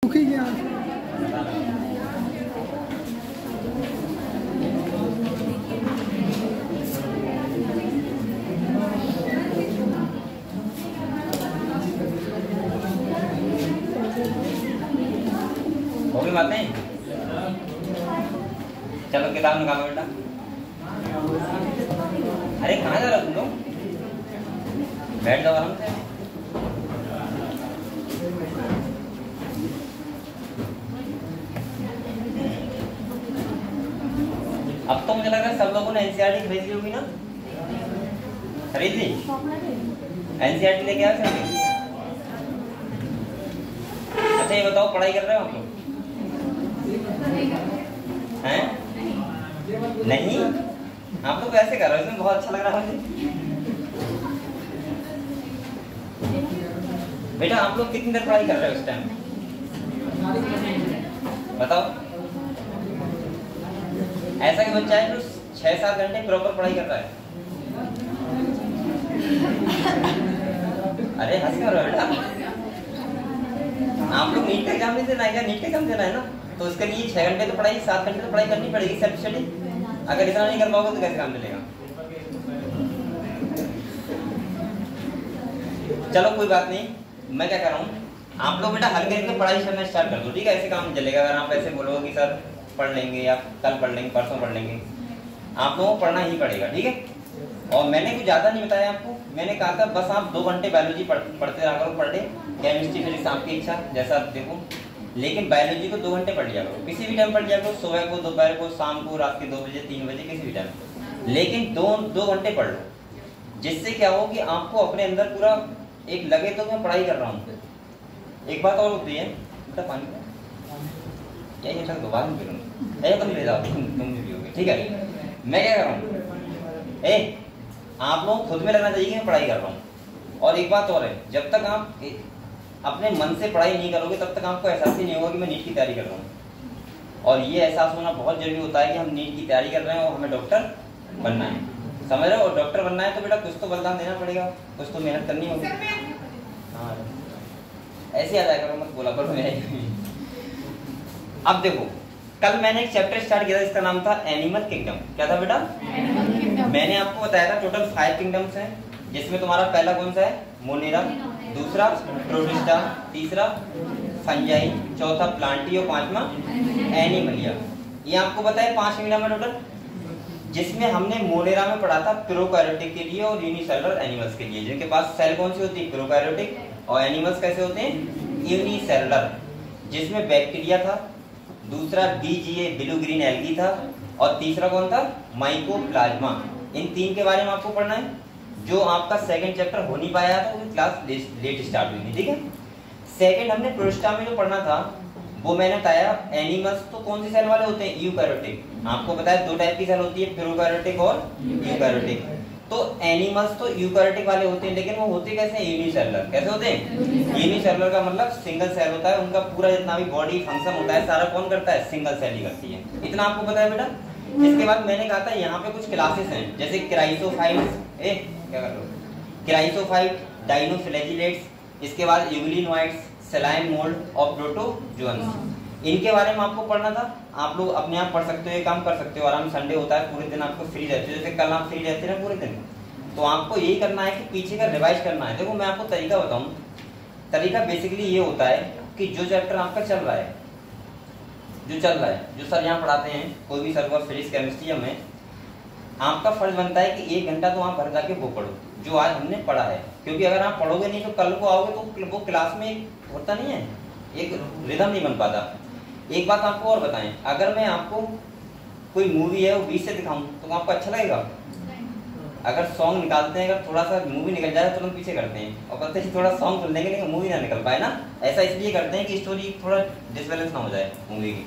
दुखी गया। होगी बातें। चलो किताब निकालो बेटा। अरे कहाँ जा रहे हो तुम लोग? बैठ जाओ आराम से। अब तो मुझे लग रहा है सब लोगों ने एनसीईआरटी खरीद ली होगी ना? खरीद ली? एनसीईआरटी लेके आए सभी? अच्छा ये बताओ, पढ़ाई कर रहे हो आप लोग? हैं? नहीं? आप लोग कैसे कर रहे हो? इसमें बहुत अच्छा लग रहा है मुझे। बेटा आप लोग कितनी देर पढ़ाई कर रहे हो इस टाइम? बताओ। ऐसा कि बच्चा है जो 6-7 घंटे प्रॉपर पढ़ाई कर रहा है। अरे हंस क्यों रहे हो बेटा? आप लोग नीट का एग्जाम नहीं देना है क्या? नीट का एग्जाम देना है ना, तो उसके लिए 6 घंटे तो पढ़ाई, 7 घंटे तो पढ़ाई करनी पड़ेगी, सेल्फ स्टडी। अगर इतना नहीं कर पाओगे तो कैसे काम चलेगा? चलो कोई बात नहीं, मैं क्या कर रहा हूँ, आप लोग बेटा हल्के हल्के पढ़ाई करना स्टार्ट कर दो, ठीक है? ऐसे काम नहीं चलेगा। अगर आप ऐसे बोलोगे कि सर पढ़ लेंगे या कल पढ़ लेंगे, परसों पढ़ लेंगे, आप लोगों को पढ़ना ही पड़ेगा, ठीक है? और मैंने कुछ ज़्यादा नहीं बताया आपको, मैंने कहा था बस आप 2 घंटे बायोलॉजी पढ़ते रहा करो पर डे, केमिस्ट्री फिजिक्स आपकी इच्छा जैसा आप देखो, लेकिन बायोलॉजी को 2 घंटे पढ़ लिया करो, किसी भी टाइम पढ़ लिया करो, सुबह को, दोपहर को, शाम को, रात के 2 बजे, 3 बजे, किसी भी टाइम, लेकिन 2 घंटे पढ़ लो, जिससे क्या हो कि आपको अपने अंदर पूरा एक लगे तो मैं पढ़ाई कर रहा हूँ। एक बात और होती है बेटा, पानी क्या ये सब दोबारा में पीऊंगा, तुम ले जाओ, तुम भी पियोगे, ठीक है? मैं क्या कर रहा हूँ, आप लोग खुद में लगना चाहिए कि मैं पढ़ाई कर रहा हूँ। और एक बात और है, जब तक आप अपने मन से पढ़ाई नहीं करोगे तब तक आपको एहसास ही नहीं होगा कि मैं नीट की तैयारी कर रहा हूँ। और ये एहसास होना बहुत जरूरी होता है कि हम नीट की तैयारी कर रहे हैं और हमें डॉक्टर बनना है, समझ रहे हो? और डॉक्टर बनना है तो बेटा कुछ तो बलिदान देना पड़ेगा, कुछ तो मेहनत करनी होगी। हाँ ऐसे आ जाएगा, मत बोला करो मेरे। अब देखो, कल मैंने एक चैप्टर स्टार्ट किया था, इसका नाम था एनिमल किंगडम। क्या था बेटा? मैंने आपको बताया था टोटल 5 किंगडम्स हैं, जिसमें तुम्हारा पहला कौन सा है? मोनेरा, दूसरा प्रोटिस्टा, तीसरा फंजाई, चौथा प्लांटी और 5वां एनिमलिया। ये आपको बताया 5 किंगडम है टोटल, जिसमें हमने मोनेरा में पढ़ा था प्रोकैरियोटिक के लिए और यूनिसेलुलर एनिमल्स के लिए, जिनके पास सेल कौन सी होती है? प्रोकैरियोटिक। और एनिमल्स कैसे होते हैं? यूनिसेलुलर, जिसमें बैक्टीरिया था, दूसरा BGA ब्लू ग्रीन एल्गी था, और तीसरा कौन था? माइकोप्लाज्मा। इन 3 के बारे में आपको पढ़ना है। जो आपका सेकंड चैप्टर हो नहीं पाया था, वो क्लास लेट स्टार्ट हुई थी, ठीक है? सेकंड हमने प्रोस्टा में जो पढ़ना था वो मैंने बताया, एनिमल्स तो कौन सी सेल वाले होते हैं? यूकैरियोटिक। आपको बताया 2 टाइप की सेल होती है, प्रोकैरियोटिक और यूकैरियोटिक। तो एनिमल्स तो यूकैरियोटिक वाले होते हैं, लेकिन वो होते कैसे? यूनिसेलुलर। कैसे होते हैं? यूनिसेलुलर का मतलब सिंगल सेल होता है, उनका पूरा जितना भी बॉडी फंक्शन होता है सारा कौन करता है? सिंगल सेल ही करती है। इतना आपको पता है बेटा? इसके बाद मैंने कहा था यहाँ पे कुछ क्लासेस हैं, जैसे क्राइसोफाइट्स, क्या कर रहे हो? क्राइसोफाइट, डाइनोफ्लैजिलेट्स, इसके बाद यूग्लिनोइड्स, सलाइन मोल्ड और प्रोटोजोअन्स। इनके बारे में आपको पढ़ना था। आप लोग अपने आप पढ़ सकते हो, ये काम कर सकते हो आराम। संडे होता है, पूरे दिन आपको फ्री रहते हो, जैसे कल आप फ्री रहते हैं पूरे दिन, तो आपको यही करना है कि पीछे का रिवाइज करना है। देखो मैं आपको तरीका बताऊं, तरीका बेसिकली ये होता है कि जो चैप्टर आपका चल रहा है, जो सर यहाँ पढ़ाते हैं, कोई भी सर हुआ फिजिक्स केमिस्ट्री में, आपका फर्ज बनता है कि 1 घंटा तो आप घर जाके वो पढ़ो जो आज हमने पढ़ा है। क्योंकि अगर आप पढ़ोगे नहीं तो कल को आओगे तो वो क्लास में एक होता नहीं है, एक रिदम नहीं बन पाता। एक बात आपको और बताएं, अगर मैं आपको कोई मूवी है वो 20 से दिखाऊं तो आपको अच्छा लगेगा? अगर सॉन्ग निकालते हैं, अगर थोड़ा सा मूवी निकल जाए तो तुरंत पीछे करते हैं और कहते हैं थोड़ा सॉन्ग सुन लेंगे लेकिन मूवी ना निकल पाए ना। ऐसा इसलिए करते हैं कि स्टोरी थोड़ा डिसबैलेंस ना हो जाए मूवी की।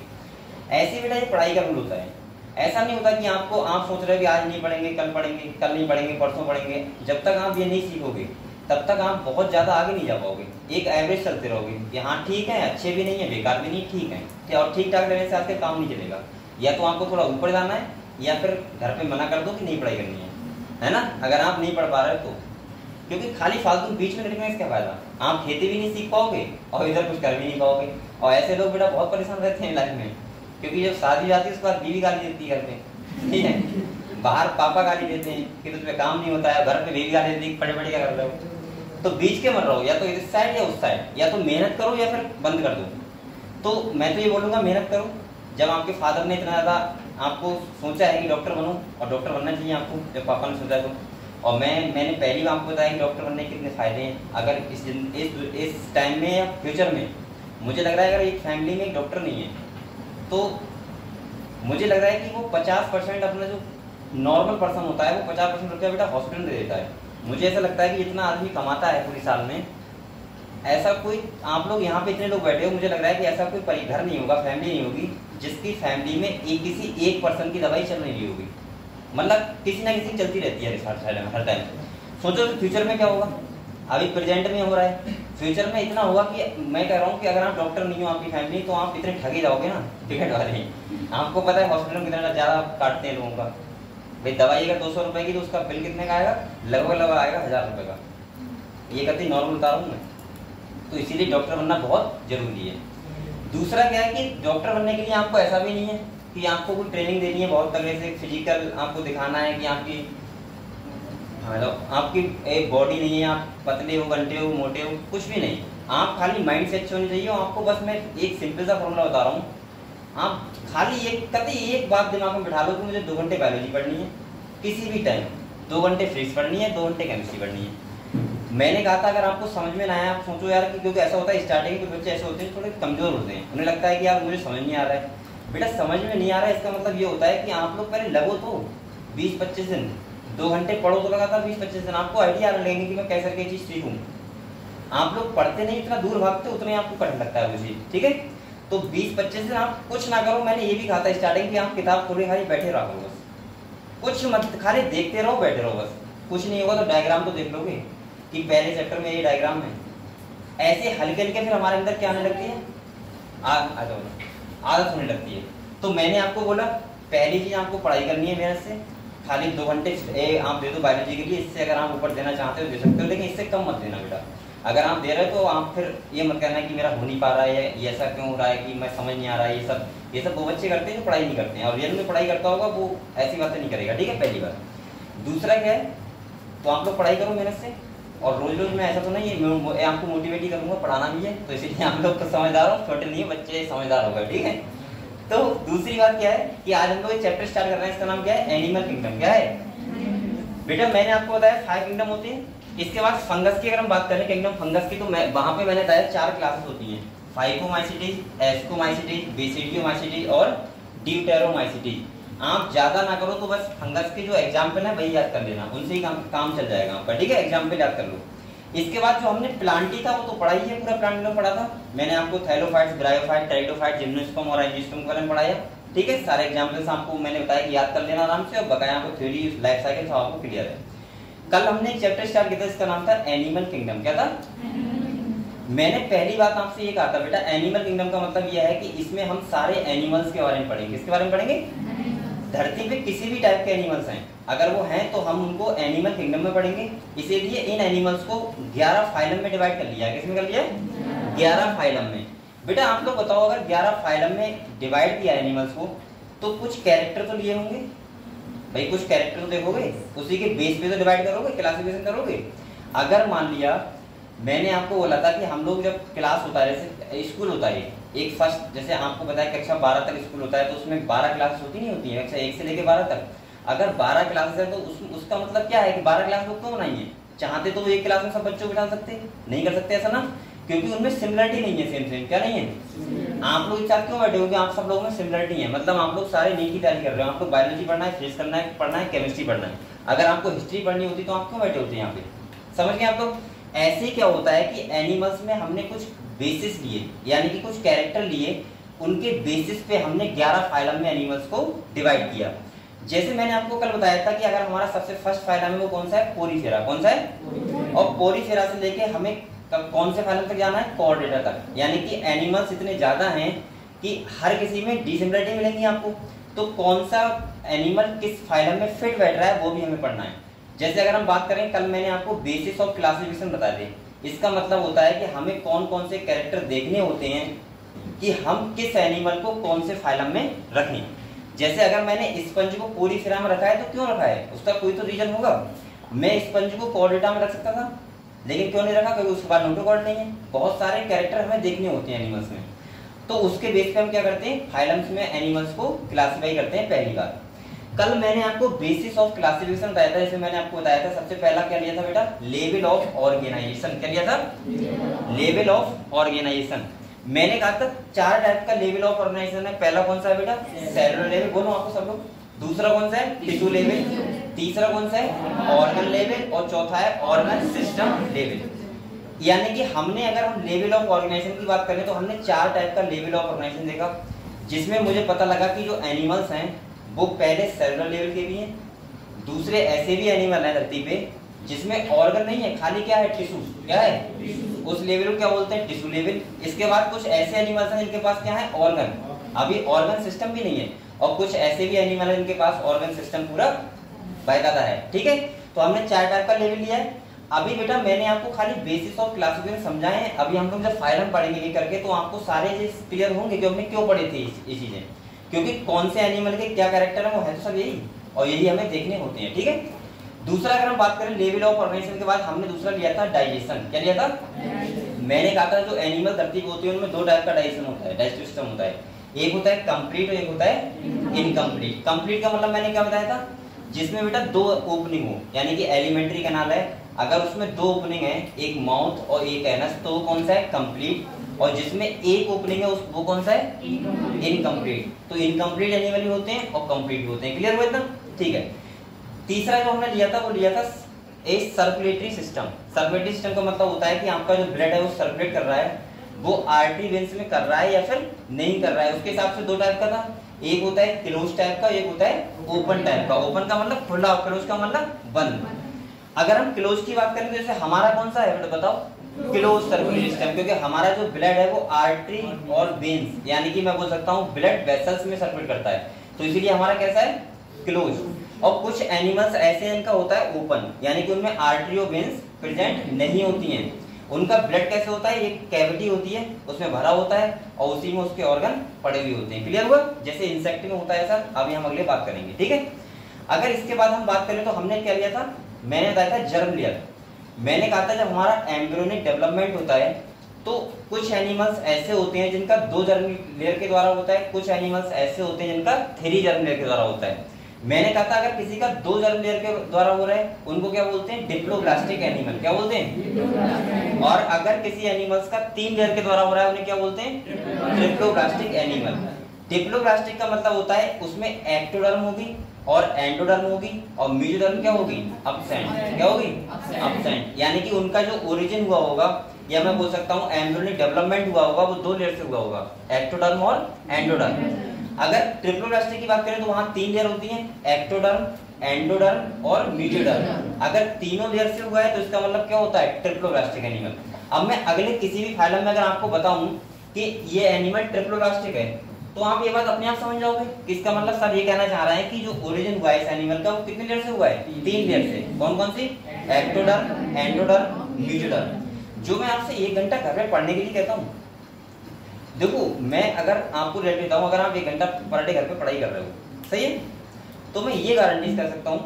ऐसे बेटा ये पढ़ाई का रूल होता है। ऐसा नहीं होता कि आपको आप सोच रहे हो कि आज नहीं पढ़ेंगे, कल पढ़ेंगे, कल नहीं पढ़ेंगे, परसों पढ़ेंगे। जब तक आप ये नहीं सीखोगे तब तक आप बहुत ज़्यादा आगे नहीं जा पाओगे। एक एवरेज चलते रहोगे कि हाँ ठीक है, अच्छे भी नहीं है, बेकार भी नहीं, ठीक है। और ठीक ठाक रहने से आपके काम नहीं चलेगा। या तो आपको थोड़ा ऊपर जाना है या फिर घर पे मना कर दो कि नहीं पढ़ाई करनी है ना? अगर आप नहीं पढ़ पा रहे तो, क्योंकि खाली फालतू बीच में लटकने से क्या फायदा? आप खेती भी नहीं सीख पाओगे और इधर कुछ कर भी नहीं पाओगे। और ऐसे लोग बेटा बहुत परेशान रहते हैं लाइफ में, क्योंकि जब शादी जाती है उसके बाद बीवी गाली देती है घर पे, ठीक है, बाहर पापा गाली देते हैं कि तुझ पे काम नहीं होता है, घर पे बीवी गाली देती है पढ़े पढ़े क्या कर रहे हो। तो बीच के मत रहो, या तो इस साइड या उस साइड, या तो मेहनत करो या फिर बंद कर दो। तो मैं तो ये बोलूँगा मेहनत करो। जब आपके फादर ने इतना ज़्यादा आपको सोचा है कि डॉक्टर बनो, और डॉक्टर बनना चाहिए आपको, जब पापा ने सोचा तो, और मैंने पहली बार आपको बताया कि डॉक्टर बनने के कितने फ़ायदे हैं। अगर इस टाइम में या फ्यूचर में मुझे लग रहा है अगर एक फैमिली में एक डॉक्टर नहीं है तो मुझे लग रहा है कि वो 50% अपना जो नॉर्मल पर्सन होता है वो 50% रुपया बेटा हॉस्पिटल दे देता है। मुझे ऐसा लगता है कि जितना आदमी कमाता है पूरी साल में, ऐसा कोई, आप लोग यहाँ पे इतने लोग बैठे हो, मुझे लग रहा है कि ऐसा कोई परिघर नहीं होगा, फैमिली नहीं होगी जिसकी फैमिली में किसी एक पर्सन की दवाई चल रही होगी। मतलब किसी ना किसी चलती रहती है हर टाइम। सोचो फ्यूचर में क्या होगा, अभी प्रेजेंट में हो रहा है, फ्यूचर में इतना होगा कि मैं कह रहा हूँ कि अगर आप डॉक्टर नहीं हो आपकी फैमिली, तो आप इतने ठगे जाओगे ना टिकट वाले। आपको पता है हॉस्पिटल में कितना ज़्यादा काटते हैं लोगों का। भाई दवाई अगर 200 रुपए की तो उसका बिल कितने का आएगा, लगभग आएगा 1000 रुपये का। ये कतई नॉर्मल बता रहा हूँ मैं। तो इसीलिए डॉक्टर बनना बहुत जरूरी है। दूसरा क्या है कि डॉक्टर बनने के लिए आपको ऐसा भी नहीं है कि आपको कोई ट्रेनिंग देनी है बहुत तगड़े से, फिजिकल आपको दिखाना है कि आपकी एक बॉडी नहीं है, आप पतले हो, घंटे हो, मोटे हो, कुछ भी नहीं। आप खाली माइंड से अच्छे होने चाहिए। आपको बस मैं एक सिंपल सा फॉर्मूला बता रहा हूँ, आप खाली एक बात दिमाग में बिठा लो कि मुझे 2 घंटे बायोलॉजी पढ़नी है, किसी भी टाइम 2 घंटे फिजिक्स पढ़नी है, 2 घंटे केमिस्ट्री पढ़नी है। मैंने कहा था अगर आपको समझ में ना आया, आप सोचो यार कि, क्योंकि ऐसा होता है स्टार्टिंग में कुछ बच्चे ऐसे होते हैं थोड़े कमजोर होते हैं, उन्हें लगता है कि यार मुझे समझ नहीं आ रहा है। बेटा समझ में नहीं आ रहा है इसका मतलब ये होता है कि आप लोग पहले लगो तो 20-25 दिन, 2 घंटे पढ़ो तो लगातार 20-25 दिन, आपको आइडिया आने लगेंगे कि मैं कैसे करके चीज़ सीखूँ। आप लोग पढ़ते नहीं, इतना दूर भागते उतना ही आपको कठिन लगता है वो चीज़, ठीक है। तो 20-25 दिन आप कुछ ना करो। मैंने ये भी कहा था स्टार्टिंग कि आप किताब खोले खाली बैठे रहो, बस कुछ मत, खाली देखते रहो, बैठे रहो, बस कुछ नहीं होगा। तो डायग्राम तो देख लोगे कि पहले चैप्टर में ये डायग्राम है, ऐसे हल्के हल्के फिर हमारे अंदर क्या आने लगती है, आदत होने लगती है। तो मैंने आपको बोला पहली चीज आपको पढ़ाई करनी है मेहनत से, खाली 2 घंटे आप दे दो बायोलॉजी के लिए। इससे अगर आप ऊपर देना चाहते हो दे सकते हो, लेकिन इससे कम मत देना बेटा। अगर आप दे रहे हो तो आप फिर ये मत कहना कि मेरा हो नहीं पा रहा है, ये ऐसा क्यों हो रहा है कि मैं समझ नहीं आ रहा है। ये सब वो बच्चे करते हैं जो पढ़ाई नहीं करते हैं, और रियल में पढ़ाई करता होगा वो ऐसी बातें नहीं करेगा, ठीक है, पहली बात। दूसरा क्या है, तो आप लोग पढ़ाई करो मेहनत से, और रोज रोज मैं ऐसा तो नहीं है आपको मोटिवेट ही करूंगा, पढ़ाना भी है। तो इसीलिए आप लोग तो समझदार हो, छोटे नहीं बच्चे समझदार होगा, ठीक है। तो दूसरी बात क्या है कि आज हम लोग एक चैप्टर स्टार्ट कर रहे हैं, इसका नाम क्या है, एनिमल किंगडम। क्या है बेटा, मैंने आपको बताया 5 किंगडम होते हैं। इसके बाद फंगस की अगर हम बात करें, किंगडम फंगस की, तो वहां पे मैंने बताया 4 क्लासेस होती हैं, फाइकोमाइसिटीज, एस्कोमाइसिटीज, बेसिडियोमाइसिटीज और ड्यूटेरोमाइसिटीज। आप ज्यादा ना करो, तो बस फंगस के जो एग्जाम्पल है वही याद कर लेना, उनसे ही काम चल जाएगा आपका, ठीक है, एग्जाम्पल याद कर लो। इसके बाद जो हमने प्लांटी था वो तो पढ़ा ही है, पूरा प्लांट में पढ़ा था मैंने आपको, थैलोफाइट्स, ब्रायोफाइट, टेरिडोफाइट, जिम्नोस्पर्म और एंजियोस्पर्म के बारे में पढ़ाया, ठीक है। सारे एग्जाम्पल्स आपको मैंने बताया कि याद कर लेना आराम से, और बकाया आपको थ्योरी लाइफ साइकिल सब आपको क्लियर है। कल हमने एक चैप्टर स्टार्ट किया था, इसका नाम था एनिमल किंगडम। क्या था? मैंने पहली बात आपसे ये कहा था बेटा, एनिमल किंगडम का मतलब यह है कि इसमें हम सारे एनिमल्स के बारे में पढ़ेंगे। किसके बारे में पढ़ेंगे? धरती पे किसी भी टाइप के एनिमल्स हैं, अगर वो हैं तो हम उनको एनिमल किंगडम में पढ़ेंगे। इसीलिए इन एनिमल्स को 11 फाइलम में डिवाइड कर लिया है। किसमें कर लिया? 11 फाइलम में। बेटा आप लोग बताओ, अगर 11 फाइलम में डिवाइड किया एनिमल्स को, तो कुछ कैरेक्टर तो लिए होंगे भाई, कुछ कैरेक्टर तो देखोगे, उसी के बेस पे तो डिवाइड करोगे, क्लासिफिकेशन करोगे। अगर मान लिया मैंने आपको बोला था कि हम लोग जब क्लास होता है, जैसे स्कूल होता है एक फर्स्ट, जैसे आपको पता है कक्षा 12 तक स्कूल होता है, तो उसमें 12 क्लास होती नहीं होती है, कक्षा 1 से लेकर 12 तक। अगर 12 क्लासेस है तो उसका मतलब क्या है कि 12 क्लास लोग क्यों बनाइए? चाहते तो वो एक क्लास में सब बच्चों को बिठा सकते, नहीं कर सकते ऐसा ना, क्योंकि उनमें सिमिलरिटी नहीं है, सेम क्या नहीं है। आप लोग एक साथ क्यों बैठे हो? आप सब लोगों में सिमिलरिटी है, मतलब आप लोग सारे नीट की तैयारी कर रहे हो। आपको बायोलॉजी पढ़ना है, फिजिक्स पढ़ना है, केमिस्ट्री पढ़ना है। अगर आपको हिस्ट्री पढ़नी होती तो आप क्यों बैठे होते यहाँ पे? समझ गए आप लोग? ऐसे क्या होता है कि एनिमल्स में हमने कुछ बेसिस लिए, यानी कि कुछ कैरेक्टर लिए, उनके बेसिस पे हमने 11 फाइलम में एनिमल्स को डिवाइड किया। जैसे मैंने आपको कल बताया था कि अगर हमारा सबसे फर्स्ट फाइलम है वो कौन सा है? पोरीफेरा। कौन सा है? और पोरीफेरा से लेके हमें कौन से फाइलम तक जाना है? कॉर्डेटा तक। यानी कि एनिमल्स इतने ज्यादा हैं कि हर किसी में डिसिमिलरिटी मिलेंगी आपको, तो कौन सा एनिमल किस फाइलम में फिट बैठ रहा है वो भी हमें पढ़ना है। जैसे अगर हम बात करें, कल मैंने आपको बेसिस ऑफ क्लासिफिकेशन बता दी। इसका मतलब होता है कि हमें कौन कौन से कैरेक्टर देखने होते हैं कि हम किस एनिमल को कौन से फाइलम में रखें। जैसे अगर मैंने स्पंज को पोरीफेरा में रखा है तो क्यों रखा है, उसका कोई तो रीजन होगा। मैं स्पंज को कॉर्डेटा में रख सकता था, लेकिन क्यों नहीं रखा, क्योंकि उसके बाद नोटोकॉर्ड नहीं है। बहुत सारे कैरेक्टर हमें देखने होते हैं एनिमल्स में, तो उसके बेस पे हम क्या करते हैं, फाइलम्स में एनिमल्स को क्लासीफाई करते हैं पहली बार। कल मैंने आपको बेसिस ऑफ क्लासिफिकेशन बताया था, इसमें मैंने आपको बताया था सबसे पहला क्या लिया था बेटा, लेवल ऑफ ऑर्गेनाइजेशन। क्या लिया था, लेवल ऑफ ऑर्गेनाइजेशन। मैंने कहा था 4 टाइप का लेवल ऑफ ऑर्गेनाइजेशन है। पहला कौन सा है बेटा, सेलुलर लेवल, बोलो आपको सब लोग। दूसरा कौन सा है, टिश्यू लेवल। तीसरा कौन सा है, ऑर्गन लेवल। और चौथा है ऑर्गन सिस्टम लेवल। यानी कि हमने अगर हम लेवल ऑफ ऑर्गेनाइजेशन की बात करें तो हमने 4 टाइप का लेवल ऑफ ऑर्गेनाइजेशन देखा, जिसमें मुझे पता लगा कि जो एनिमल्स हैं वो पहले सेलुलर लेवल के भी हैं, दूसरे ऐसे भी एनिमल हैं धरती पे जिसमें ऑर्गन नहीं है, खाली क्या है, टिश्यू। क्या है, उस लेवल को क्या बोलते हैं, टिश्यू लेवल। इसके बाद कुछ ऐसे एनिमल्स हैं जिनके पास क्या है, ऑर्गन, अभी ऑर्गन सिस्टम भी नहीं है। और कुछ ऐसे भी एनिमल हैं जिनके पास ऑर्गन सिस्टम पूरा बाकायदा है। ठीक है, तो हमने 4 टाइप का लेवल लिया है। अभी बेटा मैंने आपको खाली बेसिस ऑफ क्लासिफिकेशन समझाए हैं। अभी हम लोग जब फाइलम पढ़ेंगे ये करके तो आपको सारे चीज क्लियर होंगे कि हमने क्यों पढ़े थे ये चीजें, क्योंकि कौन से एनिमल के क्या कैरेक्टर है वो है तो सब यही, और यही हमें देखने होते हैं। ठीक है, दूसरा अगर हम बात करें लेवल ऑफ ऑर्गेनाइजेशन के बाद हमने दूसरा लिया था डाइजेशन। क्या लिया था, मैंने कहा था जो एनिमल धरती पे होती है उनमें 2 टाइप का डाइजेशन होता है, डाइजेस्टिव सिस्टम होता है। एक होता है कंप्लीट और एक होता है इनकम्प्लीट। कंप्लीट का मतलब मैंने क्या बताया था, जिसमें बेटा 2 ओपनिंग हो, यानी कि एलिमेंट्री कैनाल है, अगर उसमें 2 ओपनिंग है, एक माउथ और एक एनस, तो वो कौन सा है, कंप्लीट। और जिसमें एक ओपनिंग है वो कौन सा है, इनकम्प्लीट। तो इनकम्प्लीट एनिमल भी होते हैं और कंप्लीट भी होते हैं। क्लियर हुआ इतना, ठीक है। तीसरा जो हमने लिया था वो लिया था ए सर्कुलेटरी सिस्टम। सर्कुलेटरी सिस्टम का मतलब होता है कि आपका जो ब्लड है वो सर्कुलेट कर रहा है, वो आर्टरी वेन्स में कर रहा है या फिर नहीं कर रहा है। उसके हिसाब से 2 टाइप का था, एक होता है क्लोज टाइप का, एक होता है ओपन टाइप का। ओपन का मतलब खुला, क्लोज का मतलब बंद। अगर हम क्लोज की बात करें तो जैसे हमारा कौन सा है बेटा बताओ, क्लोज सर्कुलेटरी सिस्टम, क्योंकि हमारा जो ब्लड है वो आर्टरी और वेन्स, यानी कि मैं बोल सकता हूँ ब्लड वेसल्स में सर्कुलेट करता है, तो इसीलिए हमारा कैसा है, क्लोज। और कुछ एनिमल्स ऐसे हैं इनका होता है ओपन, यानी कि उनमें आर्टरी और वेन्स प्रेजेंट नहीं होती हैं। उनका ब्लड कैसे होता है, एक कैविटी होती है उसमें भरा होता है और उसी में उसके ऑर्गन पड़े हुए होते हैं। क्लियर हुआ, जैसे इंसेक्ट में होता है सर, अभी हम अगले बात करेंगे। ठीक है, अगर इसके बाद हम बात करें तो हमने क्या लिया था, मैंने बताया था जर्म लिया था। मैंने कहा था जब हमारा एम्ब्रियोनिक डेवलपमेंट होता है तो कुछ एनिमल्स ऐसे होते हैं जिनका 2 जर्म लेयर के द्वारा होता है, कुछ एनिमल्स ऐसे होते हैं जिनका 3 जर्म लेयर के द्वारा होता है। मैंने कहा था अगर किसी का 2 जर्म लेयर के द्वारा हो रहा है उनको क्या बोलते हैं, डिप्लोब्लास्टिक एनिमल। क्या बोलते हैं, और अगर किसी एनिमल्स का 3 लेयर के द्वारा हो रहा है उन्हें क्या बोलते हैं, ट्रिप्लोब्लास्टिक एनिमल। डिप्लोब्लास्टिक का मतलब होता है उसमें एक्टोडर्म होगी और एंडोडर्म होगी और मेसोडर्म क्या होगी, एब्सेंट। क्या होगी, एब्सेंट। यानी कि उनका जो ओरिजिन हुआ होगा, या मैं बोल सकता हूँ एम्ब्रियोनिक डेवलपमेंट हुआ होगा, वो 2 लेयर से हुआ होगा, एक्टोडर्म और एंडोडर्म। अगर ट्रिप्लोब्लास्टिक की बात करें तो वहां 3 लेयर होती हैं, एक्टोडर्म, एंडोडर्म और मेसोडर्म। अगर तीनों लेयर से हुआ है तो इसका मतलब क्या होता है, ट्रिप्लोब्लास्टिक एनिमल। अब मैं अगले किसी भी फाइलम में अगर आपको बताऊं कि ये एनिमल ट्रिप्लोब्लास्टिक है तो आप ये बात अपने आप समझ जाओगे कि इसका मतलब सर ये कहना चाह रहा है कि जो ओरिजिन हुआ है इस एनिमल का वो कितने लेयर से हुआ है, 3 लेयर से। कौन कौन सी, एक्टोडर्म, एंडोडर्म, मेसोडर्म। जो मैं आपसे 1 घंटा घर में पढ़ने के लिए कहता हूँ, देखो मैं अगर आपको रेट देता हूँ, अगर आप 1 घंटा पर डे घर पे पढ़ाई कर रहे हो, सही है, तो मैं ये गारंटी कर सकता हूँ,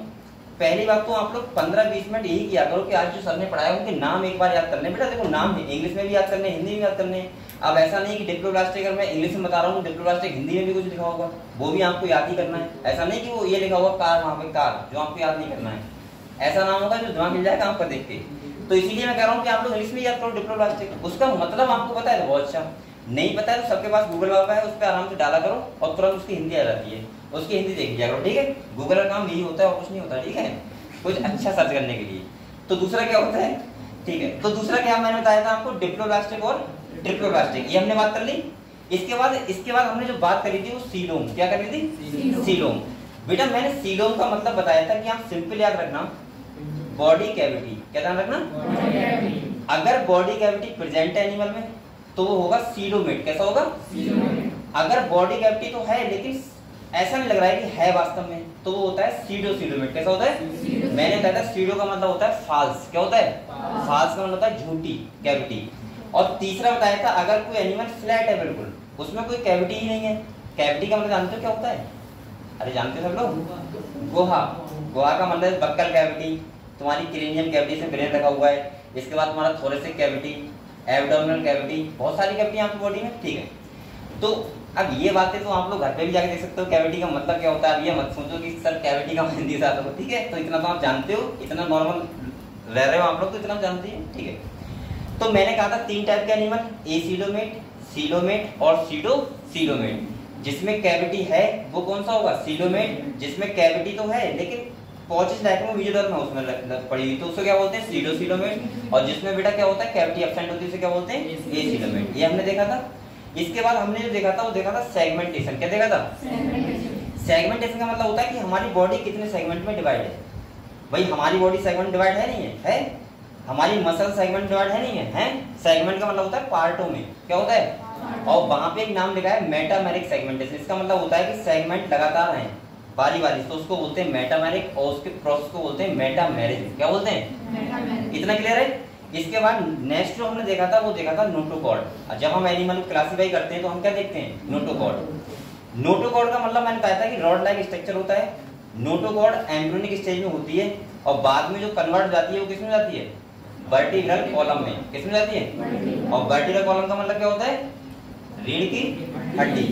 पहली बात तो आप लोग 15-20 मिनट यही किया करो कि आज जो सर ने पढ़ाया उनके नाम एक बार याद करने। बेटा देखो नाम है, इंग्लिश में भी याद करने, हिंदी में याद करने। अब ऐसा नहीं कि डिप्लोब्लास्टिक, अगर मैं इंग्लिश में बता रहा हूँ डिप्लोब्लास्टिक हिंदी में भी कुछ लिखा होगा, वो भी आपको याद ही करना है। ऐसा नहीं कि वो ये लिखा होगा कार, वहाँ पे कार, जो आपको याद नहीं करना है। ऐसा नाम होगा जो दिमाग मिल जाएगा आपका देख के। तो इसीलिए मैं कह रहा हूँ कि आप लोग इंग्लिश में याद करो डिप्लोब्लास्टिक, उसका मतलब आपको पता है तो बहुत अच्छा, नहीं पता है तो सबके पास गूगल बाबा है, उस पर आराम से डाला करो और तुरंत उसकी हिंदी आ जाती है, उसकी हिंदी देख लिया करो। ठीक है, गूगल का काम यही होता है और कुछ नहीं होता। ठीक है, कुछ अच्छा सर्च करने के लिए। तो दूसरा क्या होता है, ठीक है, तो दूसरा क्या मैंने बताया था आपको, डिप्लोब्लास्टिक और ट्रिप्लोब्लास्टिक, ये हमने बात कर ली। इसके बाद हमने जो बात करी थी वो सीलोम। क्या करी थी, सीलोम। बेटा मैंने सीलोम का मतलब बताया था कि आप सिंपल याद रखना, बॉडी कैविटी। क्या ध्यान रखना, अगर बॉडी कैविटी प्रेजेंट है एनिमल में तो वो होगा सीलोमेट। कैसा होगा, अगर बॉडी कैविटी तो है लेकिन ऐसा नहीं लग रहा है कि है वास्तव में, तो वो होता है सीडोसीलोमेट। कैसा होता है, मैंने बताया था सीडो का मतलब होता है फाल्स। क्या होता है, फाल्स का मतलब होता है झूठी कैविटी। और तीसरा बताया था अगर कोई एनिमल फ्लैट है, बिल्कुल उसमें कोई कैविटी ही नहीं है। कैविटी का मतलब जानते हो क्या होता है? अरे जानते हो सब लोग? गुहा। गुहा का मतलब बक्कल कैविटी, तुम्हारी क्रेनियम कैविटी से ब्रेन रखा हुआ है, इसके बाद तुम्हारा थोरेसिक कैविटी, एब्डोमिनल कैविटी, बहुत सारी कैविटी आपकी बॉडी में, ठीक है। तो अब ये बातें तो आप लोग घर पे भी जाके देख सकते हो, कैविटी का मतलब क्या होता है। अब ये मत सोचो कि सर कैविटी का हिंदी से आता हो, ठीक है। तो इतना तो आप जानते हो, इतना नॉर्मल रह रहे हो आप लोग, तो इतना जानते हैं, ठीक है। तो मैंने कहा था 3 टाइप के एनिमल, एसिलोमेट, सीलोमेट और सीडोसीलोमेट। जिसमें कैविटी है वो कौन सा होगा? सीलोमेट। जिसमें कैविटी तो है लेकिन पॉचेस डायग्राम में विजुअल में उसमें पड़ी हुई, तो उसको क्या बोलते हैं? सीडोसीलोमेट। और जिसमें बेटा क्या होता है? कैविटी एब्सेंट होती है, उसे क्या बोलते हैं? एसिलोमेट। ये हमने देखा था। इसके बाद हमने जो देखा था वो देखा था सेगमेंटेशन। क्या देखा था? सेगमेंटेशन का मतलब होता है कि हमारी बॉडी कितने सेगमेंट में डिवाइड है। भाई हमारी बॉडी सेगमेंट डिवाइड है नहीं है? है। हमारी मसल सेगमेंट डिवाइड है नहीं है? है। सेगमेंट का मतलब होता है पार्टों में, क्या होता है? और वहां पे एक नाम लिखा है मेटामेरिक सेगमेंटेशन। इसका मतलब होता है कि सेगमेंट लगातार हैं बारी बारी, तो उसको बोलते हैं मेटामेरिक, और उसके प्रोसेस को बोलते हैं मेटामेरिज्म। क्या बोलते हैं? इतना क्लियर है? इसके बाद नेक्स्ट जो हमने देखा था वो देखा था नोटोकॉर्ड। जब हम एनिमल को क्लासिफाई करते हैं तो हम क्या देखते हैं? नोटोकॉर्ड। नोटोकॉर्ड का मतलब मैंने बताया था कि रॉड लाइक स्ट्रक्चर होता है। नोटोकॉर्ड एम्ब्रियोनिक स्टेज में होती है और बाद में जो कन्वर्ट जाती है वो किसमें जाती है? वर्टिब्रल कॉलम में। किसमें जाती है? और वर्टिब्रल कॉलम का मतलब क्या होता है? रीढ़ की हड्डी।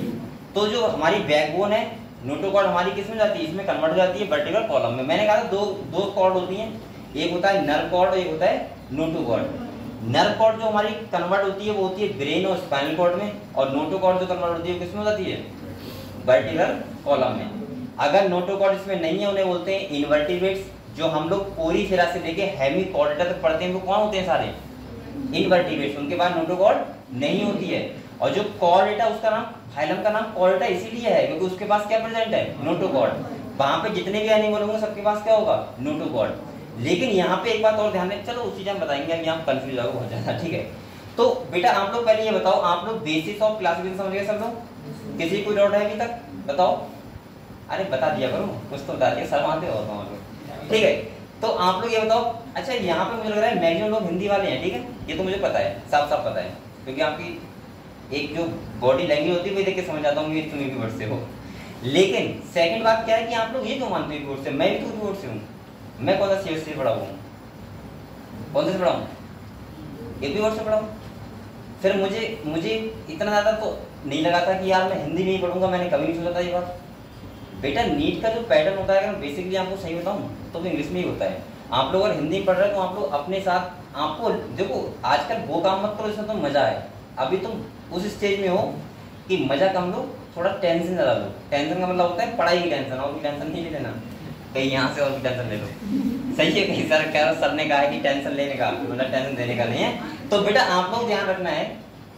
तो जो हमारी बैकबोन है, नोटोकॉर्ड हमारी किसमें जाती है? इसमें कन्वर्ट हो जाती है वर्टिब्रल कॉलम में। मैंने कहा था दो कॉर्ड होती हैं, एक होता है नर्व कॉर्ड और एक होता है नोटोकॉर्ड। नर्व कॉर्ड जो हमारी कन्वर्ट होती है वो होती है ब्रेन और स्पाइनल कॉर्ड में, और नोटोकॉर्ड जो कन्वर्ट होती है वो किसमें जाती है? वर्टिब्रल कॉलम में। अगर नोटोकॉर्ड इसमें नहीं है उन्हें बोलते हैं इनवर्टिब्रेट्स। जो हम लोग पोरीफेरा से लेके हेमिकॉर्डेटा तक पढ़ते हैं वो कौन होते हैं? सारे इनवर्टिब्रेट्स। उनके बाद नोटोकॉर्ड नहीं होती है। और जो कॉर्डेटा, उसका नाम, फाइलम का नाम कॉर्डेटा इसीलिए है क्योंकि उसके पास क्या प्रेजेंट है? नोटोकॉर्ड। वहां पे जितने भी एनिमल होंगे सबके पास क्या होगा? नोटोकॉर्ड। लेकिन यहाँ पे एक बात और ध्यान रखें, चलो उसी टाइम बताएंगे, अभी आप कंफ्यूज हो बहुत ज्यादा, ठीक है। तो बेटा आप लोग पहले ये बताओ, आप लोग बेसिस ऑफ क्लासिफिकेशन समझ गए सब लोग? किसी कोई डाउट है अभी तक? बताओ। अरे बता दिया करो, कुछ तो बता दिया, शर्माते हो तुम लोग, ठीक है। तो आप लोग ये बताओ, अच्छा यहाँ पे मुझे लग रहा है मैक्सिमम लोग हिंदी वाले हैं, ठीक है, ये तो मुझे पता है, साफ साफ पता है, क्योंकि आपकी एक जो बॉडी लैंग्वेज होती है वही देख के समझ जाता हूँ तुम यूपी बोर्ड से हो। लेकिन सेकंड बात क्या है कि आप लोग ये क्यों मानते हो यूपी बोर्ड से? मैं भी तो यूपी बोर्ड से हूँ। मैं कौन सा सीएस से पढ़ा हुआ हूँ? कौन से पढ़ा हूँ? यूपी बोर्ड से पढ़ा हूँ। फिर मुझे इतना ज्यादा तो नहीं लगा था कि यार मैं हिंदी में ही पढ़ूंगा, मैंने कभी नहीं सोचा था ये बात। बेटा नीट का जो पैटर्न होता है, अगर बेसिकली आपको सही बताऊं तो इंग्लिश में ही होता है। आप लोग अगर हिंदी पढ़ रहे हो तो आप लोग अपने साथ, आपको देखो आजकल वो काम मत करो इसमें तो मजा है। अभी तुम उस स्टेज में हो कि मजा कम लो, थोड़ा टेंशन ज्यादा लो। टेंशन का मतलब होता है पढ़ाई की टेंशन, और भी टेंशन नहीं लेना, कहीं यहाँ से और भी टेंशन ले लो। सही है, कहीं सर कह रहा, सर ने कहा है कि टेंशन लेने का मतलब टेंशन देने का नहीं है। तो बेटा आप लोग ध्यान रखना है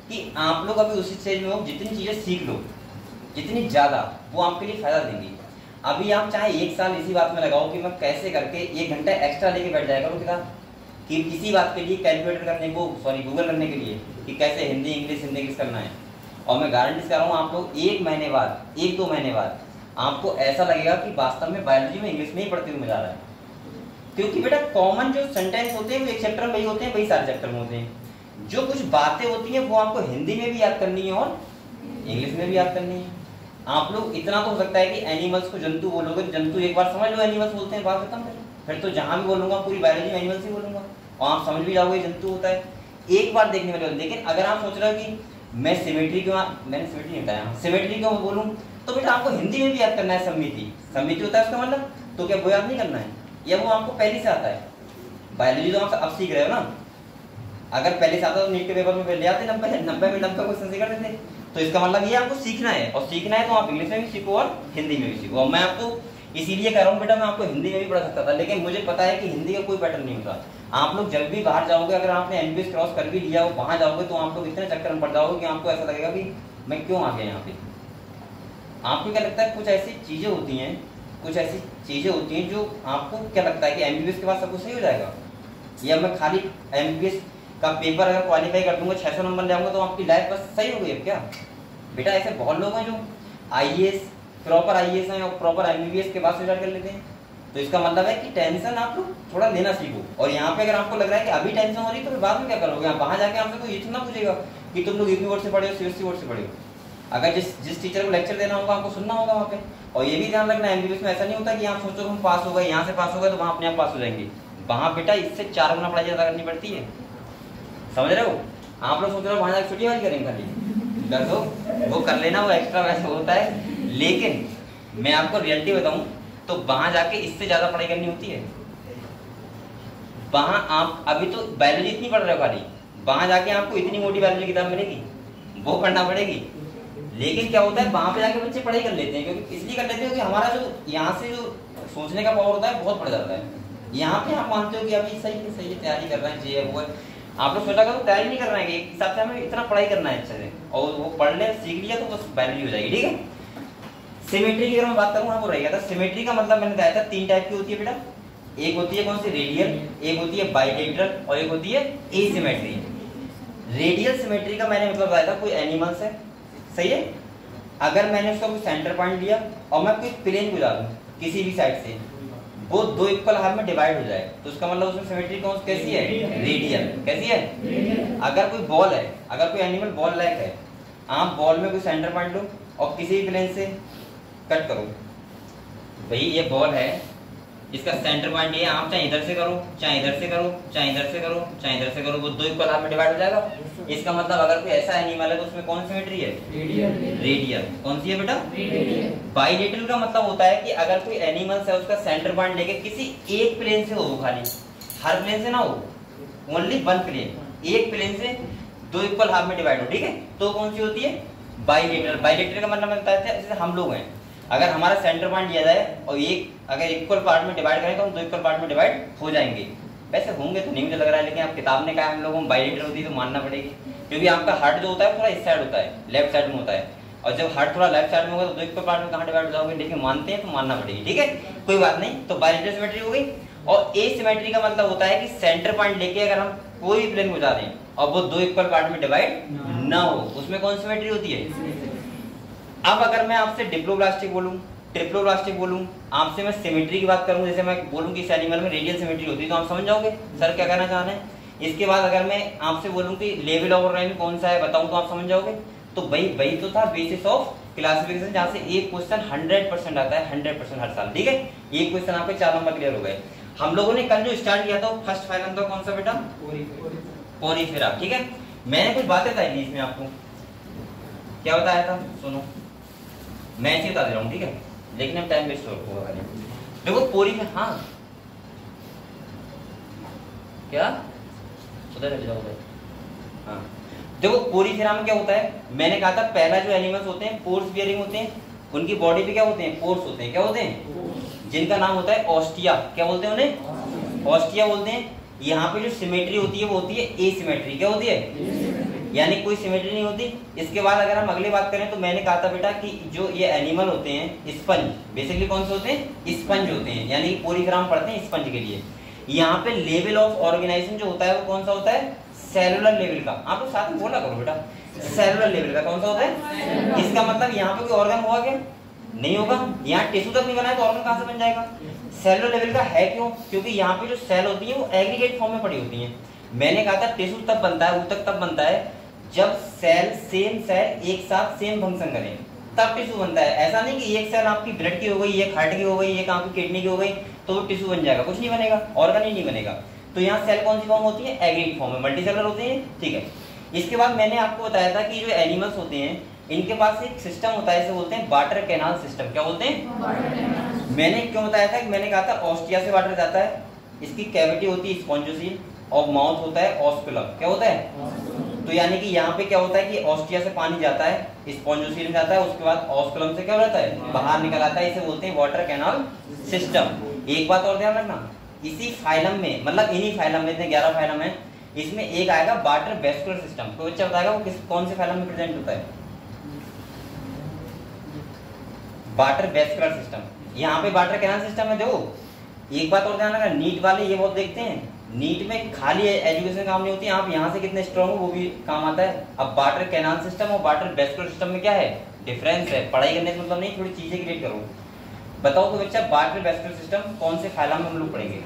कि आप लोग अभी उसी स्टेज में हो, जितनी चीजें सीख लो जितनी ज्यादा वो आपके लिए फायदा देंगी। अभी आप चाहे 1 साल इसी बात में लगाओ कि मैं कैसे करके 1 घंटा एक्स्ट्रा लेके बैठ जाया करो किताब कि किसी बात के लिए कैलकुलेटर करने को, गूगल करने के लिए कि कैसे हिंदी इंग्लिश करना है। और मैं गारंटी कर रहा हूँ आप लोग 1 महीने बाद, 1-2 महीने बाद आपको ऐसा लगेगा कि वास्तव में बायोलॉजी में इंग्लिश में ही पढ़ते हुए मजा आ रहा है। क्योंकि बेटा कॉमन जो सेंटेंस होते हैं वो एक चैप्टर में वही होते हैं, वही सारे चैप्टर में होते हैं। जो कुछ बातें होती हैं वो आपको हिंदी में भी याद करनी है और इंग्लिश में भी याद करनी है। आप लोग इतना तो हो सकता है कि एनिमल्स को जंतु बोलोगे, जंतु एक बार समझ लो एनिमल्स बोलते हैं, बात खत्म है। फिर तो जहां भी बोलूंगा पूरी बायोलॉजी में एनिमल्स ही बोलूंगा और आप समझ भी जाओगे जंतु होता है, एक बार देखने वाले। लेकिन अगर आप सोच रहे हो कि मैं सिमेट्री क्यों, मैंने सिमेट्री नहीं बताया, सिमेट्री क्यों बोलूं, तो बेटा आपको हिंदी में भी याद करना है। समिति होता है उसका मतलब, तो क्या वो याद नहीं करना है या वो आपको पहले से आता है? बायोलॉजी तो आप अब सीख रहे हो ना, अगर पहले से आता तो नीट के पेपर में ले आते 90 में क्वेश्चन कर देते। तो इसका मतलब ये आपको सीखना है, और सीखना है तो आप इंग्लिश में भी सीखो और हिंदी में भी सीखो। और मैं आपको इसीलिए कह रहा हूँ बेटा, मैं आपको हिंदी में भी पढ़ा सकता था, लेकिन मुझे पता है कि हिंदी का कोई पैटर्न नहीं होता। आप लोग जब भी बाहर जाओगे, अगर आपने एमबीबीएस क्रॉस कर भी लिया हो, वहां जाओगे तो आप लोग इतने चक्कर में पड़ जाओगे कि आपको ऐसा लगेगा कि मैं क्यों आ गया यहाँ पे। आपको क्या लगता है कुछ ऐसी चीजें होती हैं जो आपको क्या लगता है कि एमबीबीएस के बाद सब कुछ सही हो जाएगा, या मैं खाली एमबीबीएस का पेपर अगर क्वालिफाई कर दूंगा 600 नंबर ले आऊंगा तो आपकी लाइफ बस सही हो गई है क्या? बेटा ऐसे बहुत लोग हैं जो आईएएस, प्रॉपर आईएएस हैं और प्रॉपर एमबीबीएस के बाद स्टार्ट कर लेते हैं। तो इसका मतलब है कि टेंशन आप लोग थोड़ा लेना सीखो। और यहाँ पे अगर आपको लग रहा है कि अभी टेंशन हो रही है तो फिर बाद में क्या करोगे? आप वहां जाके आपसे कोई ये ना पूछेगा कि तुम लोग यूपी बोर्ड से पढ़े हो, सीबीएसई बोर्ड से पढ़े हो। अगर जिस टीचर को लेक्चर देना होगा आपको सुनना होगा वहाँ पे। और ये भी ध्यान रखना एमबीबीएस में ऐसा नहीं होता कि आप सोचो हम पास हो गए, यहाँ से पास हो गए तो वहाँ अपने आप पास हो जाएंगे। वहाँ बेटा इससे 4 गुना पढ़ाई ज़्यादा करनी पड़ती है, समझ रहे हो। आप लोग सोच रहे हो वहाँ जाकर छुट्टी वाली करेंगे, खाली कर दो, वो कर लेना, वो एक्स्ट्रा वैसे होता है। लेकिन मैं आपको रियलिटी बताऊँ तो वहाँ जाके इससे ज़्यादा पढ़ाई करनी होती है। वहाँ आप अभी तो बायोलॉजी इतनी पढ़ रहे हो खाली, वहाँ जाके आपको इतनी मोटी बायोलॉजी किताब मिलेगी, वो पढ़ना पड़ेगी। लेकिन क्या होता है वहाँ पे जाके बच्चे पढ़ाई कर लेते हैं, क्योंकि इसलिए कर लेते हैं क्योंकि हमारा जो यहाँ से जो सोचने का पावर होता है बहुत बढ़ जाता है। यहाँ पे आप मानते हो कि अभी सही है तैयारी कर रहे हैं, ये वो है, आप लोग सोचा करो तैयारी नहीं कर रहे हैं, एक हिसाब से हमें इतना पढ़ाई करना है अच्छे से, और वो पढ़ ले सीख लिया तो बस बायोलॉजी हो जाएगी। ठीक है। सिमेट्री की अगर मैं बात करूँ वो रहेगा था। सिमेट्री का मतलब मैंने बताया था 3 टाइप की होती है बेटा। एक होती है कौन सी, रेडियल, एक होती है बाइलेटरल और एक होती है एसिमेट्री। रेडियल सिमेट्री का मैंने मतलब बताया था कोई एनिमल्स है, सही है, अगर मैंने उसका कोई सेंटर पॉइंट लिया और मैं कोई प्लेन गुजा दूं किसी भी साइड से, वो 2 इक्वल हाफ में डिवाइड हो जाए तो उसका मतलब उसमें सिमेट्री कौन कैसी है, रेडियल। कैसी है। अगर कोई बॉल है, अगर कोई एनिमल बॉल लाइक है, आप बॉल में कोई सेंटर पॉइंट लो और किसी भी प्लेन से कट करो, भाई ये बॉल है, इसका सेंटर पॉइंट ये, आप चाहे इधर से करो, चाहे इधर से करो, चाहे इधर से करो, चाहे इधर से करो, वो 2 इक्वल हाफ में डिवाइड हो जाएगा। इसका मतलब अगर कोई ऐसा एनिमल है तो उसमें कौन सी सिमेट्री है, रेडियल। कौन सी है बेटा, बाइलेटरल का मतलब होता है कि अगर कोई एनिमल्स है उसका सेंटर पॉइंट लेके किसी एक प्लेन से हो, खाली हर प्लेन से ना हो, ओनली 1 प्लेन, एक प्लेन से 2 इक्वल हाफ में डिवाइड हो, ठीक है, तो कौन सी होती है, बाइलेटरल। बाइलेटरल का मतलब बताया था जैसे हम लोग हैं, अगर हमारा सेंटर पॉइंट लिया जाए और एक अगर इक्वल पार्ट में डिवाइड करें तो हम 2 इक्वल पार्ट में डिवाइड हो जाएंगे। वैसे होंगे तो नहीं मुझे लग रहा है, लेकिन आप किताब ने कहा हम लोगों में बाइलेटरल होती है तो मानना पड़ेगी, क्योंकि आपका हार्ट जो होता है थोड़ा इस साइड होता है, लेफ्ट साइड में होता है, और जब हार्ट थोड़ा लेफ्ट साइड में होगा तो 2 इक्वल पार्ट में कहाँ डिवाइड हो जाओगे, लेकिन मानते हैं तो मानना पड़ेगी। ठीक है, कोई बात नहीं। तो बाइलेटरल सिमेट्री हो गई। और एसिमेट्री का मतलब होता है कि सेंटर पॉइंट लेके अगर हम कोई भी प्लेन गुजा दें और वो 2 इक्वल पार्ट में डिवाइड ना हो, उसमें कौन सिमेट्री होती है। अब अगर मैं आपसे डिप्लोब्लास्टिक बोलूं, ट्रिप्लोब्लास्टिक बोलूं, आपसे मैं सिमेट्री की बात करूं, जैसे मैं बोलूं कि इस एनिमल में रेडियल सिमेट्री होती है, तो आप समझ जाओगे सर क्या कहना चाह रहे हैं। इसके बाद अगर मैं आपसे बोलूं कि लेवल ऑफ ऑर्गेनिज्म कौन सा है बताऊं तो आप समझ जाओगे। तो वही तो था बेसिस ऑफ क्लासिफिकेशन, जहां से एक क्वेश्चन 100% आता है, 100% हर साल। ठीक है, एक क्वेश्चन आपके 4 नंबर क्लियर हो गए। हम लोगों ने कल जो स्टार्ट किया था फर्स्ट फाइलम था कौन सा बेटा, पोरीफेरा। ठीक है, मैंने कुछ बातें बताई थी इसमें, आपको क्या बताया था सुनो, मैं ऐसे बता दे रहा हूँ, ठीक है, लेकिन अब टाइम वेस्ट होगा। देखो पोरीफेरा, हाँ क्या उधर जाओ उधर, हाँ देखो पोरीफेरा में क्या होता है, मैंने कहा था पहला जो एनिमल्स होते हैं पोर्स बियरिंग होते हैं, उनकी बॉडी पे क्या होते हैं, पोर्स होते हैं। क्या होते हैं, जिनका नाम होता है ऑस्टिया। क्या बोलते हैं उन्हें, ऑस्टिया बोलते हैं। यहाँ पे जो सिमेट्री होती है वो होती है एसिमेट्री। क्या होती है, यानी कोई सिमेट्री नहीं होती। इसके बाद अगर हम अगली बात करें तो मैंने कहा था बेटा कि जो ये एनिमल होते हैं स्पंज, बेसिकली कौन से होते हैं, स्पंज होते हैं, यानी पोरीफेरा पढ़ते हैं स्पंज के लिए। यहाँ पे लेवल ऑफ ऑर्गेनाइजेशन जो होता है वो कौन सा होता है, सेलुलर लेवल का। आप लोग साथ में बोला करो बेटा, सेलुलर लेवल का कौन सा होता है। इसका मतलब यहाँ पे कोई ऑर्गन हुआ क्या, नहीं होगा। यहाँ टिश्यू तक नहीं बना है तो ऑर्गन कहाँ से बन जाएगा। सेलुलर लेवल का है क्यों, क्योंकि यहाँ पे जो सेल होती है वो एग्रीगेट फॉर्म में पड़ी होती है। मैंने कहा था टिश्यू तब बनता है, ऊतक तब बनता है जब सेम सेल एक साथ सेम फंक्शन करें, तब टिश्यू बनता है। ऐसा नहीं कि एक सेल आपकी ब्लड की हो गई, एक हार्ट की हो गई, एक आपकी किडनी की हो गई तो वो टिश्यू बन जाएगा, कुछ नहीं बनेगा, ऑर्गन ही नहीं बनेगा। तो यहाँ सेल कौन सी फॉर्म होती है, एग्रीगेट फॉर्म में, मल्टीसेलुलर होते हैं। ठीक है, इसके बाद मैंने आपको बताया था कि जो एनिमल्स होते हैं इनके पास एक सिस्टम होता है, इसे बोलते हैं वाटर कैनाल सिस्टम। क्या बोलते हैं, मैंने क्यों बताया था कि मैंने कहा था ऑस्टिया से वाटर जाता है, इसकी कैविटी होती है स्पॉन्जोसील और माउथ होता है ऑस्कुलम। क्या होता है, तो यानी कि यहाँ पे क्या होता है कि ऑस्टिया से पानी जाता है, स्पॉन्जोसील में जाता है, उसके बाद ऑस्कुलम से क्या हो जाता है, बाहर निकल आता है, इसे बोलते हैं वाटर कैनाल सिस्टम। एक बात और ध्यान रखना, इसी फाइलम में, मतलब इन्हीं फाइलम में 11 फाइलम है, इसमें एक आएगा वाटर वेस्कुलर सिस्टम। कोई बच्चा बताएगा वो कौन से फाइलम में प्रेजेंट होता है, वाटर वेस्कुलर सिस्टम। यहाँ पे वाटर कैनाल सिस्टम है। देखो एक बात और ध्यान रखना, नीट वाले ये बहुत देखते हैं, नीट में खाली एजुकेशन काम नहीं होती, आप यहाँ से कितने स्ट्रॉन्ग हो वो भी काम आता है। अब वाटर कैनाल सिस्टम और वाटर वेस्कुलर सिस्टम में क्या है डिफरेंस है, पढ़ाई करने से मतलब नहीं, थोड़ी चीजें क्रिएट करो। बताओ तो बच्चा वाटर वेस्कुलर सिस्टम कौन से फाइलम में हम लोग पढ़ेंगे,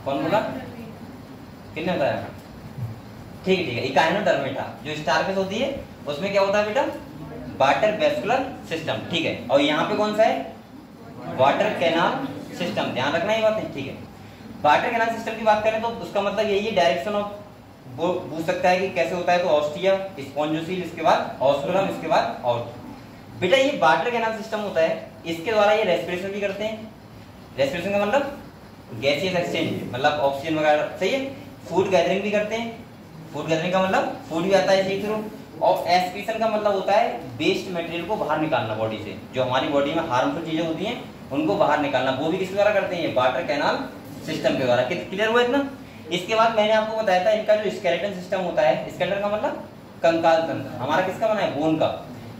कौन बोला, किसने बताया, ठीक है, इकाइनोडर्मेटा जो स्टारफिश होती है उसमें क्या होता है बेटा, वाटर वेस्कुलर सिस्टम, ठीक है। और यहाँ पे कौन सा है, वाटर कैनाल सिस्टम, ध्यान रखना ये बात है, ठीक है। वाटर कैनाल सिस्टम की बात करें तो उसका मतलब यही है, डायरेक्शन ऑफ, वो पूछ सकता है कि कैसे होता है, तो ऑस्टिया, स्पॉन्जोसील, इसके बाद ऑस्कुलम, इसके बाद आउट। बेटा ये वाटर कैनाल सिस्टम होता है, इसके द्वारा ये रेस्पिरेशन भी करते हैं। रेस्पिरेशन का मतलब गैसियस एक्सचेंज, मतलब ऑक्सीजन वगैरह, सही है। फूड गैदरिंग भी करते हैं, फूड गैदरिंग का मतलब फूड भी आता है इसी थ्रू। और एक्सक्रीशन का मतलब होता है वेस्ट मटेरियल को बाहर निकालना बॉडी से, जो हमारी बॉडी में हार्मफुल चीजें होती हैं उनको बाहर निकालना, वो भी किसके द्वारा करते हैं, वाटर कैनाल सिस्टम के द्वारा। क्लियर हुआ इतना। इसके बाद मैंने आपको बताया था इनका जो स्केलेटन सिस्टम होता है, स्केलेटन का मतलब कंकाल तंत्र, हमारा किसका बना है, बोन का।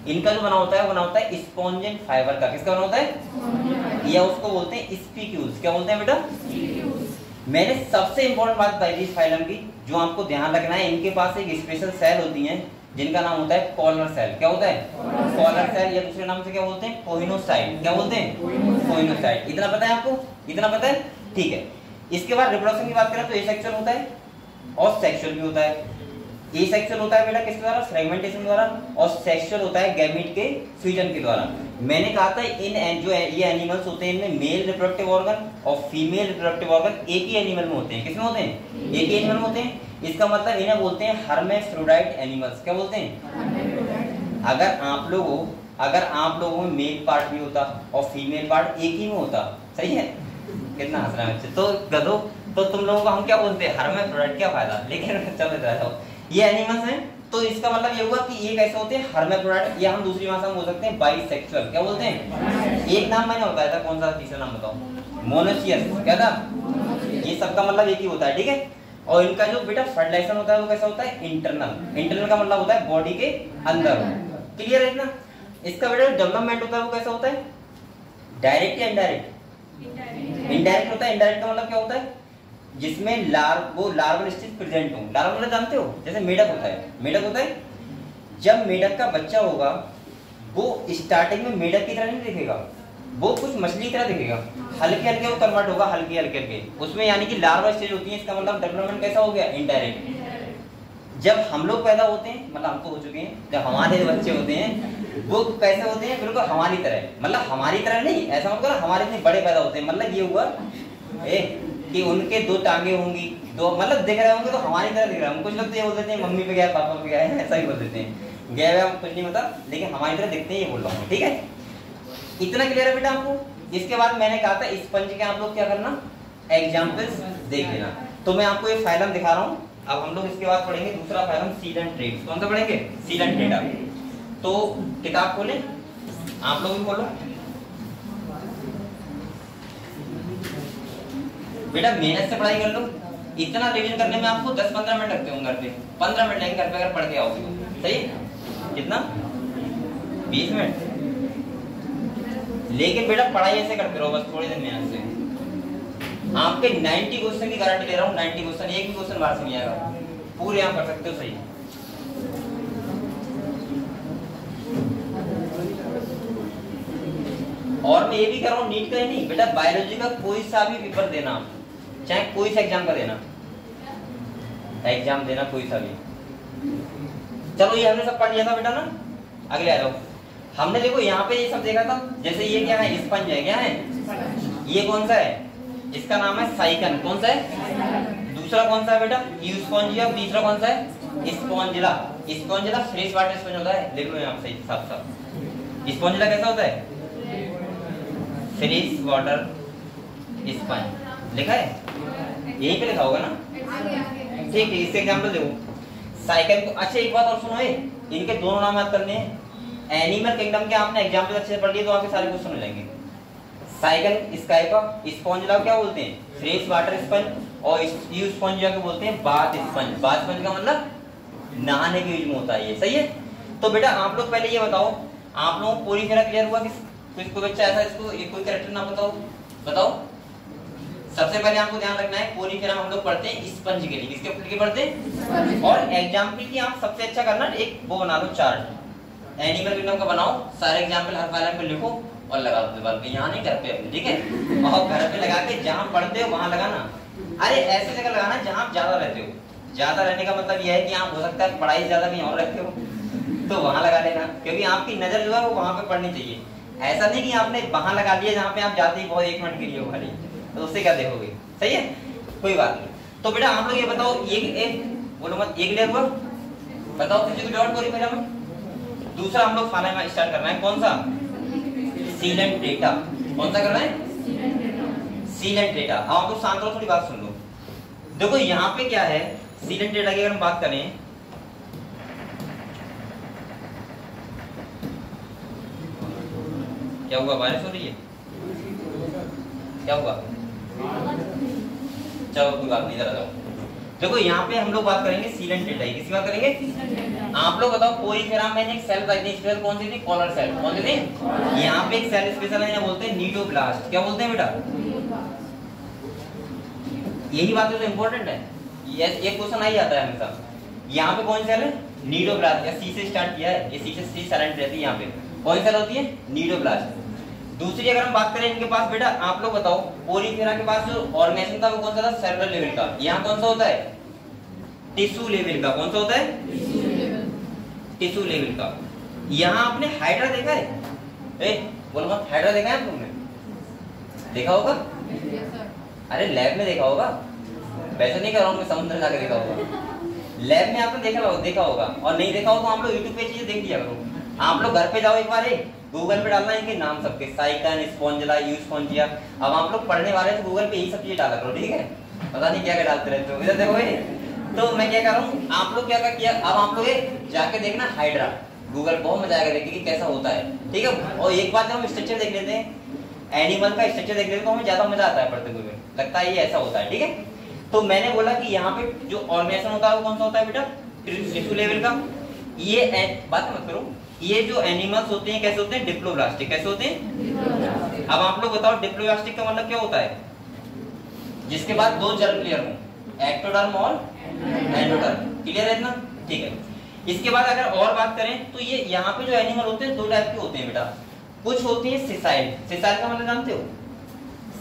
इनका जो बना होता है वो बना होता है स्पॉन्जिन फाइबर का, किसका बना होता है, या उसको बोलते हैं स्पीक्यूल्स। क्या बोलते हैं बेटा, मैंने सबसे इंपॉर्टेंट बात बताई थी इस फाइलम की, जो आपको ध्यान रखना है, इनके पास एक स्पेशल सेल होती है जिनका नाम होता है कॉलर सेल। क्या होता है, कॉलर सेल, या दूसरे नाम से क्या बोलते हैं, कोइनोसाइट। क्या बोलते हैं, कोइनोसाइट। इतना पता है आपको, इतना पता है, ठीक है। इसके बाद रिप्रोडक्शन की बात करें तो एसेक्सुअल होता है और सेक्सुअल भी होता है। एसेक्सुअल होता है बेटा किसके द्वारा, फ्रेगमेंटेशन द्वारा, और सेक्सुअल होता है गैमीट के फ्यूजन के द्वारा। मैंने कहा था इन जो ये एनिमल्स होते हैं इनमें मेल रिप्रोडक्टिव ऑर्गन और फीमेल रिप्रोडक्टिव ऑर्गन एक ही एनिमल में होते हैं। किसमें होते हैं, एक ही एनिमल में होते हैं। इसका मतलब इन्हें बोलते हैं हर्मेफ्रोडाइट एनिमल्स। क्या बोलते हैं, अगर आप लोगों में मेल पार्ट भी होता और फीमेल पार्ट एक ही में होता, सही है, कितना हंस रहा है बच्चे, तो गधो, तो तुम लोगों को हम क्या बोलते हैं, हर्मेफ्रोडाइट, क्या फायदा। लेकिन चलो जाओ, ये एनिमल्स हैं, तो इसका मतलब ये हुआ कि ये कैसे होते हैं, हर्मेफ्रोडाइट, या हम दूसरी भाषा में बोल सकते हैं बाइसेक्सुअल। क्या बोलते हैं, एक नाम मैंने बताया था, कौन सा तीसरा नाम बताओ, मोनोसियस। क्या था, ये सबका मतलब एक ही होता है, ठीक है। और इनका जो बेटा फर्टिलाइजेशन होता है वो कैसा होता है, इंटरनल। इंटरनल का मतलब होता है बॉडी के अंदर। क्लियर है ना। इसका बेटा डेवलपमेंट होता है वो कैसा होता है, डायरेक्ट या इनडायरेक्ट, इनडायरेक्ट होता है। इनडायरेक्ट का मतलब क्या होता है, जिसमें लार्वल स्टेज प्रेजेंट हो। लार्वा मतलब जानते हो, जैसे मेढक होता है, मेढक होता है, जब मेढक का बच्चा होगा वो स्टार्टिंग में मेढक की तरह नहीं दिखेगा, वो कुछ मछली की तरह दिखेगा, हल्के हल्के वो कन्वर्ट होगा, हल्के हल्के उसमें, यानी कि लार्वा स्टेज होती है। इसका मतलब डेवलपमेंट कैसा हो गया, इनडायरेक्ट। जब हम लोग पैदा होते हैं, मतलब हम तो हो चुके हैं, जब हमारे बच्चे होते हैं वो कैसे होते हैं, बिल्कुल हमारी तरह, मतलब हमारी तरह नहीं, ऐसा मतलब हमारे इतने बड़े पैदा होते हैं, मतलब ये हुआ कि उनके दो टांगे होंगी, दो मतलब दिख रहे होंगे तो हमारी तरह दिख रहा है। कुछ लोग तो ये बोल देते हैं मम्मी पे गया पापा पे गया है, ऐसा ही बोल देते हैं, गया हुआ कुछ नहीं मतलब, लेकिन हमारी तरह दिखते हैं, ये बोल रहा हूँ, ठीक है। इतना क्लियर है बेटा आपको। इसके बाद मैंने कहा था स्पंज के आप लोग क्या करना, एग्जाम्पल्स देख लेना। तो मैं आपको एक फाइलम दिखा रहा हूँ। अब हम लोग इसके बाद पढ़ेंगे दूसरा फाइलम, सीड एंड ट्रेड्स। कौन सा पढ़ेंगे, सीड एंड ट्रेड। तो किताब खोलें, आप लोग भी खोलो बेटा, मेहनत से पढ़ाई कर लो। इतना रिवीजन करने में आपको 10-15 मिनट लगते होंगे घर पे, 15 मिनट लगेंगे घर पे अगर पढ़ के आओगे तो, सही। कितना, 20 मिनट। लेकिन बेटा पढ़ाई ऐसे करते रहो बस, थोड़ी देर मेहनत से। आपके 90 क्वेश्चन की गारंटी दे रहा हूँ, 90 क्वेश्चन, एक भी क्वेश्चन बाहर से नहीं आएगा, पूरे आप कर सकते हो, सही। और मैं ये भी कर रहा हूँ, नीट का ही नहीं बेटा, बायोलॉजी का कोई सा भी पेपर देना, चाहे कोई सा एग्जाम का देना, एग्जाम देना कोई सा भी। चलो ये हमने सब पढ़ लिया था बेटा ना, अगले आ जाओ। हमने देखो यहाँ पे ये सब देखा था, जैसे ये क्या है, स्पंज है, क्या है, ये कौन सा है, इसका नाम है साइकन। कौन सा है, दूसरा कौन सा है बेटा, यूस्पोंजिया। तीसरा कौन सा है, Spongilla. Spongilla fresh water sponge होता है, लिख लो यहाँ पे साफ साफ। स्पॉन्जिला कैसा होता है, फ्रेश वाटर स्पंज, लिखा है यहीं पे लिखा होगा ना, ठीक है। इसके एग्जाम्पल देखो, साइकन को। अच्छा एक बात और सुनो, इनके दोनों नाम याद करने हैं। एनिमल किंगडम के आपने एग्जाम्पल अच्छे से पढ़ लिए तो आपके सारे क्वेश्चन हो जाएंगे। साइकन स्काई का, स्पॉन्जिला क्या बोलते हैं, फ्रेश वाटर स्पंज, और यूस्पोंजिया को बोलते हैं बाथ स्पंज। बाथ स्पंज का मतलब नहाने के यूज में होता है ये, सही है। तो बेटा आप लोग पहले ये बताओ, आप लोगों को पूरी तरह क्लियर हुआ कि कोई बच्चा ऐसा इसको ये कोई कैरेक्टर नाम बताओ। सबसे पहले आपको ध्यान रखना है, पोरीफेरा हम लोग पढ़ते हैं स्पंज के लिए, किसके लिए पढ़ते हैं, और एग्जाम्पल की आप सबसे अच्छा करना, एक वो बना लो चार्ट, एनिमल किंगडम का बनाओ, सारे एग्जाम्पल हर फाइल पे लिखो और लगा दो दीवार पे, यहाँ नहीं घर पे अपने, ठीक है। और घर पे लगा के जहाँ पढ़ते हो वहां लगाना। अरे ऐसी जगह लगाना जहाँ आप ज्यादा रहते हो। ज्यादा रहने का मतलब यह है कि आप हो सकता है पढ़ाई ज्यादा कहीं और रहते हो, तो वहां लगा लेना, क्योंकि आपकी नजर जो है वो वहां पे पड़नी चाहिए। ऐसा नहीं कि आपने वहां लगा लिया जहाँ पे आप जाते ही बहुत 1 मिनट के लिए हो खाली, तो उससे क्या देखोगे। सही है, कोई बात नहीं। तो बेटा आप लोग ये बताओ, एक बोलो मत, एक क्लियर हुआ? बताओ किसी को डाउट कोई पहला में। दूसरा हम लोग फाइनल स्टार्ट करना है, कौन सा? Sealant data. कौन सा करना है? Sealant data. अब आप लोग शांत रहो, थोड़ी बात सुन लो। देखो यहाँ पे क्या है, सीलेंट डेटा की अगर हम बात करें, क्या हुआ? बारिश हो रही है? क्या हुआ? चलो कोई बात नहीं, जरा जाओ। देखो यहाँ पे हम लोग बात करेंगे सीलेंट डेटा की। किसकी बात करेंगे? आप लोग बताओ, पोरीफेरा में एक सेल स्पेशल कौन सी थी? Collar cell. कौन सी थी? यहाँ पे एक सेल स्पेशल है, यहाँ बोलते हैं नीडोब्लास्ट। क्या बोलते हैं बेटा? यही बात तो इम्पोर्टेंट है, ये क्वेश्चन आई जाता है हमेशा। यहाँ पे कौन सेल है? नीडोब्लास्ट। या सी से स्टार्ट किया है, ये सी से सी साइलेंट रहती है। यहाँ पे कौन सेल होती है? नीडोब्लास्ट। दूसरी अगर हम बात करें इनके पास, बेटा आप लोग बताओ, पोरीफेरा के पास जो ऑर्गेनाइजेशन था वो कौन सा था? सेलुलर लेवल का। यहाँ कौन सा होता है? टिश्यू लेवल का। कौन सा होता है? टिश्यू लेवल का। यहाँ आपने हाइड्रा देखा है? बोलो मत, हाइड्रा देखा है आप लोगों ने? देखा होगा? अरे लैब में देखा होगा, वैसे नहीं कर रहा हूँ मैं, समुद्र में जाकर देखा होगा। लैब में आपने देखा होगा, और नहीं देखा हो तो आप लोग यूट्यूब पे चीजें देख लिया करो। आप लोग घर पे जाओ एक बार, गूगल पे डालना इनके नाम सबके, साइटन, स्पॉन्जिला, यूस्पॉन्जिया। अब आप लोग पढ़ने वाले तो गूगल पे यही सब चीजें डाला करो, ठीक है? पता नहीं क्या क्या डालते रहते हो। इधर देखो, तो मैं क्या कर रहा हूँ, आप लोग क्या किया, अब आप लोग जाके देखना हाइड्रा, गूगल, बहुत मजा आएगा देखिए कि कैसा होता है, ठीक है? और एक बात जब हम स्ट्रक्चर देख लेते हैं, एनिमल का स्ट्रक्चर देख लेते हैं, तो हमें ज्यादा मजा आता है पढ़ते हुए, लगता है ये ऐसा होता है, ठीक है? तो मैंने बोला कि यहाँ पे जो ऑर्गेनाइजेशन होता है वो कौन सा होता है बेटा? टिश्यू लेवल का। ये बात मत करो, ये जो एनिमल्स होते हैं कैसे होते हैं? डिप्लोब्लास्टिक। कैसे होते हैं? अब आप लोग बताओ, डिप्लोब्लास्टिक का मतलब क्या होता है? जिसके बाद दो जर्म क्लियर हो, एक्टोडर्म और एंडोडर्म। क्लियर है इतना? ठीक है। इसके बाद अगर और बात करें तो ये यहाँ पे जो एनिमल होते हैं दो टाइप के होते हैं बेटा। कुछ होते हैं सिसाइल। सिसाइल का मतलब जानते हो?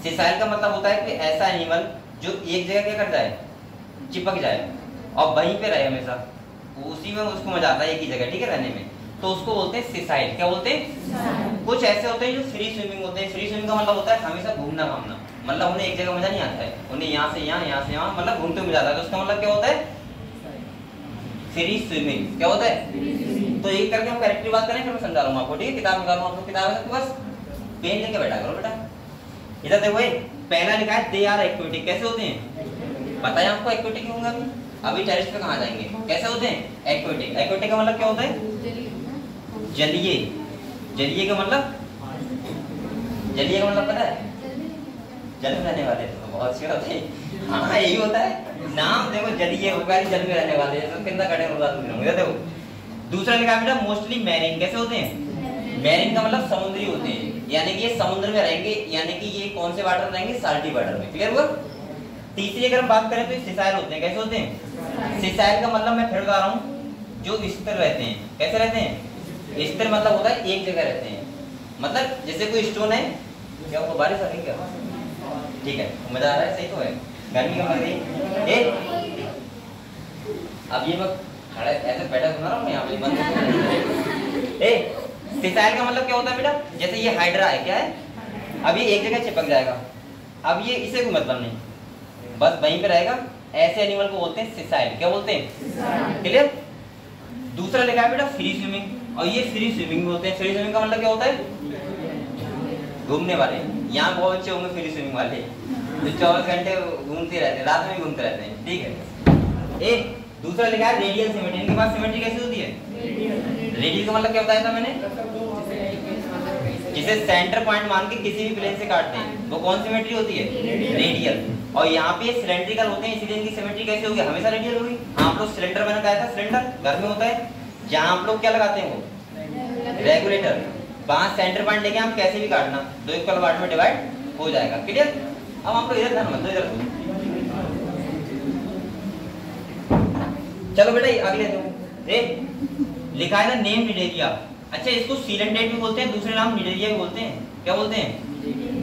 सिसाइल का मतलब होता है कि ऐसा एनिमल जो एक जगह क्या कर जाए? चिपक जाए और वहीं पे रहे हमेशा, उसी में उसको मजा आता है एक ही जगह, ठीक है, रहने में, तो उसको बोलते हैं सिसाइल। क्या बोलते हैं? कुछ ऐसे होते हैं जो फ्री स्विमिंग होते हैं। फ्री स्विमिंग का मतलब होता है हमेशा घूमना घामना, मतलब उन्हें एक जगह मजा नहीं आता है, उन्हें यहाँ से यहाँ मतलब घूमते हुए जाता है, तो उसका मतलब क्या होता है? Free swimming. क्या होता है? तो एक करके हम करेक्टली बात करें, फिर मैं समझा रहा हूँ आपको, ठीक है? किताब निकालो, आप लोग किताब है तो बस पेन लेके बैठा करो बेटा। इधर देखो, पहला लिखा है दे आर एक्वेटिक। कैसे होते हैं? पता है आपको एक्वेटिक होगा? अभी टेरेस पे कहाँ जाएंगे? कैसे होते हैं? एक्वेटिक। एक्वेटिक का मतलब क्या होता है? जलीय। जलीय का मतलब? जलीय का मतलब पता है? जल में रहने वाले, तो बहुत अच्छे होते हैं। हाँ यही होता है, नाम देखो जलीय होगा, जल में रहने वाले, तो कितना कठिन होगा तुम। इधर देखो, दूसरा लिखा है बेटा मोस्टली मैरीन। कैसे होते हैं? मैरीन का मतलब समुद्री होते हैं, यानी कि ये समुद्र में रहेंगे, यानी कि ये कौन से वाटर में रहेंगे? साल्टी वाटर में। क्लियर हुआ? तीसरी अगर हम बात करें तो सिसाइल होते हैं। कैसे होते हैं? सिसाइल का मतलब मैं फिर बता रहा हूँ, जो स्थिर रहते हैं। कैसे रहते हैं? स्थिर मतलब होता है एक जगह रहते हैं, मतलब जैसे कोई स्टोन है। क्या वो बारिश आ रही क्या? ठीक है, मजा आ रहा है, सही तो है, गर्मी कम लग रही है। अब ये मैं खड़ा ऐसे बैठा सुना रहा हूँ यहाँ पे बंद। सिसाइल का मतलब क्या होता है बेटा? जैसे ये हाइड्रा है, क्या है? अब ये एक जगह चिपक जाएगा, अब ये इसे कोई मतलब नहीं, बस वहीं पे रहेगा। ऐसे एनिमल को बोलते हैं सिसाइल। क्या बोलते हैं? क्लियर? दूसरा लिखा है बेटा फ्री स्विमिंग, और ये फ्री स्विमिंग बोलते हैं। फ्री स्विमिंग का मतलब क्या होता है? घूमने वाले। यहाँ बहुत अच्छे होंगे फ्री स्विमिंग वाले, जो 24 घंटे घूमते रहते हैं, रात में भी घूमते रहते हैं, ठीक है? दूसरा लिखा है रेडियल सिमेट्री। इनके पास सिमेट्री कैसी होती है? रेडियल का मतलब क्या बताया था मैंने? जिसे सेंटर पॉइंट मान के किसी भी प्लेन से काटते हैं, वो कौन सिमेट्री होती है? रेडियल। और यहाँ पे सिलेंड्रिकल होते हैं, इसीलिए इनकी सिमेट्री कैसे होगी? हमेशा रेडियल होगी। आप लोग सिलेंडर मैंने कहा था, सिलेंडर घर में होता है, जहाँ आप लोग क्या लगाते हैं? वो रेगुलेटर। वहां सेंटर पॉइंट लेके हम कैसे भी काटना, दो इक्वल पार्ट में डिवाइड हो जाएगा। क्लियर? अब हम लोग इधर ध्यान मत दो, इधर चलो बेटा अगले दो। लिखा है ना नेम निडेरिया। अच्छा, इसको सीलेंडेट भी बोलते हैं, दूसरे नाम निडेरिया भी बोलते हैं। क्या बोलते हैं?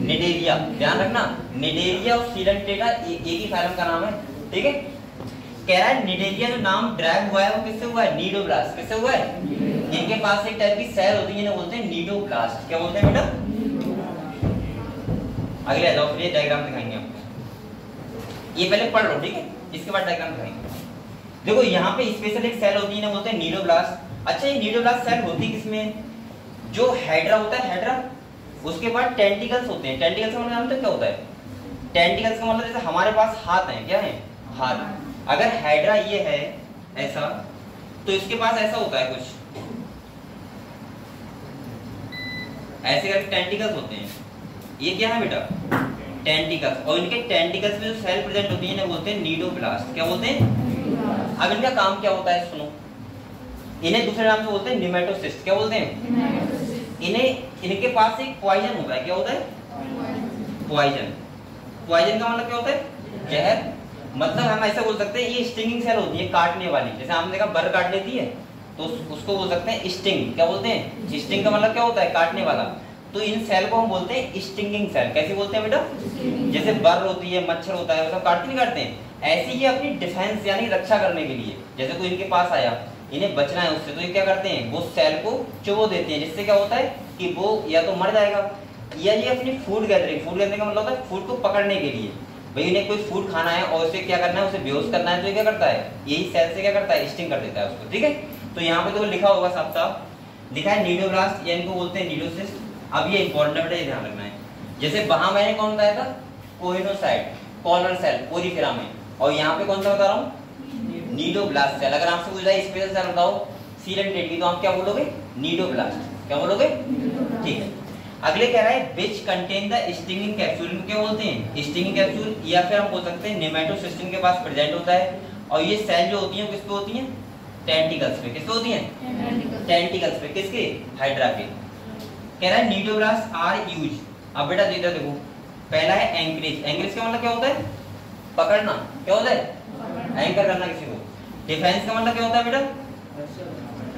निडेरिया। ध्यान रखना, निडेरिया और सीलेंडेटा एक ही फाइलम का नाम है, ठीक है? कह रहा है निडेरिया जो नाम ड्राइव हुआ है वो किससे हुआ है? नीडोब्लास्ट। किससे हुआ है? इनके पास एक टाइप की सेल होती है, इन्हें बोलते हैं नीडोब्लास्ट। क्या बोलते हैं बेटा? अगले आ जाओ, फिर ये डायग्राम दिखाएंगे आपको। ये पहले पढ़ लो, ठीक है, इसके बाद डायग्राम दिखाएंगे। देखो यहाँ पे स्पेशल एक सेल होती है, इन्हें बोलते हैं नीडोब्लास्ट। अच्छा, ये नीडोब्लास्ट सेल होती किसमें? जो हाइड्रा होता है, हाइड्रा, उसके बाद टेंटिकल्स होते हैं। टेंटिकल्स का मतलब क्या होता है? टेंटिकल्स का मतलब जैसे हमारे पास हाथ है, क्या है? हाथ। अगर हाइड्रा ये है ऐसा, तो इसके पास ऐसा होता है कुछ ऐसे करके टेंटिकल्स होते हैं। ये क्या है बेटा? टेंटिकल्स। और इनके टेंटिकल्स में जो सेल प्रेजेंट होती है इन्हें बोलते हैं नीडोब्लास्ट। क्या बोलते हैं? अब इनका काम क्या होता है सुनो। इन्हें दूसरे नाम से बोलते हैं निमेटोसिस्ट। क्या बोलते हैं? इनके पास एक पॉइजन होता है। क्या होता है? पॉइजन। पॉइजन का मतलब क्या होता है? जहर। मतलब हम ऐसा बोल सकते हैं ये स्टिंगिंग सेल होती है, काटने वाली। जैसे हमने कहा बर काट लेती है तो उसको बोल सकते हैं स्टिंग। क्या बोलते हैं? स्टिंग का मतलब क्या होता है? काटने वाला। तो इन सेल को हम बोलते हैं स्टिंगिंग सेल। कैसे बोलते हैं बेटा? जैसे बर होती है, मच्छर होता है, वो सब काटते नहीं काटते हैं, ऐसे ही अपनी डिफेंस यानी रक्षा करने के लिए, जैसे कोई इनके पास आया, इन्हें बचना है उससे, तो ये क्या करते हैं? वो सेल को चुबो देते हैं, जिससे क्या होता है कि वो या तो मर जाएगा या ये अपनी फूड गैदरिंग का मतलब होता है फूड को पकड़ने के लिए। भाई इन्हें कोई फूड खाना है और उसे क्या करना है? उसे बेहोश करना है, तो ये क्या करता है? यही सेल से क्या करता है? स्टिंग कर देता है उसको। ठीक है, तो यहाँ पे तो लिखा होगा साफ साफ लिखा है नीडोब्लास्ट, या इनको बोलते हैं नीडोसिस्ट। अब ये इंपॉर्टेंट है बेटा, ये ध्यान रखना है। जैसे वहां मैंने कौन बताया था? कोइनोसाइट, कॉलर सेल, पोरीफेरा में। और यहाँ पे कौन सा बता रहा हूँ? Cnidoblast cell. अगर आपसे पूछ रहा है स्पेशल सेल बताओ सीलेंटेड की, तो आप क्या बोलोगे? नीडोब्लास्ट। क्या बोलोगे? ठीक है। अगले कह रहा है which contain the stinging capsule. क्या बोलते हैं? स्टिंगिंग कैप्सूल, या फिर हम बोल सकते हैं नेमेटोसिस्ट के पास प्रेजेंट होता है। और ये सेल जो होती है किस पे होती है? टेंटिकल्स पे। किस पे होती है? टेंटिकल्स पे। किसके? हाइड्रा के। कह रहा है नीडोब्लास्ट आर यूज। अब बेटा इधर देखो, पहला है एंकरेज। एंकरेज का मतलब क्या होता है? पकड़ना। क्या होता है? एंकर करना किसी को। डिफेंस का मतलब क्या होता है बेटा?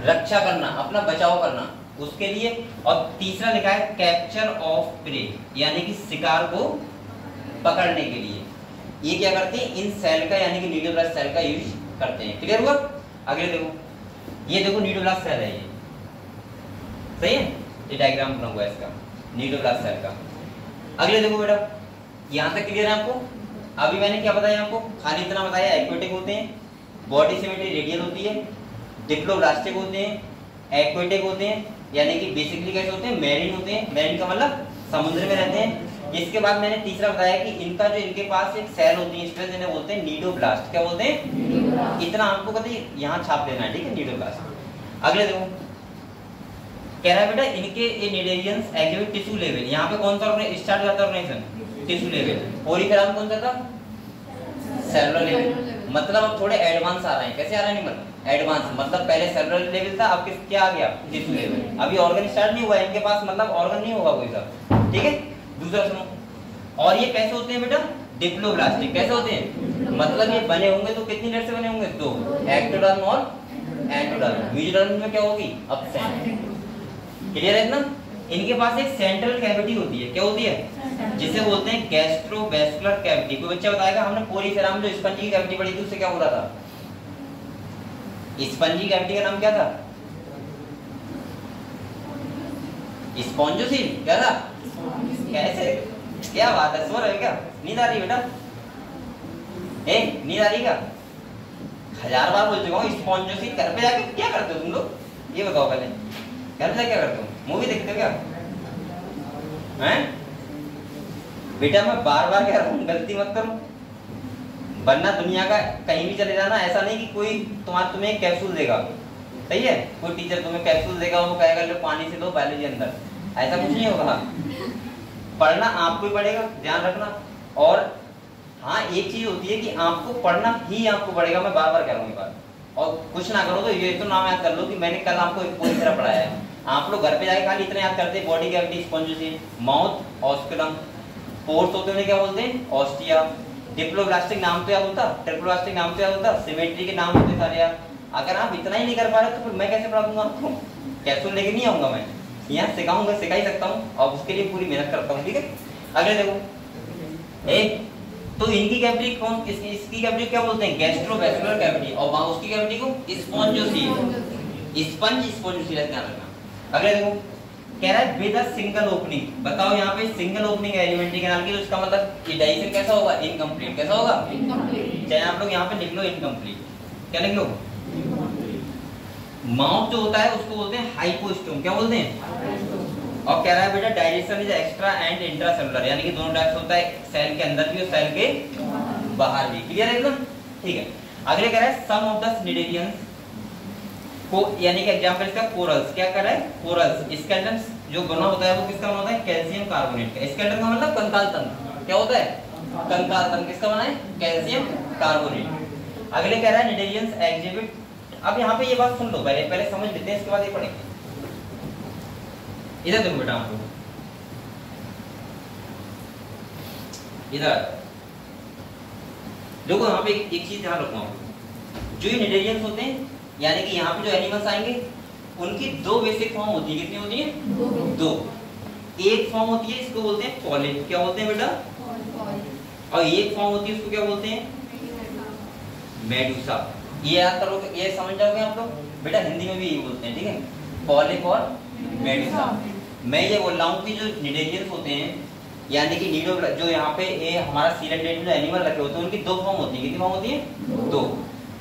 रक्षा करना, अपना बचाव करना उसके लिए। और तीसरा लिखा है कैप्चर ऑफ प्रे, यानी कि शिकार को पकड़ने के लिए। ये क्या करते हैं? इन सेल का यानी कि नीडोब्लास्ट सेल का यूज करते हैं। क्लियर हुआ? अगले देखो, ये देखो नीडोब्लास्ट सेल है, ये सही है, ये डायग्राम बना हुआ है इसका नीडोब्लास्ट सेल का। अगले देखो बेटा, यहाँ तक क्लियर है आपको? अभी मैंने क्या बताया आपको? खाली इतना बताया, एक्वेटिक होते हैं, बॉडी सिमेट्री रेडियल होती है, डिप्लोब्लास्टिक होते हैं, एक्वेटिक होते हैं, यानी कि बेसिकली कैसे होते हैं? मैरीन होते हैं। मैरीन का मतलब समुद्र में रहते हैं। इसके बाद मैंने तीसरा बताया कि इनका जो इनके पास एक सेल होती है स्पेशल, इन्हें बोलते हैं नीडोब्लास्ट। क्या बोलते हैं? इतना आपको कभी यहाँ छाप देना है, ठीक है, नीडोब्लास्ट। अगले देखो, कह रहा है बेटा इनके ये नीडेरियंस एग्जिबिट टिश्यू लेवल। यहाँ पे कौन सा स्टार्ट जाता है ऑर्गेनाइजेशन? Tissue level. पोरीफेरा में कौन सा था? Cellular level. मतलब अब थोड़े एडवांस आ रहे हैं। कैसे आ रहे हैं? मतलब एडवांस, मतलब पहले सेलुलर लेवल था, अब क्या आ गया? Tissue level. अभी ऑर्गन स्टार्ट नहीं हुआ है इनके पास, मतलब ऑर्गन नहीं होगा कोई सा। ठीक है, दूसरा सुनो, और ये कैसे होते हैं बेटा? डिप्लोब्लास्टिक। कैसे होते हैं? मतलब ये बने होंगे तो कितनी लेयर से बने होंगे? दो, एक्टोडर्म और एंडोडर्म। मेसोडर्म में क्या होगी? एब्सेंट। क्लियर है इतना? इनके पास एक सेंट्रल कैविटी होती है। क्या होती है? जिसे बोलते हैं गैस्ट्रोवेस्कुलर कैविटी। कोई बच्चा बताएगा? हमने पोरीफेरा में जो स्पंजी कैविटी पढ़ी थी उससे क्या बोला था? स्पंजी कैविटी का नाम क्या था? स्पॉन्जोसिल। क्या था? कैसे? क्या बात है, सो रहे हो क्या? नींद आ रही है बेटा? नींद आ रही क्या? 1000 बार बोल चुका हूँ स्पॉन्जोसिल। घर पे जाके क्या करते हो तुम लोग? ये बताओ पहले, घर पे क्या करते हो? मूवी देखते हो क्या? हैं बेटा? मैं बार बार कह रहा हूँ गलती मत करो, वरना दुनिया का कहीं भी चले जाना, ऐसा नहीं कि कोई तुम्हें कैप्सूल देगा, सही है, कोई टीचर तुम्हें कैप्सूल देगा, वो कहेगा लो पानी से लो बायोलॉजी अंदर, ऐसा कुछ नहीं होगा। पढ़ना आपको ही पड़ेगा, ध्यान रखना। और हाँ, एक चीज होती है कि आपको पढ़ना ही आपको पड़ेगा, मैं बार बार कह रहा हूँ ये बात। और कुछ ना करो तो ये तो नाम याद कर लो कि मैंने कल आपको पूरी तरह पढ़ाया है। आप लोग घर पे जाके खाली इतना याद करते हैं, body cavity स्पॉन्जोसिल, mouth osculum, pores होते हैं क्या बोलते हैं? ऑस्टिया। डिप्लोब्लास्टिक नाम तो याद होता, ट्रिप्लोब्लास्टिक नाम तो याद होता, सिमेट्री के नाम होते सारे यार। अगर आप इतना ही नहीं कर पा रहे तो फिर मैं कैसे पढ़ा दूंगा आपको? कैप्सूल लेके नहीं आऊंगा मैं, यहाँ सिखाऊंगा, सिखा ही सकता हूँ और उसके लिए पूरी मेहनत करता हूँ। ठीक है, अगले देखो, तो इनकी कैविटी कौन, इसकी कैविटी क्या बोलते हैं? Gastrovascular cavity. और वहां उसकी कैविटी को स्पॉन्जोसिल। स्पंज स्पोंजियोसिलस ध्यान रखना। अगले देखो कह रहा है विद अ सिंगल ओपनिंग। बताओ यहाँ पे सिंगल ओपनिंग एलिमेंट्री कैनाल की, तो इसका मतलब डाइजेशन कैसा होगा? इनकम्प्लीट। कैसा होगा? इनकम्प्लीट। चाहे आप लोग यहाँ पे लिख लो इनकम्प्लीट। क्या लिख लो? माउथ जो होता है उसको बोलते हैं हाइपोस्टोम। क्या बोलते हैं? और कह रहा है बेटा digestion is extra and intracellular, यानी कि दोनों टाइप होता है, सेल के अंदर भी और सेल के बाहर भी। क्लियर है एकदम? ठीक है। अगले कह रहा है सम ऑफ द सिनेरियंस को, यानी कि एग्जांपल इसका कोरल्स। क्या कर रहा है? कोरल्स स्केलेटन जो बना होता है वो किसका बना होता है? कैल्शियम कार्बोनेट का। स्केलेटन का मतलब कंकाल तंत्र। क्या होता है? कंकाल तंत्र। किसका बना है? Calcium carbonate. अगले कह रहा है निडेरियंस एग्जिबिट। अब यहाँ पे ये बात सुन लो, पहले समझ लेते हैं, इसके बाद ये पढ़ेंगे। इधर देखो बेटा, आप लोग इधर देखो, यहाँ पे एक चीज ध्यान रखना, जो ये निडेरियंस होते हैं, यानी कि यहाँ पे जो एनिमल्स आएंगे उनकी दो बेसिक फॉर्म होती है। कितनी होती है? दो। एक फॉर्म होती है इसको बोलते हैं पॉलिप। क्या बोलते हैं बेटा? और एक फॉर्म होती है उसको क्या बोलते हैं? मेडूसा। ये याद करोगे, ये समझ जाओगे आप लोग बेटा। हिंदी में भी ये बोलते हैं, ठीक है, पॉलिप और मेडूसा। मैं ये बोल रहा हूँ कि जो निडेरियंस होते हैं, यानी कि नीडो जो यहाँ पे ये हमारा सीलेटेड में जो एनिमल रखे होते हैं उनकी दो फॉर्म होती है। कितनी फॉर्म होती है? दो।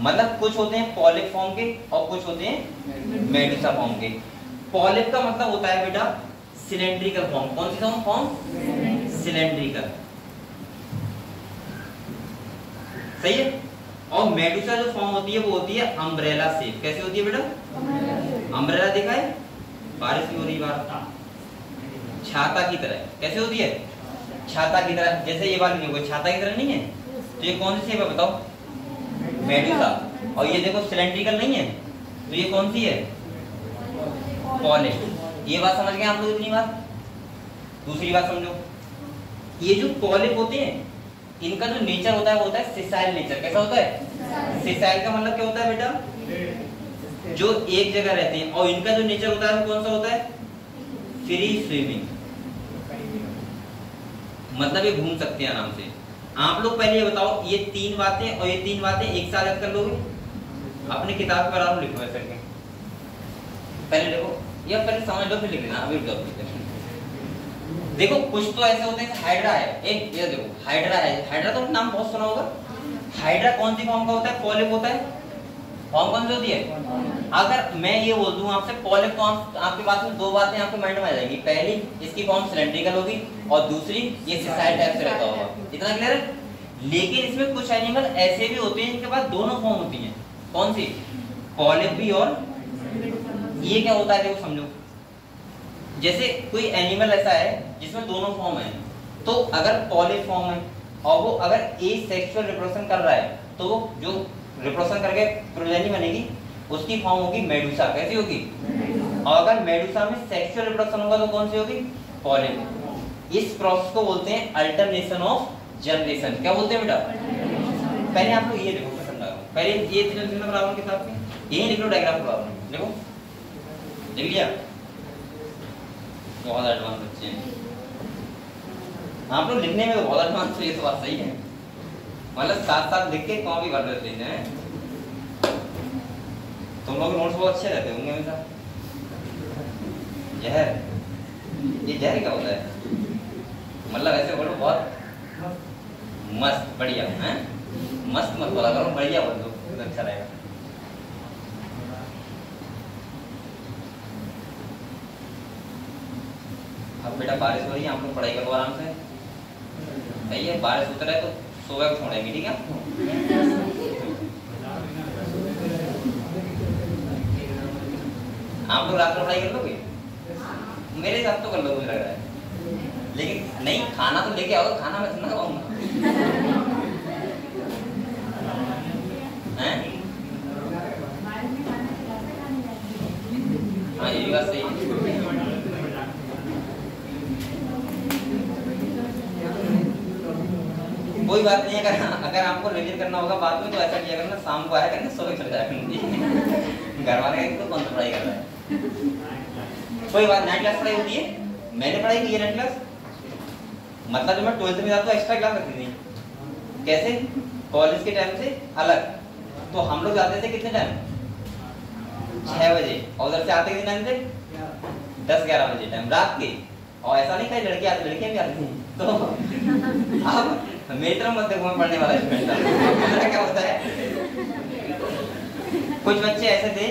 मतलब कुछ होते हैं पॉलिप फॉर्म के और कुछ होते हैं मेडूसा फॉर्म के। पॉलिप का मतलब होता है बेटा सिलेंड्रिकल फॉर्म। कौन सी फॉर्म? सिलेंड्रिकल। सही है। और मेडूसा जो फॉर्म होती है वो होती है अम्ब्रेला शेप। कैसी होती है बेटा? अम्ब्रेला देखा है? बारिश की हो रही बात, छाता की तरह। कैसे होती है? छाता की तरह। जैसे ये वाली देखो, छाता की तरह नहीं है, तो ये कौन सी शेप है बताओ? मेडूसा। और ये देखो सिलेंड्रिकल नहीं है, तो ये कौन सी है? पॉलिप। ये बात समझ गए आप लोग? इतनी बात। दूसरी बात समझो, ये जो पॉलिप होते हैं इनका जो नेचर होता है वो होता है सिसाइल नेचर। कैसा होता है? सिसाइल का मतलब क्या होता है बेटा? जो एक जगह रहते हैं। और इनका जो नेचर होता है वो कौन सा होता है? Free swimming. मतलब ये घूम सकते हैं आराम से। आप लोग पहले ये बताओ, ये तीन बातें और ये तीन बातें एक साथ याद कर लोगे? अपनी किताब पर आराम लिखो ऐसे करके। पहले देखो, ये पहले समझ लो फिर लिख लेना। अभी देखो कुछ तो ऐसे होते हैं, हाइड्रा है। एक ये देखो हाइड्रा है। हाइड्रा तो नाम बहुत सुना होगा। हाइड्रा कौन सी फॉर्म का होता है? पॉलिप होता है। फॉर्म कौन सी होती है? अगर मैं ये बोल दूं आपसे पॉलिप, तो आपके पास में दो बातें आपके माइंड में आ जाएंगी। पहली, इसकी फॉर्म सिलेंड्रिकल होगी, और दूसरी ये सिसाइल टाइप से रहता होगा। इतना क्लियर है? लेकिन इसमें कुछ एनिमल ऐसे भी होते हैं जिनके पास दोनों फॉर्म होती हैं। कौन सी? पॉलिप भी और ये क्या होता है देखो समझो। जैसे कोई एनिमल ऐसा है जिसमें दोनों फॉर्म है, तो अगर पॉलिप फॉर्म है और वो अगर एसेक्सुअल रिप्रोडक्शन कर रहा है, तो वो जो रिप्रोडक्शन करके प्रोजेनी बनेगी उसकी फॉर्म होगी मेडूसा। कैसी होगी? और अगर मेडूसा में सेक्सुअल रिप्रोडक्शन होगा तो कौन सी होगी? पॉलिप। इस प्रोसेस को बोलते हैं अल्टरनेशन ऑफ जनरेशन। क्या बोलते हैं बेटा? पहले आप लोग ये देखो, पसंद आएगा। पहले ये प्रॉब्लम के साथ में यही लिख लो, डायग्राम प्रॉब्लम देखो, लिख लिया? बहुत एडवांस बच्चे हैं आप लोग, लिखने में बहुत एडवांस है। ये तो बात सही है, मतलब साथ साथ लिख के कॉपी कर देते हैं। तुम लोग नोट्स बहुत अच्छे रहते होंगे हमेशा। ये जहर क्या होता है? मतलब ऐसे बोलो बहुत मस्त बढ़िया है। मस्त मत बोला करो, बढ़िया बोल दो, अच्छा रहेगा। अब बेटा बारिश हो रही है, आप लोग पढ़ाई करो आराम से। सही है, बारिश उतर है तो सुबह को छोड़ेंगे, ठीक है? आप लोग रात में पढ़ाई कर लोगे? मेरे साथ तो कर लो, मुझे लग रहा है। लेकिन नहीं, खाना तो लेके आओ, खाना मैं सुना खाऊंगा। हाँ ये बात सही है। कोई बात नहीं, अगर आपको रिवीजन करना होगा बाद में तो ऐसा किया करना, शाम को आया करना, सुबह चल जाया करना। घर वाले तो कौन सा पढ़ाई कर रहा है? कोई बात, नाइट क्लास पढ़ाई होती है, मैंने पढ़ाई की है नाइट क्लास। मतलब जब मैं 12th में जाता तो एक्स्ट्रा क्लास रखती थी। कैसे? कॉलेज के टाइम से अलग। तो हम लोग जाते थे कितने टाइम? 6 बजे, और उधर से आते कितने थे 10-11 बजे टाइम रात के। और ऐसा नहीं खाली लड़के आते, लड़कियां भी आती थी। तो अब मेरी तरफ मत देखो, मैं पढ़ने वाला स्टूडेंट था। क्या होता है, कुछ बच्चे ऐसे थे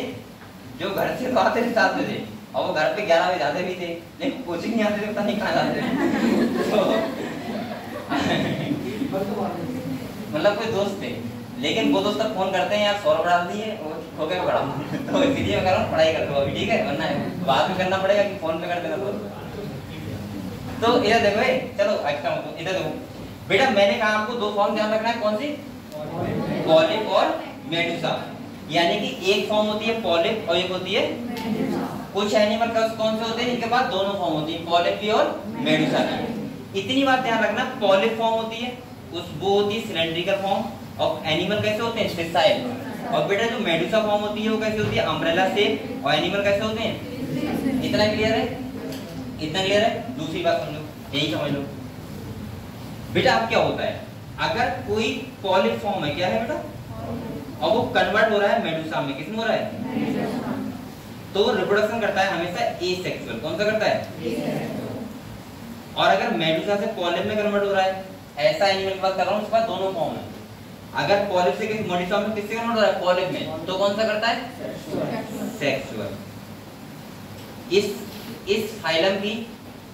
जो घर से तो आते थे 7 बजे और वो घर पे 11 बजे जाते भी थे, लेकिन कोचिंग नहीं आते थे, पता नहीं कहाँ जाते थे। मतलब कोई दोस्त थे, लेकिन वो दोस्त फोन करते हैं यार 100 रुपये डाल दिए हो गया पढ़ा। तो इसीलिए मैं कह रहा हूँ पढ़ाई कर लो अभी, ठीक है, वरना बाद में करना पड़ेगा कि फोन पे कर देना। तो इधर देखो, चलो एक्स्ट्रा मत, इधर देखो बेटा, मैंने कहा आपको 2 फॉर्म ध्यान रखना है, कौन सी, पॉलिप और मेडुसा। यानी कि एक फॉर्म होती है पॉलिप और एक होती है कुछ एनिमल का कौन से होते हैं इनके पास दोनों फॉर्म होती है, पॉलिप की और मेडुसा की। इतनी बात ध्यान रखना, पॉलिप फॉर्म होती है वो होती है सिलेंड्रिकल फॉर्म, और एनिमल कैसे होते हैं, सिसाइल। और बेटा जो मेडुसा फॉर्म होती है वो कैसे होती है, अम्ब्रेला शेप, और एनिमल कैसे होते हैं। इतना क्लियर है, इतना क्लियर है। दूसरी बात समझो, यही समझ लो बेटा, अब क्या होता है अगर कोई पॉलिप फॉर्म है, क्या है बेटा, और वो कन्वर्ट हो रहा है मेडुसा में, किसमें हो रहा है, तो वो रिप्रोडक्शन करता है हमेशा एसेक्सुअल। कौन सा करता है, और अगर मेडुसा से पॉलिप में कन्वर्ट हो रहा है, ऐसा एनिमल की बात कर रहा हूं, उसके पास दोनों फॉर्म है। अगर पॉलिप से मेडुसा में किससे कन्वर्ट हो रहा है, पॉलिप में, तो कौन सा करता है, सेक्सुअल। इस फाइलम की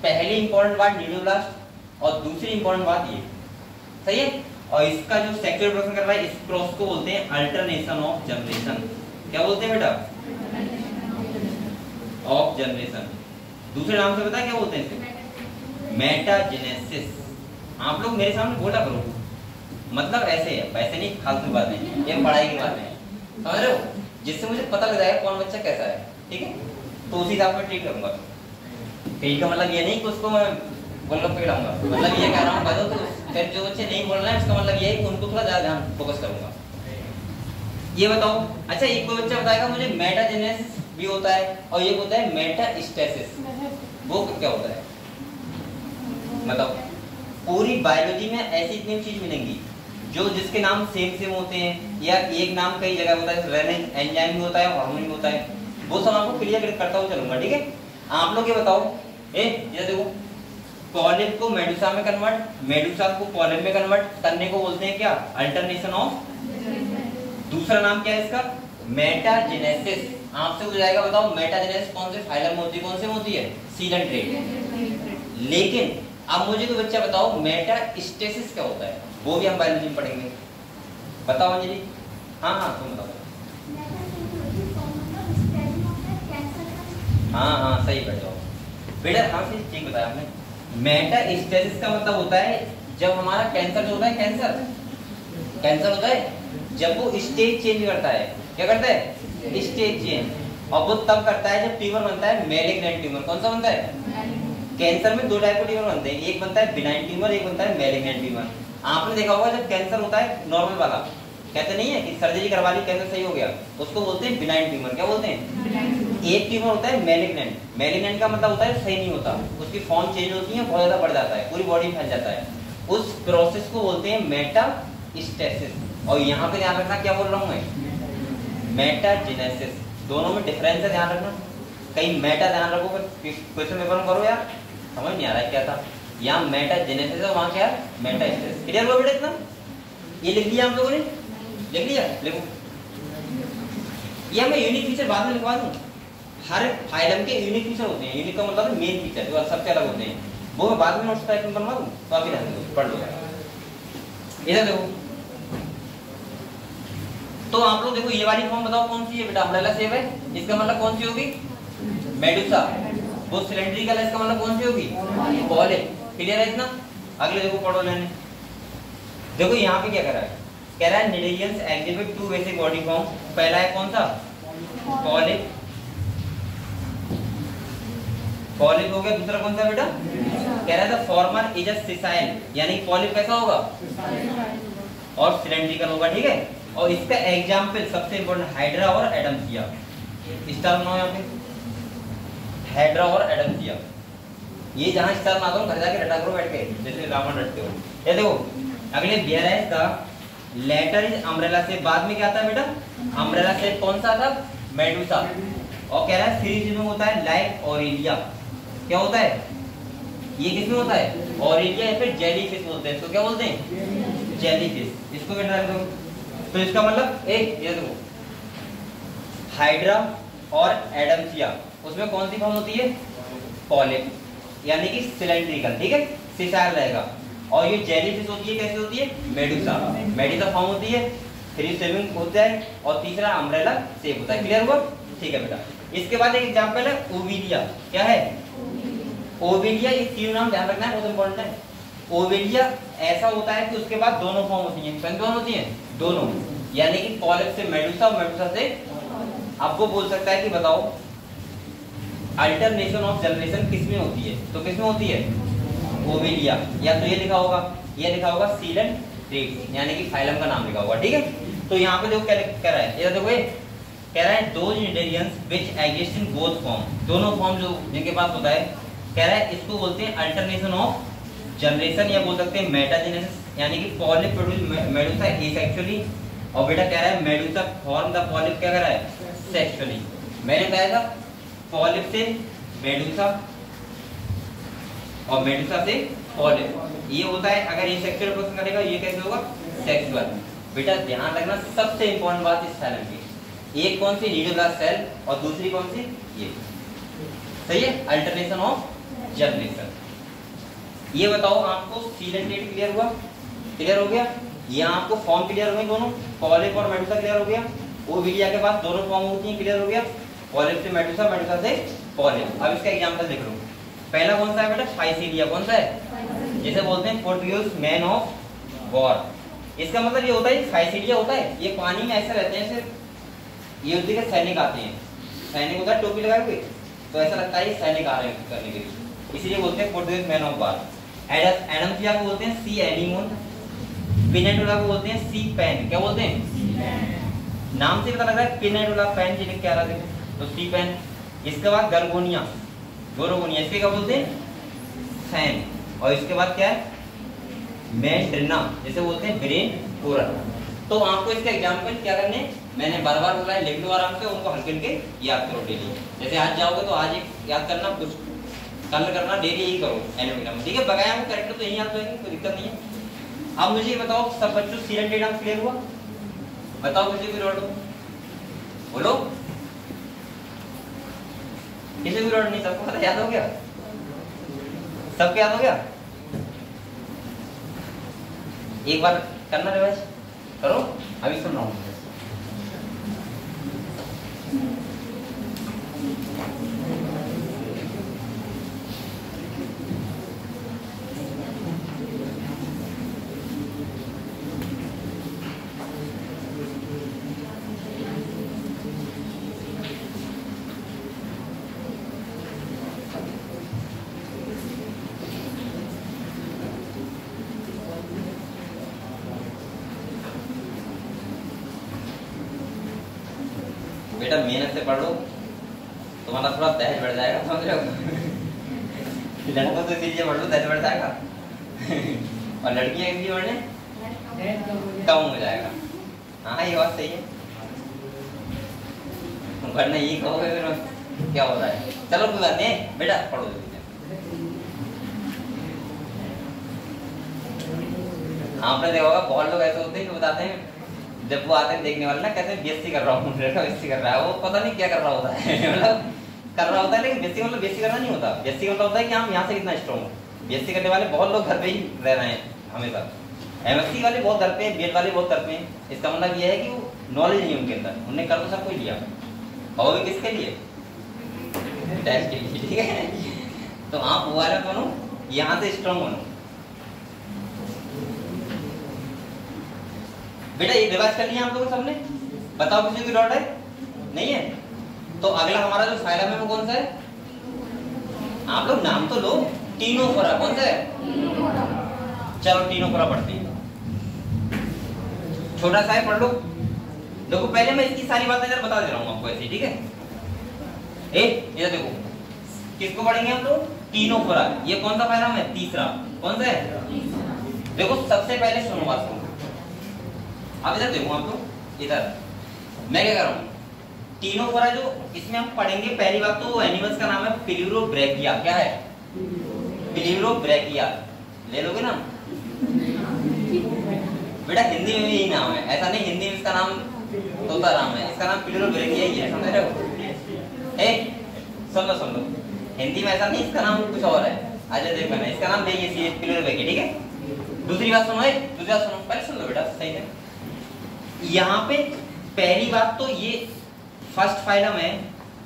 पहली इंपॉर्टेंट बात न्यूक्लियोब्लास्ट और दूसरी इंपॉर्टेंट बात ये, सही है। और इसका जो सेक्सुअल रिप्रोडक्शन कर रहा है, इस प्रोसेस को बोलते हैं अल्टरनेशन ऑफ जनरेशन। क्या बोलते हैं बेटा, ऑफ जनरेशन। दूसरे नाम से पता है क्या बोलते हैं इसे, मेटाजेनेसिस। आप लोग मेरे सामने बोला करो, मतलब ऐसे है, वैसे नहीं, फालतू बात है, ये पढ़ाई की बात है, समझ रहे हो, जिससे मुझे पता लग जाएगा कौन बच्चा कैसा है, ठीक है। तो उसी हिसाब से ट्रीट करूंगा। ट्रीट का मतलब ये नहीं कि उसको मैं गोलगप्पे खिलाऊंगा, मतलब ये कह रहा हूँ बदल, तो फिर जो बच्चे नहीं बोल रहे हैं उसका मतलब ये है कि उनको थोड़ा ज्यादा ध्यान फोकस करूंगा। ये बताओ, अच्छा एक कोई बच्चा बताएगा मुझे मेटाजेनेसिस भी होता है और ये होता है मेटास्टेसिस, वो क्या होता है, मतलब पूरी बायोलॉजी में ऐसी इतनी चीज मिलेंगी जो जिसके नाम सेम होते हैं, या एक नाम कई जगह होता है, रेनिन एंजाइम भी होता है, हार्मोन भी होता है, वो सब आपको क्लियर करता हुआ चलूंगा, ठीक है। आप लोग ये बताओ, ये देखो, पॉलिप को मेडुसा में कन्वर्ट, मेडुसा को पॉलिप में कन्वर्ट करने को बोलते हैं क्या, अल्टरनेशन ऑफ। दूसरा नाम क्या है इसका, मेटाजेनेसिस। आपसे पूछा जाएगा बताओ मेटाजेनेसिस कौन से फाइलम में होती है, कौन से में होती है, सीडेंट्रेट। लेकिन अब मुझे तो बच्चा बताओ मेटास्टेसिस क्या होता है, वो भी हम बायोलॉजी में पढ़ेंगे। बताओ अंजलि, हाँ तुम बताओ। हाँ सही बैठो बेटा, हाँ सही ठीक बताया आपने। मेटास्टेसिस का मतलब होता है जब हमारा कैंसर जो होता है, कैंसर होता है जब वो स्टेज चेंज करता है, क्या करता है, स्टेज चेंज, और वो तब करता है जब ट्यूमर बनता है, मैलिग्नेंट ट्यूमर। कौन सा बनता है, कैंसर में 2 टाइप के ट्यूमर बनते हैं, एक बनता है बिनाइन ट्यूमर, एक बनता है मैलिग्नेंट ट्यूमर। आपने देखा होगा जब कैंसर होता है नॉर्मल वाला, कहते नहीं है कि सर्जरी करवा ली कैंसर सही हो गया, उसको बोलते हैं बिनाइन ट्यूमर। क्या बोलते हैं, एक ट्यूमर होता है मैलिग्नेंट, मैलिग्नेंट का मतलब होता है सही नहीं होता, उसकी फॉर्म चेंज होती है, बहुत ज्यादा बढ़ जाता है, पूरी बॉडी फैल जाता है, उस प्रोसेस को बोलते हैं मेटास्टेसिस। और यहाँ पे ध्यान रखना क्या बोल रहा हूँ मैं, मेटाजेनेसिस, दोनों में डिफरेंस है, ध्यान रखना। कहीं मेटा ध्यान रखो, क्वेश्चन पेपर में करो यार, समझ नहीं आ रहा है क्या था, यहाँ मेटाजेनेसिस है, वहाँ क्या है, मेटास्टेसिस। क्लियर हुआ बेटा इतना, ये लिख लिया हम लोगों ने, लिख लिया, लिखो। ये मैं यूनिक फीचर बाद में लिखवा दूँ, हर फाइलम के यूनिक फीचर होते हैं, यूनिक का मतलब मेन फीचर जो सबसे अलग होते हैं, वो मैं बाद में नोट्स टाइप में बनवा दूँ, तो आप पढ़ लो। इधर देखो, तो आप लोग देखो, ये वाली फॉर्म बताओ कौन सी है बेटा, अम्ब्रेला शेप है, इसका मतलब कौन सी होगी, मेडुसा। वो सिलेंड्रिकल है, इसका मतलब कौन सी होगी, पॉलिप। क्लियर है इतना। अगले देखो, पढ़ो लेने, देखो यहाँ पे क्या कर रहा है, कह रहा है निडेलियंस एग्जिबिट 2 बेसिक बॉडी फॉर्म। पहला है कौन सा, पॉलिप, पॉलिप हो गया। दूसरा कौन सा बेटा, कह रहा था फॉर्मर इज अ सिसाइल, यानी पॉलिप कैसा होगा, और सिलेंड्रिकल होगा, ठीक है। और इसका एग्जाम्पल सबसे इंपॉर्टेंट हाइड्रा और एडम्सिया, स्टार बनाओ यहाँ पे, हाइड्रा और एडम्सिया। ये जहां स्टार बनाता हूँ घर जाके रटा करो बैठ के, जैसे रावण रटते हो। ये देखो, अगले बियर है इसका, लेटर इज अम्ब्रेला से, बाद में क्या आता है बेटा, अम्ब्रेला से कौन सा था, मेडूसा। और कह रहा है सीरीज में होता है लाइक ऑरेलिया। क्या होता है ये, किसमें होता है ऑरेलिया या फिर जेलीफिश बोलते हैं। इसको क्या बोलते हैं जेलीफिश। इसको बेटा रख दो। तो इसका मतलब एक ये देखो हाइड्रा और एडम्सिया, उसमें कौन सी फॉर्म होती है पॉलिप, यानी कि सिलेंड्रिकल, ठीक है सिसार रहेगा। और ये जेलीफिश होती है कैसे होती है मेडूसा, मेडूसा फॉर्म होती है, फ्री स्विमिंग होता है और तीसरा अम्ब्रेला शेप होता है। क्लियर हुआ, ठीक है बेटा। इसके बाद एक एग्जांपल है ओविलिया। क्या है ओविलिया, ये तीनों नाम ध्यान रखना है, बहुत इंपॉर्टेंट है। ओविलिया ऐसा होता है कि उसके बाद दोनों फॉर्म होती हैं। कौन होती हैं दोनों, यानी कि पॉलिप से मेडूसा और मेडूसा से आपको बोल सकता है कि बताओ अल्टरनेशन ऑफ जनरेशन किसमें होती है, तो किसमें होती है ओविलिया। या तो ये लिखा होगा, ये लिखा होगा सीलेंट्रेट्स, यानी कि फाइलम का नाम लिखा होगा, ठीक है। तो यहाँ पे देखो क्या कह रहा है, ये देखो ये कह रहा है those intelligence which exist in both form, दोनों फॉर्म जो जिनके पास होता है, कह रहा है इसको बोलते हैं अल्टरनेशन ऑफ जनरेशन, या बोल सकते हैं मेटाजेनेसिस, यानी कि पॉलिप प्रोड्यूस मेडूसा एसेक्सुअली। और बेटा कह रहा है मेडूसा फॉर्म द पॉलिप क्या कर रहा है सेक्सुअली। मैंने कहा था पॉलिप से मेडूसा और मेडूसा से पॉलिप, ये होता है अगर ये सेक्सुअल प्रोसेस करेगा ये कैसे होगा सेक्सुअल। बेटा ध्यान रखना सबसे इंपॉर्टेंट बात इस सेल की, एक कौन सी न्यूक्लियर सेल और दूसरी कौन सी ये, सही है अल्टरनेशन ऑफ जनरेशन। ये बताओ आपको सीलेंट्रेट क्लियर हुआ, क्लियर हो गया, ये आपको फॉर्म क्लियर हो गए दोनों, पॉलिप और मेडूसा क्लियर हो गया, ओविलिया के पास दोनों फॉर्म होती हैं, क्लियर हो गया, पॉलिप से मेडूसा, मेडूसा से पॉलिप। अब इसका एग्जांपल देख लो, पहला कौन सा है बेटा फाइसीलिया, कौन सा है जिसे बोलते हैं पोर्टुगीज मैन ऑफ वॉर। इसका मतलब ये होता है फाइसीलिया होता है, ये पानी में ऐसे रहते हैं, ऐसे ये होती है सैनिक आते हैं, सैनिक होता है टोपी लगाए हुए, तो ऐसा लगता है ये सैनिक आ रहे हैं करने के लिए, इसीलिए बोलते हैं Portuguese man of war. Adamsia को बोलते हैं सी एनीमोन, पिनेटुला को बोलते हैं सी पेन। क्या बोलते हैं नाम से पता लग रहा है पिनेटुला पेन जी लिख के आ रहा है, तो सी पेन। इसके बाद गलगोनिया, गोरोगोनिया, इसके क्या बोलते हैं फैन। और इसके बाद क्या है मैंड्रिना, जिसे बोलते हैं ब्रेन कोरल। तो आपको इसके एग्जांपल क्या करने, मैंने बार बार बोला है लिख लो आराम से, उनको हल्के हल्के याद करो डेली। जैसे आज जाओगे तो आज एक याद करना, कुछ कल करना, डेली यही करो एलोग्राम, ठीक है। बकाया वो करेक्टर तो यही याद होगी, कोई दिक्कत नहीं है। अब मुझे ये बताओ सब बच्चों सीलेंट्रेट नाम क्लियर हुआ, बताओ किसी भी रोड बोलो, किसी भी रोड नहीं, सबको पता याद हो गया, सबको याद हो गया। एक बार करना रिवाइज करो, अभी सुन रहा हूँ। बेटा मेहनत से पढ़ लो, तुम्हारा थोड़ा दहेज बढ़ जाएगा, समझ रहे हो। लड़कों तो इसीलिए पढ़ लो दहेज बढ़ जाएगा और लड़कियां इसलिए बढ़ने कम हो जाएगा। हाँ ये बात सही है, वरना ये कहोगे फिर क्या हो रहा है। चलो कोई बात नहीं बेटा पढ़ो। आपने देखा होगा बहुत लोग ऐसे होते हैं कि बताते हैं, जब वो आते हैं देखने वाले ना, कहते हैं बीएससी कर रहा हूँ, बीएससी कर रहा है, वो पता नहीं क्या कर रहा होता है मतलब कर रहा होता है, लेकिन बीएससी मतलब बीएससी करना नहीं होता। बीएससी मतलब होता है कि हम यहाँ से कितना स्ट्रॉन्ग हो। बीएससी करने वाले बहुत लोग घर पे ही रह रहे हैं हमेशा, एमएससी वाले बहुत डरते हैं, बीएड वाले बहुत करते हैं। इसका मतलब ये है कि वो नॉलेज नहीं उनके अंदर, उन्हें कर तो सब कुछ लिया, और भी किसके लिए टेस्ट के लिए, ठीक है। तो आप वो वाला बनो, यहाँ से स्ट्रॉन्ग बनो। बेटा ये रिवाइज कर लिया आप लोगों सबने, बताओ किसी को डाउट है नहीं है। तो अगला हमारा जो फाइलम है वो कौन सा है, आप लोग नाम तो लो, टीनोफोरा। कौन सा है, चलो टीनोफोरा पढ़ते हैं, छोटा सा है, पढ़ लो। देखो पहले मैं इसकी सारी बातें इधर बता दे रहा हूँ आपको ऐसे, ठीक है। इधर देखो किसको पढ़ेंगे हम लोग, टीनोफोरा। ये कौन सा फाइलम है, तीसरा। कौन सा है, देखो सबसे पहले सुनो बात को, अब इधर देखो आप लोग, इधर मैं क्या कर रहा हूँ, तीनों पूरा जो इसमें हम पढ़ेंगे, पहली बात तो एनिमल्स का नाम है प्यूरोब्रेकिया। क्या है? प्यूरोब्रेकिया। ले लोगे ना बेटा, हिंदी में भी यही नाम है, ऐसा नहीं हिंदी में इसका नाम तोता राम है, इसका नाम प्यूरोब्रेकिया ही है, समझ रहे हो? सुन लो, हिंदी में ऐसा नहीं, इसका नाम कुछ और है। आजा देखो ना, इसका नाम देखिए प्यूरोब्रेकिया, ठीक है? दूसरी बात सुनो, पहले सुन लो बेटा सही है। यहाँ पे पहली बात तो ये फर्स्ट फाइलम है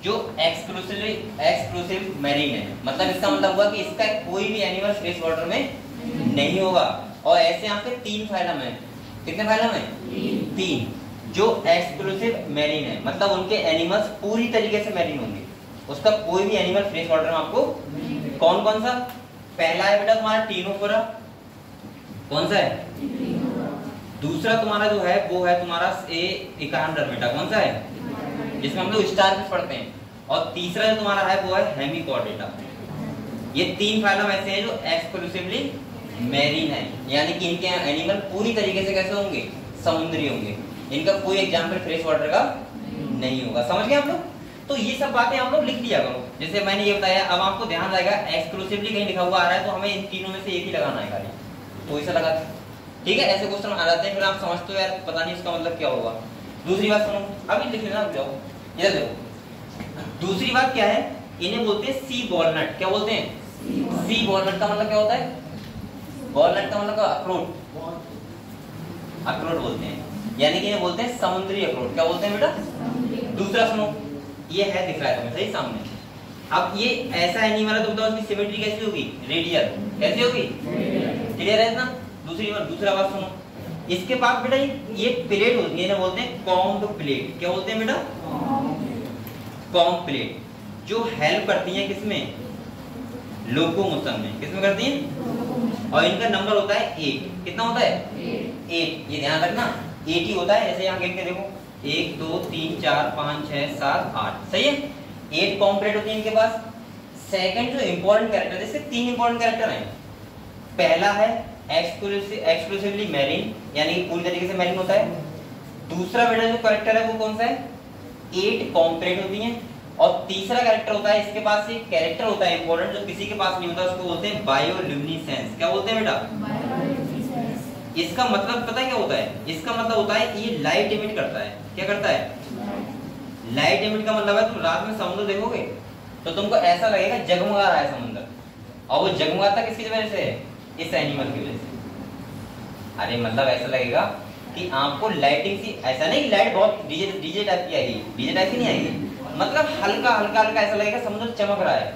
जो एक्सक्लूसिव मैरीन है, मतलब इसका मतलब हुआ कि इसका कोई भी एनिमल फ्रेश वाटर में नहीं होगा। और ऐसे यहाँ पे 3 फाइलम है। कितने फाइलम है? 3 जो एक्सक्लूसिव मैरीन है, मतलब उनके एनिमल्स पूरी तरीके से मैरीन होंगे, उसका कोई भी एनिमल फ्रेश वाटर में आपको कौन कौन सा? पहला है बेटा तुम्हारा टीनोफोरा, कौन सा है? दूसरा तुम्हारा जो है वो है तुम्हारा एकांडरमेटा, कौन सा है? जिसमें हम लोग स्टारफिश पढ़ते हैं। और तीसरा जो तुम्हारा है वो है हेमिकॉर्डेटा। ये 3 फाइलम ऐसे हैं जो एक्सक्लूसिवली मैरीन है, यानी कि इनके एनिमल पूरी तरीके से कैसे होंगे? समुद्री होंगे, इनका कोई एग्जाम्पल फ्रेश वाटर का नहीं होगा। समझ गए आप लोग? तो ये सब बातें आप लोग लिख लिया करो, जैसे मैंने ये बताया। अब आपको ध्यान रहेगा एक्सक्लूसिवली कहीं लिखा हुआ आ रहा है तो हमें इन तीनों में से एक ही लगाना है खाली, तो इसे लगा, ठीक है? ऐसे क्वेश्चन आ जाते हैं, फिर आप समझते हो यार पता नहीं इसका मतलब क्या होगा। दूसरी बात सुनो, अभी लिख लेना, जाओ इधर देखो। दूसरी बात क्या है? इन्हें बोलते हैं सी वॉलनट। क्या बोलते हैं? सी वॉलनट का मतलब क्या होता है? वॉलनट का मतलब अखरोट बोलते हैं, यानी कि इन्हें बोलते हैं समुद्री अखरोट। क्या बोलते हैं बेटा? दूसरा सुनो, ये है दिख रहा है तुम्हें सही सामने। अब ये ऐसा एनिमल है तो बताओ इसकी सिमेट्री कैसी होगी? रेडियल। कैसी होगी? क्लियर है ना? दूसरा बात सुनो, इसके पास बेटा ये प्लेट होती है, इन्हें बोलते हैं कॉम्ब प्लेट। क्या बोलते हैं बेटा? कॉम्ब प्लेट, जो हेल्प करती है किसमें? लोकोमोशन में। किसमें करती हैं? और इनका नंबर होता है 8। कितना होता है? 8। ये ध्यान रखना 8 ही होता है। ऐसे यहाँ गिन के देखो, 1 2 3 4 5 6 7 8, सही है? 8 कॉम्ब प्लेट होती है इनके पास। सेकंड जो इंपॉर्टेंट कैरेक्टर, जैसे 3 इंपॉर्टेंट कैरेक्टर हैं। पहला है एक्सक्लूसिवली मैरीन, यानी कि पूरी तरीके से मैरीन होता है। दूसरा बेटा जो कैरेक्टर है वो कौन सा है? 8 कॉम्ब प्लेट होती हैं। और तीसरा कैरेक्टर होता है, इसके पास एक कैरेक्टर होता है इंपॉर्टेंट जो किसी के पास नहीं होता, उसको बोलते हैं बायोल्यूमिनेसेंस। क्या बोलते हैं बेटा? इसका मतलब पता है क्या होता है? इसका मतलब होता है ये लाइट एमिट करता है। क्या करता है? लाइट एमिट का मतलब है तुम रात में समुद्र देखोगे तो तुमको ऐसा लगेगा जगमगा रहा है समुद्र, और वो जगमगाता किसकी वजह से है? इस एनिमल की वजह से। अरे मतलब ऐसा लगेगा कि आपको लाइटिंग सी, ऐसा नहीं कि लाइट बहुत डीजे टाइप की आएगी, डीजे टाइप की नहीं आएगी, मतलब हल्का ऐसा लगेगा समुद्र चमक रहा है,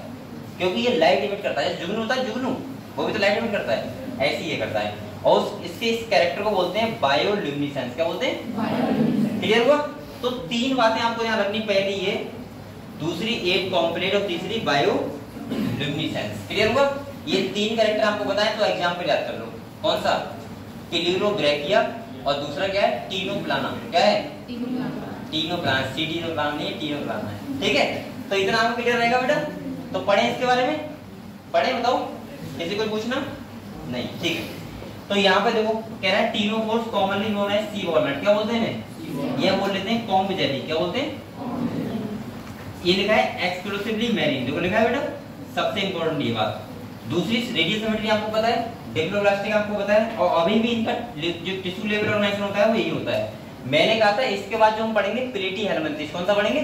क्योंकि ये लाइट इमिट करता है। जुगनू होता है, जुगनू वो भी तो लाइट इमिट करता है, ऐसे ये करता है। और इसके इस कैरेक्टर को बोलते हैं बायोल्यूमिनेसेंस। क्या बोलते हैं? क्लियर हुआ? तो 3 बातें आपको यहाँ रखनी, पहली ये, दूसरी 8 कॉम्प्लेट और तीसरी बायोल्यूमिनेसेंस। क्लियर हुआ? ये 3 कैरेक्टर आपको बताएं तो एग्जाम्पल याद कर लो। कौन सा? प्यूरोब्रेकिया, और दूसरा क्या है? टीनोप्लाना। क्या है? टीनोप्लाना, सीडीनोप्लाना नहीं है, टीनोप्लाना है, ठीक है? तो इतना आपको क्लियर रहेगा बेटा। तो पढ़े इसके बारे में, पढ़े बताओ, किसी को पूछना नहीं, ठीक है? तो यहाँ पे देखो कह रहा है ctenophores commonly known as sea walnut. क्या बोलते हैं? ये बोल लेते हैं कॉम्ब जेली। क्या बोलते हैं? ये लिखा है एक्सक्लूसिवली मैरीन। देखो लिखा है बेटा, सबसे इंपॉर्टेंट ये बात। दूसरी रेडियल सिमेट्री आपको पता है, डिप्लोब्लास्टिक आपको पता है, और अभी भी इनका जो टिश्यू लेवल ऑर्गेनाइजेशन होता है वो यही होता है। मैंने कहा था इसके बाद जो हम पढ़ेंगे प्लेटी हेलमिंथेस। कौन सा पढ़ेंगे?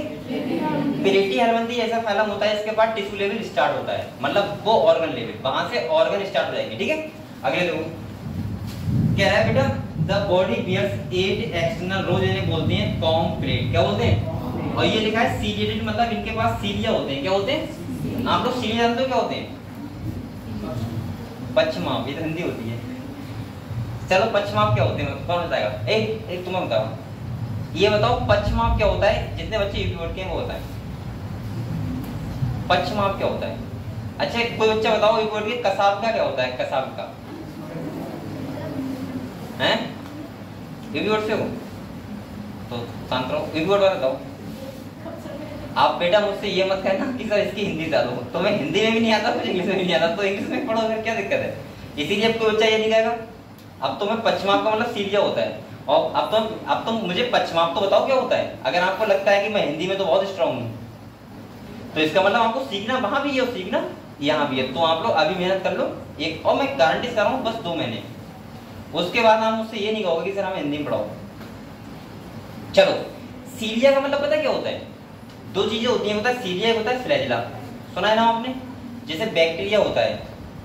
प्लेटी हेलमिंथेस ऐसा फाइलम होता है इसके बाद टिश्यू लेवल स्टार्ट होता है, मतलब वो ऑर्गन लेवल, वहां से ऑर्गन स्टार्ट हो जाएंगे, ठीक है? अगले देखो कह रहा है बेटा द बॉडी बियर्स 8 एक्सटर्नल रोज, इन्हें बोलते हैं कॉम्ब प्लेट। क्या बोलते हैं? और ये लिखा है सीलिएटेड, मतलब इनके पास सीलिया होते हैं। क्या होते हैं? आप लोग सीलिया जानते हो क्या होते हैं? पश्चिमाप, ये तो हिंदी होती है। चलो पश्चिमाप क्या होते हैं कौन बताएगा? एक तुम्हें बताओ, ये बताओ पश्चिमाप क्या होता है? जितने बच्चे यूपी बोर्ड के हैं वो बताएं पश्चिमाप क्या होता है। अच्छा कोई बच्चा बताओ यूपी बोर्ड के कसाब का क्या होता है? कसाब का हैं? यूपी बोर्ड से हो तो शांत रहो, यूपी बोर्ड वाला बताओ। आप बेटा मुझसे ये मत कहना कि सर इसकी हिंदी बता दो, तो मैं हिंदी में भी नहीं आता, कुछ इंग्लिश में भी नहीं आता, तो इंग्लिश में पढ़ो, फिर क्या दिक्कत है? इसीलिए अब कोई बच्चा ये नहीं कहेगा। अब तो मैं पश्चिमाप का मतलब सीलिया होता है, और अब तो मुझे पश्चिमाप तो बताओ क्या होता है। अगर आपको लगता है कि मैं हिंदी में तो बहुत स्ट्रांग हूँ, तो इसका मतलब आपको सीखना वहां भी है और सीखना यहाँ भी है। तो आप लोग अभी मेहनत कर लो एक, और मैं गारंटी कर रहा हूँ बस 2 महीने, उसके बाद आप मुझसे ये नहीं कहोगे कि सर हमें हिंदी में पढ़ाओ। चलो, सीलिया का मतलब पता है क्या होता है? 2 चीजें होती हैं, होता है सीलिया, होता है फ्लैजिला। सुना है ना आपने? जैसे बैक्टीरिया होता है,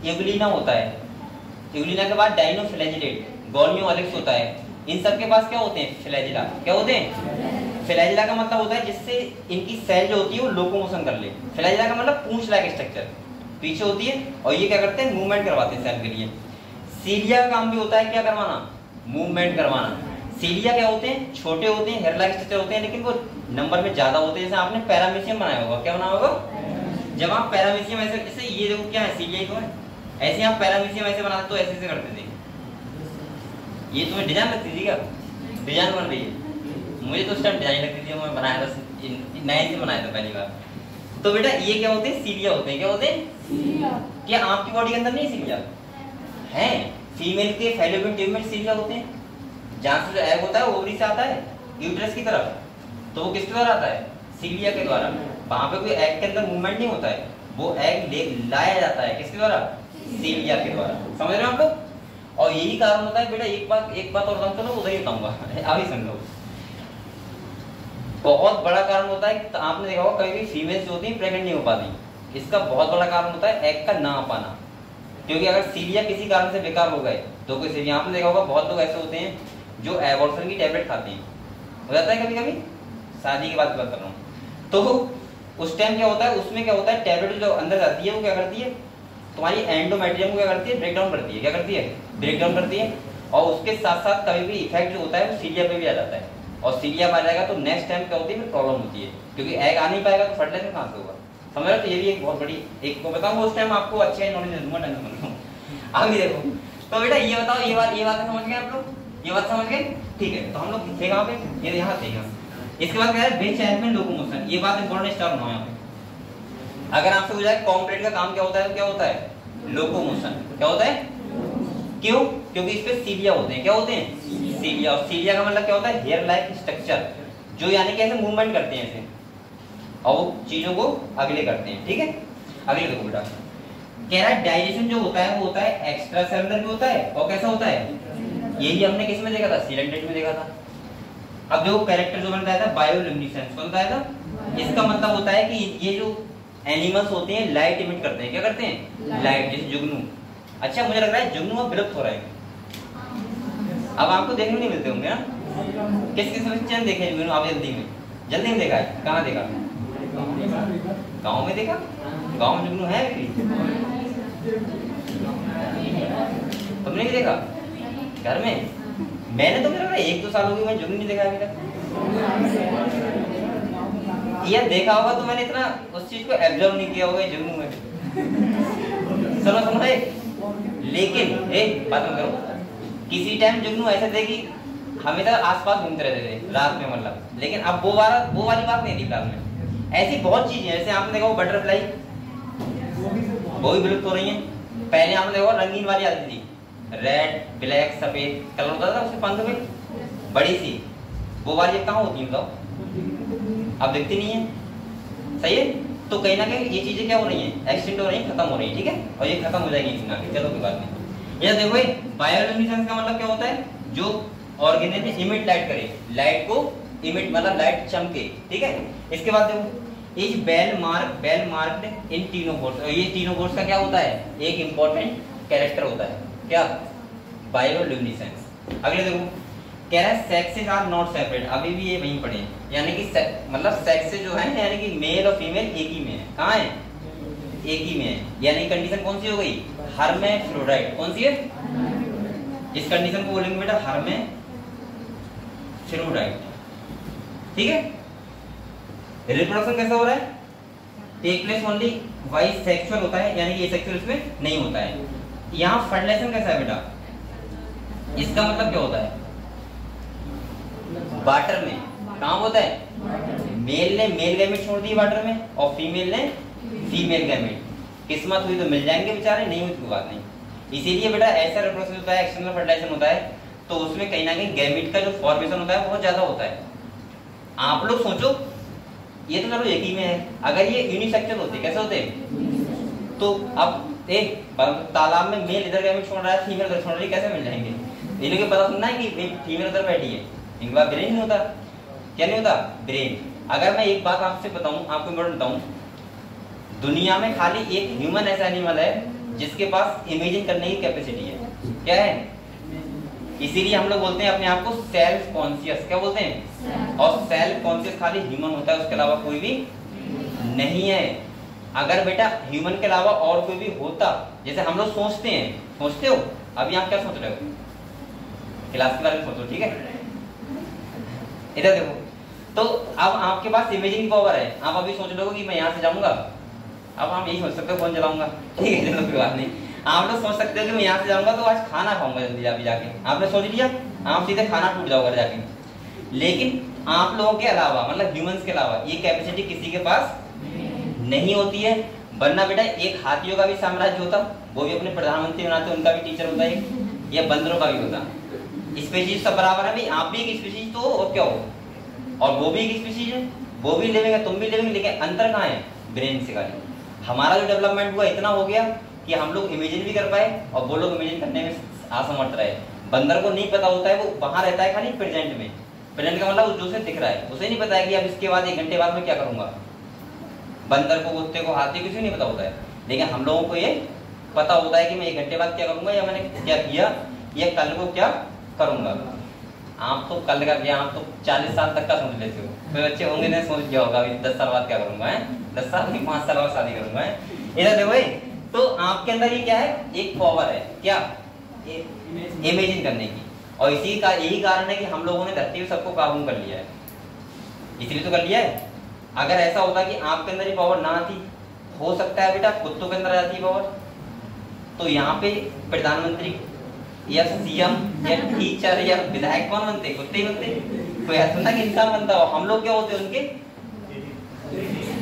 एगुलिना होता है, एगुलिना के बाद डाइनोफ्लैजिलेट, गोनियो अलेक्स होता है। इन सब के पास क्या होते हैं? फ्लैजिला। क्या होते हैं? फ्लैजिला का मतलब होता है जिससे इनकी सेल जो होती है वो लोकोमोशन कर ले। फ्लैजिला का मतलब पूंछ लायक स्ट्रक्चर पीछे होती है, और ये क्या करते हैं? मूवमेंट करवाते हैं सेल के लिए। सीलिया का काम भी होता है क्या करवाना? मूवमेंट करवाना। सीलिया क्या होते हैं? छोटे होते हैं, हेयर लाइक स्ट्रक्चर होते हैं, लेकिन वो नंबर में ज्यादा होते हैं। जैसे आपने पैरामीशियम बनाया होगा, क्या बनाया होगा? जब आप पैरामीशियम ऐसे, जैसे ये देखो क्या है, सीलिया तो है, ऐसे आप पैरामीशियम ऐसे बनाते तो ऐसे करते थे। ये तुम्हें डिजाइन लगती थी क्या? डिजाइन बन रही है, मुझे तो उस टाइम डिजाइन लगती थी, मैं बनाया था, नए से बनाया था पहली बार। तो बेटा ये क्या होते हैं? सीलिया होते हैं। क्या होते हैं? क्या आपकी बॉडी के अंदर नहीं सीलिया है? फीमेल के फैलोपियन ट्यूब में सीलिया होते हैं, जहां से जो एग होता है ओवरी से आता है यूट्रस की तरफ, तो वो किसके द्वारा आता है? सीलिया के द्वारा। वहां पे कोई एग के अंदर मूवमेंट नहीं होता है, वो एग लाया जाता है किसके द्वारा? सीलिया के द्वारा। समझ रहे हो आप लोग? और यही कारण होता है बेटा, एक बात और समझो, उधर ही बताऊंगा, अभी समझो। बहुत बड़ा कारण होता है, तो आपने देखा होगा कभी भी फीमेल्स होती है प्रेग्नेंट नहीं हो पाती, इसका बहुत बड़ा कारण होता है एग का ना आ पाना। क्योंकि अगर सीलिया किसी कारण से बेकार हो गए तो कोई सीलिया, आपने देखा होगा बहुत लोग ऐसे होते हैं जो एबॉर्शन की टैबलेट खाते हैं, हो जाता है कभी कभी, शादी की बात कर रहा हूँ, तो उस टाइम क्या होता है, उसमें क्या होता है, टैबलेट जो अंदर जाती है वो क्या करती है, तुम्हारी एंडोमेट्रियम को क्या करती है? ब्रेक डाउन करती है। क्या करती है? ब्रेक डाउन करती है। और उसके साथ साथ कभी भी इफेक्ट जो होता है वो सीलिया पे भी आ जाता है, और सीलिया पे आ जाएगा तो नेक्स्ट टाइम क्या होती है? फिर प्रॉब्लम होती है, क्योंकि एग आ नहीं पाएगा तो फर्टिलाइजर कहाँ से होगा? समझ रहे हो? तो ये भी एक बहुत बड़ी, एक को बताऊंगा उस टाइम आपको अच्छे नॉलेज दूंगा, टेंशन मत लो। आगे देखो, तो बेटा ये बताओ, ये बात समझ गए आप लोग? ये बात समझ गए? ठीक है, तो हम लोग थे कहाँ पे? ये यहाँ थे यहाँ। इसके बाद क्या है? Bench and locomotion. ये बात इंपॉर्टेंट स्टार बनाओ यहाँ पे। अगर आपसे पूछा है कॉम्प्लेट का काम क्या होता है, तो क्या होता है? लोकोमोशन। क्या होता है? क्यों? क्योंकि इस पे सीलिया होते हैं। क्या होते हैं? सीलिया। और सीलिया का मतलब क्या होता है? हेयर लाइक स्ट्रक्चर, जो यानी कि ऐसे मूवमेंट करते हैं ऐसे, और वो चीजों को अगले करते हैं। ठीक है, अगले देखो बेटा, कह रहा है डाइजेशन जो होता है वो होता है एक्स्ट्रा सेलुलर भी होता है, और कैसा होता है? यही हमने किस में देखा था? सीलेंटेड में देखा था। अब देखो कैरेक्टर जो मैंने बताया था बायोल्यूमिनेसेंस, कौन बताया था? इसका मतलब होता है कि ये जो एनिमल्स होते हैं लाइट इमिट करते हैं। क्या करते हैं? लाइट। जैसे जुगनू। अच्छा, मुझे लग रहा है जुगनू अब विलुप्त हो रहा है, अब आपको देखने नहीं मिलते होंगे ना? किस किस चैनल देखे जुगनू आप? जल्दी में देखा है? कहाँ देखा? गाँव में देखा? गाँव में जुगनू है भी? तुमने भी देखा घर में? मैंने तो मेरा 1-2 साल हो गए, मैं जुगनू नहीं देखा अभी तक। यह देखा होगा तो मैंने इतना उस चीज को एब्जॉर्व नहीं किया होगा जुगनू में। सुनो है, लेकिन एक बात करो, किसी टाइम जुगनू ऐसे थे कि हमेशा आसपास घूमते रहते थे रात में, मतलब, लेकिन अब वो वाली बात नहीं थी फिलहाल में। ऐसी बहुत चीजें जैसे आपने देखा वो बटरफ्लाई, वो भी विलुप्त हो रही है। पहले आपने देखा रंगीन वाली आती थी, रेड ब्लैक सफेद कलर होता था उसके पंख में, बड़ी सी, वो वाली अब कहाँ होती है बताओ? अब दिखती नहीं है। सही है? तो कहीं ना कहीं ये चीजें क्या हो रही हैं? एक्सटिंक्ट हो रही हैं, खत्म हो रही है। ठीक है, और ये खत्म हो जाएगी चलो कोई बात नहीं। ये देखो बायोल्यूमिनेसेंस का मतलब क्या होता है? जो ऑर्गेनिज्म इमिट लाइट करे, लाइट को इमिट मतलब लाइट चमके। ठीक है, इसके बाद देखो is well marked in ctenophores, और ये टीनोफोर्स का क्या होता है? एक इंपॉर्टेंट कैरेक्टर होता है, क्या? बायोल्यूमिनेसेंस। अगले देखो, कह रहा है सेक्सेस आर नॉट सेपरेट, अभी भी ये वहीं पढ़े, यानी कि मतलब सेक्सेस जो है यानी कि मेल और फीमेल एक ही में है। कहाँ है? एक ही में है, यानी कंडीशन कौन सी हो गई? हर्मेफ्रोडाइट। कौन सी है? इस कंडीशन को बोलेंगे बेटा हर्मेफ्रोडाइट। ठीक है, रिप्रोडक्शन कैसा हो रहा है? Take place only via sexual होता है, यानी कि एसेक्सुअल इसमें नहीं होता है। यहाँ फर्टिलाइजेशन कैसा है बेटा? इसका मतलब क्या होता है? वाटर में कहाँ होता है? मेल ने मेल गैमेट छोड़ दिए वाटर में, और फीमेल ने फीमेल गैमेट। किस्मत हुई तो मिल जाएंगे बेचारे, नहीं हुई तो बात नहीं। इसीलिए बेटा ऐसा रिप्रोडक्शन होता है, एक्सटर्नल फर्टिलाइजेशन होता है, तो उसमें कहीं ना कहीं गैमेट का जो फॉर्मेशन होता है बहुत ज्यादा होता है। आप लोग सोचो, ये तो चलो एक ही में है, अगर ये यूनिसेक्सुअल होते कैसे होते, तो अब एक तालाब में मेल इधर गैमेट छोड़ रहा है, फीमेल इधर छोड़ रही है, कैसे मिल जाएंगे? इन्हें को पता सुनना है कि फीमेल उधर बैठी है, इनके पास ब्रेन नहीं होता। क्या नहीं होता? ब्रेन। अगर मैं एक बात आपसे बताऊं, आपको इम्पोर्टेंट बताऊं, दुनिया में खाली एक ह्यूमन ऐसा एनिमल है जिसके पास इमेजिन करने की कैपेसिटी है। क्या है? इसीलिए हम लोग बोलते हैं अपने आप को सेल्फ कॉन्शियस। क्या बोलते हैं? और सेल्फ कॉन्शियस खाली ह्यूमन होता है, उसके अलावा कोई भी नहीं है। अगर बेटा ह्यूमन के अलावा और कोई भी होता, जैसे हम लोग सोचते हैं, सोचते हो? अभी आप क्या सोच रहे हो? क्लास के बारे में सोचो, ठीक है? इधर देखो, तो अब आपके पास इमेजिंग पावर है। आप अभी सोच लोगे कि मैं यहाँ से जाऊंगा, अब आप यही सोच सकते हो फोन चलाऊंगा, ठीक है? चलो कोई बात नहीं। आप लोग सोच सकते हो कि मैं यहाँ से जाऊंगा तो आज खाना खाऊंगा जल्दी अभी जाके, आपने सोच लिया, आप सीधे खाना टूट जाओगे जाके। लेकिन आप लोगों के अलावा, मतलब ह्यूमंस के अलावा, ये कैपेसिटी किसी के पास नहीं होती है। वरना बेटा एक हाथियों का भी साम्राज्य होता, वो भी अपने प्रधानमंत्री बनाते, उनका भी टीचर होता है, या बंदरों का भी होता। स्पीशीज सब बराबर है भाई, आप भी एक स्पीशीज तो हो और क्या हो, और वो भी एक स्पीशीज है, वो भी लिविंग है, तुम भी लिविंग, लेकिन अंतर कहाँ है? ब्रेन से खाली। हमारा जो डेवलपमेंट हुआ इतना हो गया कि हम लोग इमेजिन भी कर पाए और वो लोग इमेजिन करने में असमर्थ रहे। बंदर को नहीं पता होता है, वो वहां रहता है खाली प्रेजेंट में। प्रेजेंट का मतलब जो उसे दिख रहा है, उसे नहीं पता है कि अब इसके बाद 1 घंटे बाद मैं क्या करूंगा। बंदर को, कुत्ते को, हाथी को किसी नहीं पता होता है, लेकिन हम लोगों को ये पता होता है कि मैं 1 घंटे बाद क्या करूंगा, या मैंने क्या किया, या कल को क्या करूंगा। आप तो कल का क्या, आप तो 40 साल तक का सोच लेते हो, कोई बच्चे होंगे नहीं सोच क्या होगा, 10 साल बाद क्या करूंगा, 10 साल नहीं 5 साल बाद शादी करूंगा। इधर देखो, तो आपके अंदर ये क्या है? एक पावर है, क्या? इमेजिन करने की। और इसी का यही कारण है कि हम लोगों ने धरती पे सबको काबू कर लिया है, इसलिए तो कर लिया है। अगर ऐसा होता कि आपके अंदर ये पावर ना आती, हो सकता है बेटा कुत्तों के अंदर आती पावर, तो यहाँ पे प्रधानमंत्री या सीएम या टीचर या विधायक कौन बनते? कुत्ते ही बनते। कोई ऐसा ना कि इंसान बनता हो। हम लोग क्या होते? उनके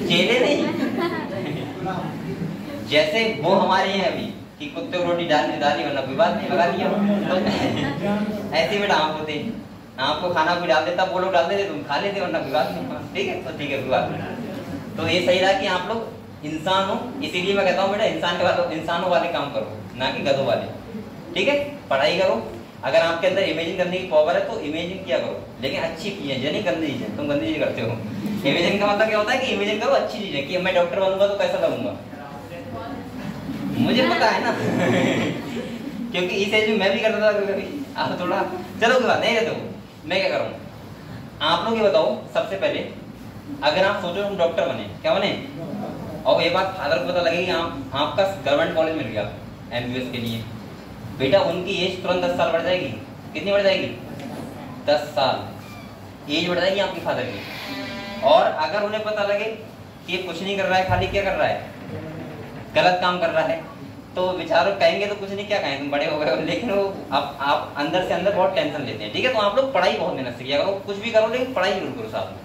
चेले नहीं। जैसे वो हमारे हैं अभी कि कुत्ते को रोटी डाली वरना कोई बात नहीं, लगा लिया। तो ऐसे बेटा आप होते, आपको खाना कोई डाल देता, वो लोग डाल देते, तुम खा लेते, वरना कोई बात नहीं, ठीक है? तो ठीक है, कोई बात नहीं। तो ये सही रहा कि आप लोग इंसान हो, इसीलिए मैं कहता हूँ बेटा इंसानों वाले काम करो, ना कि गधों वाले, ठीक है? पढ़ाई करो। अगर आपके अंदर इमेजिन करने की पावर है तो इमेजिन किया करो, लेकिन अच्छी चीजें, नहीं गंदी चीजें। तुम गंदी चीजें करते हो। इमेजिन का मतलब क्या होता है कि इमेजिन करो अच्छी चीजें, कि मैं डॉक्टर बनूंगा तो कैसा बनूंगा, मुझे पता है ना। क्योंकि इस एज में मैं भी करता था कभी। आप थोड़ा चलो कोई बात नहीं, रहते हो। मैं क्या करूँ, आप लोग ये बताओ सबसे पहले, अगर आप सोचो हम डॉक्टर बने, क्या बने, और ये बात फादर को पता लगेगी आपका गवर्नमेंट कॉलेज मिल गया एमबीबीएस के लिए, बेटा उनकी एज तुरंत 10 साल बढ़ जाएगी। कितनी बढ़ जाएगी? 10 साल एज बढ़ जाएगी आपके फादर की। और अगर उन्हें पता लगे कि ये कुछ नहीं कर रहा है, खाली क्या कर रहा है, गलत काम कर रहा है, तो बेचारों कहेंगे तो कुछ नहीं, क्या कहें, तुम बड़े हो गए हो। लेकिन वो आप अंदर से अंदर बहुत टेंशन लेते हैं, ठीक है? तो आप लोग पढ़ाई बहुत मेहनत से किया करो, कुछ भी करो लेकिन पढ़ाई जरूर करो साथ में।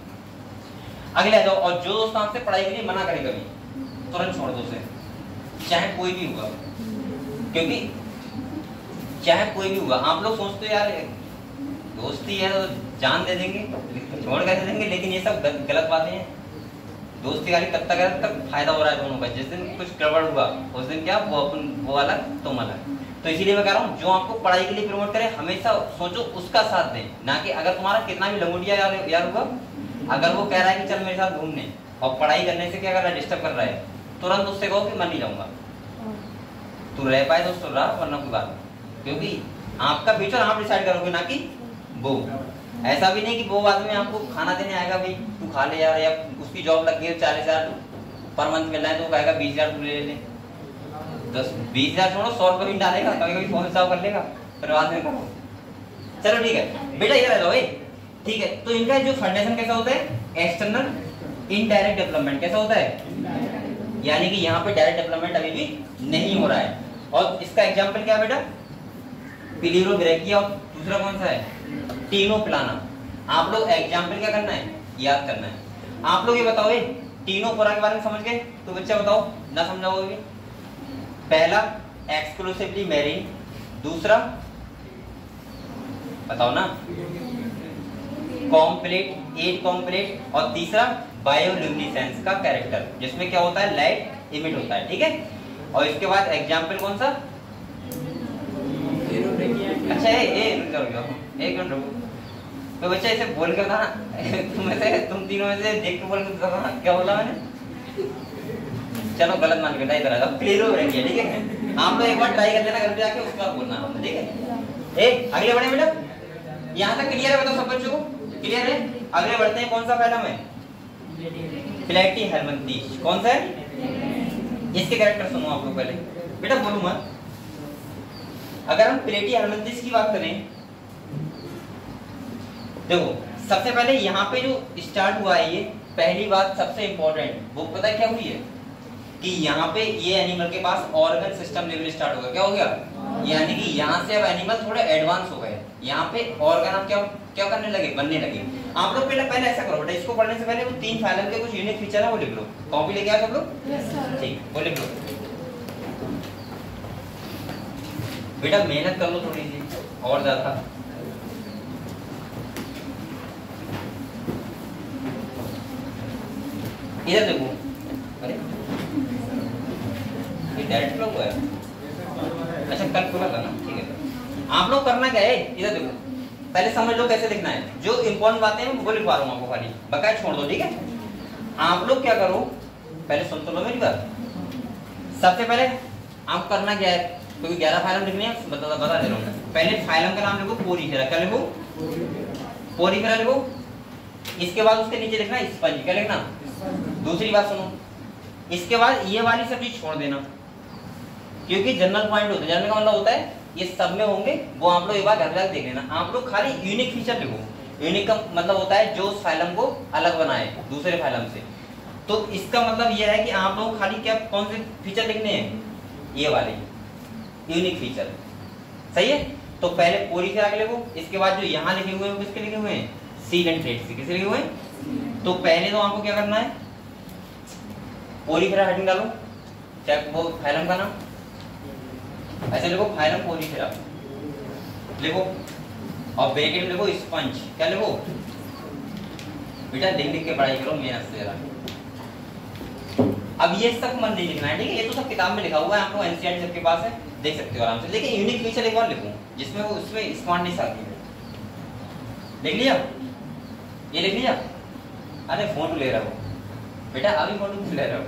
अगले आ जाओ, और जो दोस्त आपसे पढ़ाई के लिए मना करे कभी, तुरंत छोड़ दो उसे, चाहे कोई भी हुआ। क्योंकि चाहे कोई भी हुआ, आप लोग सोचते हो यार दोस्ती है तो जान दे देंगे, छोड़ कैसे देंगे, लेकिन ये सब गलत बातें हैं। दोस्ती वाली तब तक फायदा हो रहा है दोनों का। जिस दिन कुछ गड़बड़ हुआ उस दिन क्या, वो अलग तुम अलग। तो इसीलिए मैं कह रहा हूँ जो आपको पढ़ाई के लिए प्रमोट करे हमेशा सोचो उसका साथ दें, ना कि अगर तुम्हारा कितना भी लंगोटिया यार होगा, अगर वो कह रहा है कि चल मेरे साथ घूमने और पढ़ाई करने से क्या कर रहा है, डिस्टर्ब कर रहा है, तुरंत उससे कहो कि मैं नहीं जाऊंगा, तू रह पाए तो सुन रहा, वरना कोई बात। क्योंकि आपका फ्यूचर आप डिसाइड करोगे, ना कि वो। ऐसा भी नहीं कि वो बाद में आपको खाना देने आएगा, भाई तू खा ले यार, या उसकी जॉब लग गई 40,000 पर मंथ मिल रहा है तो कहेगा 20,000 तू ले ले। 20,000 छोड़ो, 100 रुपये भी डालेगा, कभी कभी फोन हिसाब कर लेगा, फिर बाद में करो। चलो ठीक है बेटा, ये रह जाओ भाई, ठीक है? तो इनका जो फाउंडेशन कैसा होता है, एक्सटर्नल इनडायरेक्ट डेवलपमेंट कैसा होता है, यानी कि यहाँ पे डायरेक्ट डेवलपमेंट अभी भी नहीं हो रहा है। और इसका एग्जाम्पल क्या है बेटा, पिलिरोब्रैकिया, और दूसरा कौन सा है, टीनो प्लाना। आप लोग एग्जाम्पल क्या करना है, याद करना है। आप लोग ये बताओ, टीनो फोरा के बारे में समझ गए? तो बच्चा बताओ, ना समझाओ भी। पहला एक्सक्लूसिवली मैरीन, दूसरा बताओ ना। कॉम्प्लीट, एज कॉम्प्लीट, और तीसरा बायोल्यूमिनेसेंस का कैरेक्टर, जिसमें क्या होता है, लाइट इमिट होता है, ठीक है। और इसके बाद एग्जाम्पल कौन सा? अच्छा एक मिनट रुको। तो बच्चा ऐसे बोल के बता ना तुम तीनों में से देख के बोल के बता ना, क्या बोला मैंने? चलो गलत मान के बेटा, इधर आ जाओ, क्लियर हो रही है, ठीक है। आप लोग एक बार ट्राई कर लेना घर पे जाके, उसके बाद बोलना हमने, ठीक है। आगे बढ़े बेटा, यहाँ तक क्लियर है? बताओ सब बच्चों को क्लियर है? आगे बढ़ते हैं। कौन सा फाइलम है? प्लेटीहेल्मिन्थेस। कौन सा है? इसके कैरेक्टर सुनो आप लोग पहले, बेटा बोलूं मत। अगर हम प्लेटीहेल्मिन्थेस की बात करें, देखो सबसे पहले यहाँ पे जो स्टार्ट हुआ है, ये पहली बात सबसे इंपॉर्टेंट वो पता है क्या हुई है कि यहाँ पे ये एनिमल के पास ऑर्गन सिस्टम लेवल स्टार्ट हो गया। क्या हो गया? यानी कि यहाँ से अब एनिमल थोड़े एडवांस हो गए, यहाँ पे ऑर्गन अब क्या करने लगे, बनने लगे। आप लोग पहले ऐसा करो बेटा, इसको पढ़ने से पहले वो 3 फाइलम के कुछ यूनिक फीचर है वो लिख लो। कॉपी लेके आओ सब लोग, ठीक, वो लिख लो बेटा। मेहनत कर लो थोड़ी सी और ज्यादा। इधर देखो, अरे ये डायरेक्ट फ्लो हुआ है। अच्छा कल खुला था ना, ठीक है। आप लोग करना क्या है, इधर देखो, पहले समझ लो कैसे लिखना है। जो इंपॉर्टेंट बातें हैं वो लिखवा रहा हूँ आपको, खाली बकाया छोड़ दो, ठीक है। आप लोग क्या करो, पहले सुन तो लो मेरी बात। सबसे पहले आप करना क्या है, क्योंकि 11 फाइलम लिखने हैं, बता दे रहा हूँ। पहले फाइलम का नाम लिखो पोरीफेरा। क्या लिखो? पोरीफेरा लिखो। इसके बाद उसके नीचे लिखना स्पंज। क्या लिखना? दूसरी बात सुनो, इसके बाद ये वाली सब चीज छोड़ देना, क्योंकि जनरल पॉइंट होता है। जनरल का मतलब होता है ये सब में होंगे, वो आप लोग एक बार घर जाकर देख लेना। आप लोग खाली यूनिक फीचर लिखो। यूनिक का मतलब होता है जो उस फाइलम को अलग बनाए दूसरे फाइलम से। तो इसका मतलब यह है कि आप लोग खाली क्या, कौन से फीचर लिखने हैं, ये वाले यूनिक फीचर, सही है। तो पहले पोरीफेरा के लिखो। इसके बाद जो यहाँ लिखे हुए हैं किसके लिखे हुए हैं, सील एंड थ्रेड्स के। किसके लिखे हुए हैं? तो पहले तो आपको क्या करना है, पोरीफेरा हेडिंग डालो, चाहे वो फाइलम का नाम ऐसे लिखो, फाइलम पोरीफेरा लिखो, और ब्रैकेट में लिखो स्पंज। क्या लिखो बेटा? लिख के पढ़ाई करो मेहनत से जरा। अब ये सब मन नहीं लिखना है, ठीक है। ये तो सब किताब में लिखा हुआ है, आपको एनसीईआरटी सबके पास है, देख सकते हो आराम से। लेकिन यूनिक फीचर एक बार लिखूं जिसमें वो उसमें स्मार्टनेस आती है। लिख लिया? ये लिख लिया? अरे फोटो ले रहा हो बेटा, अभी फोटो ले रहा हो।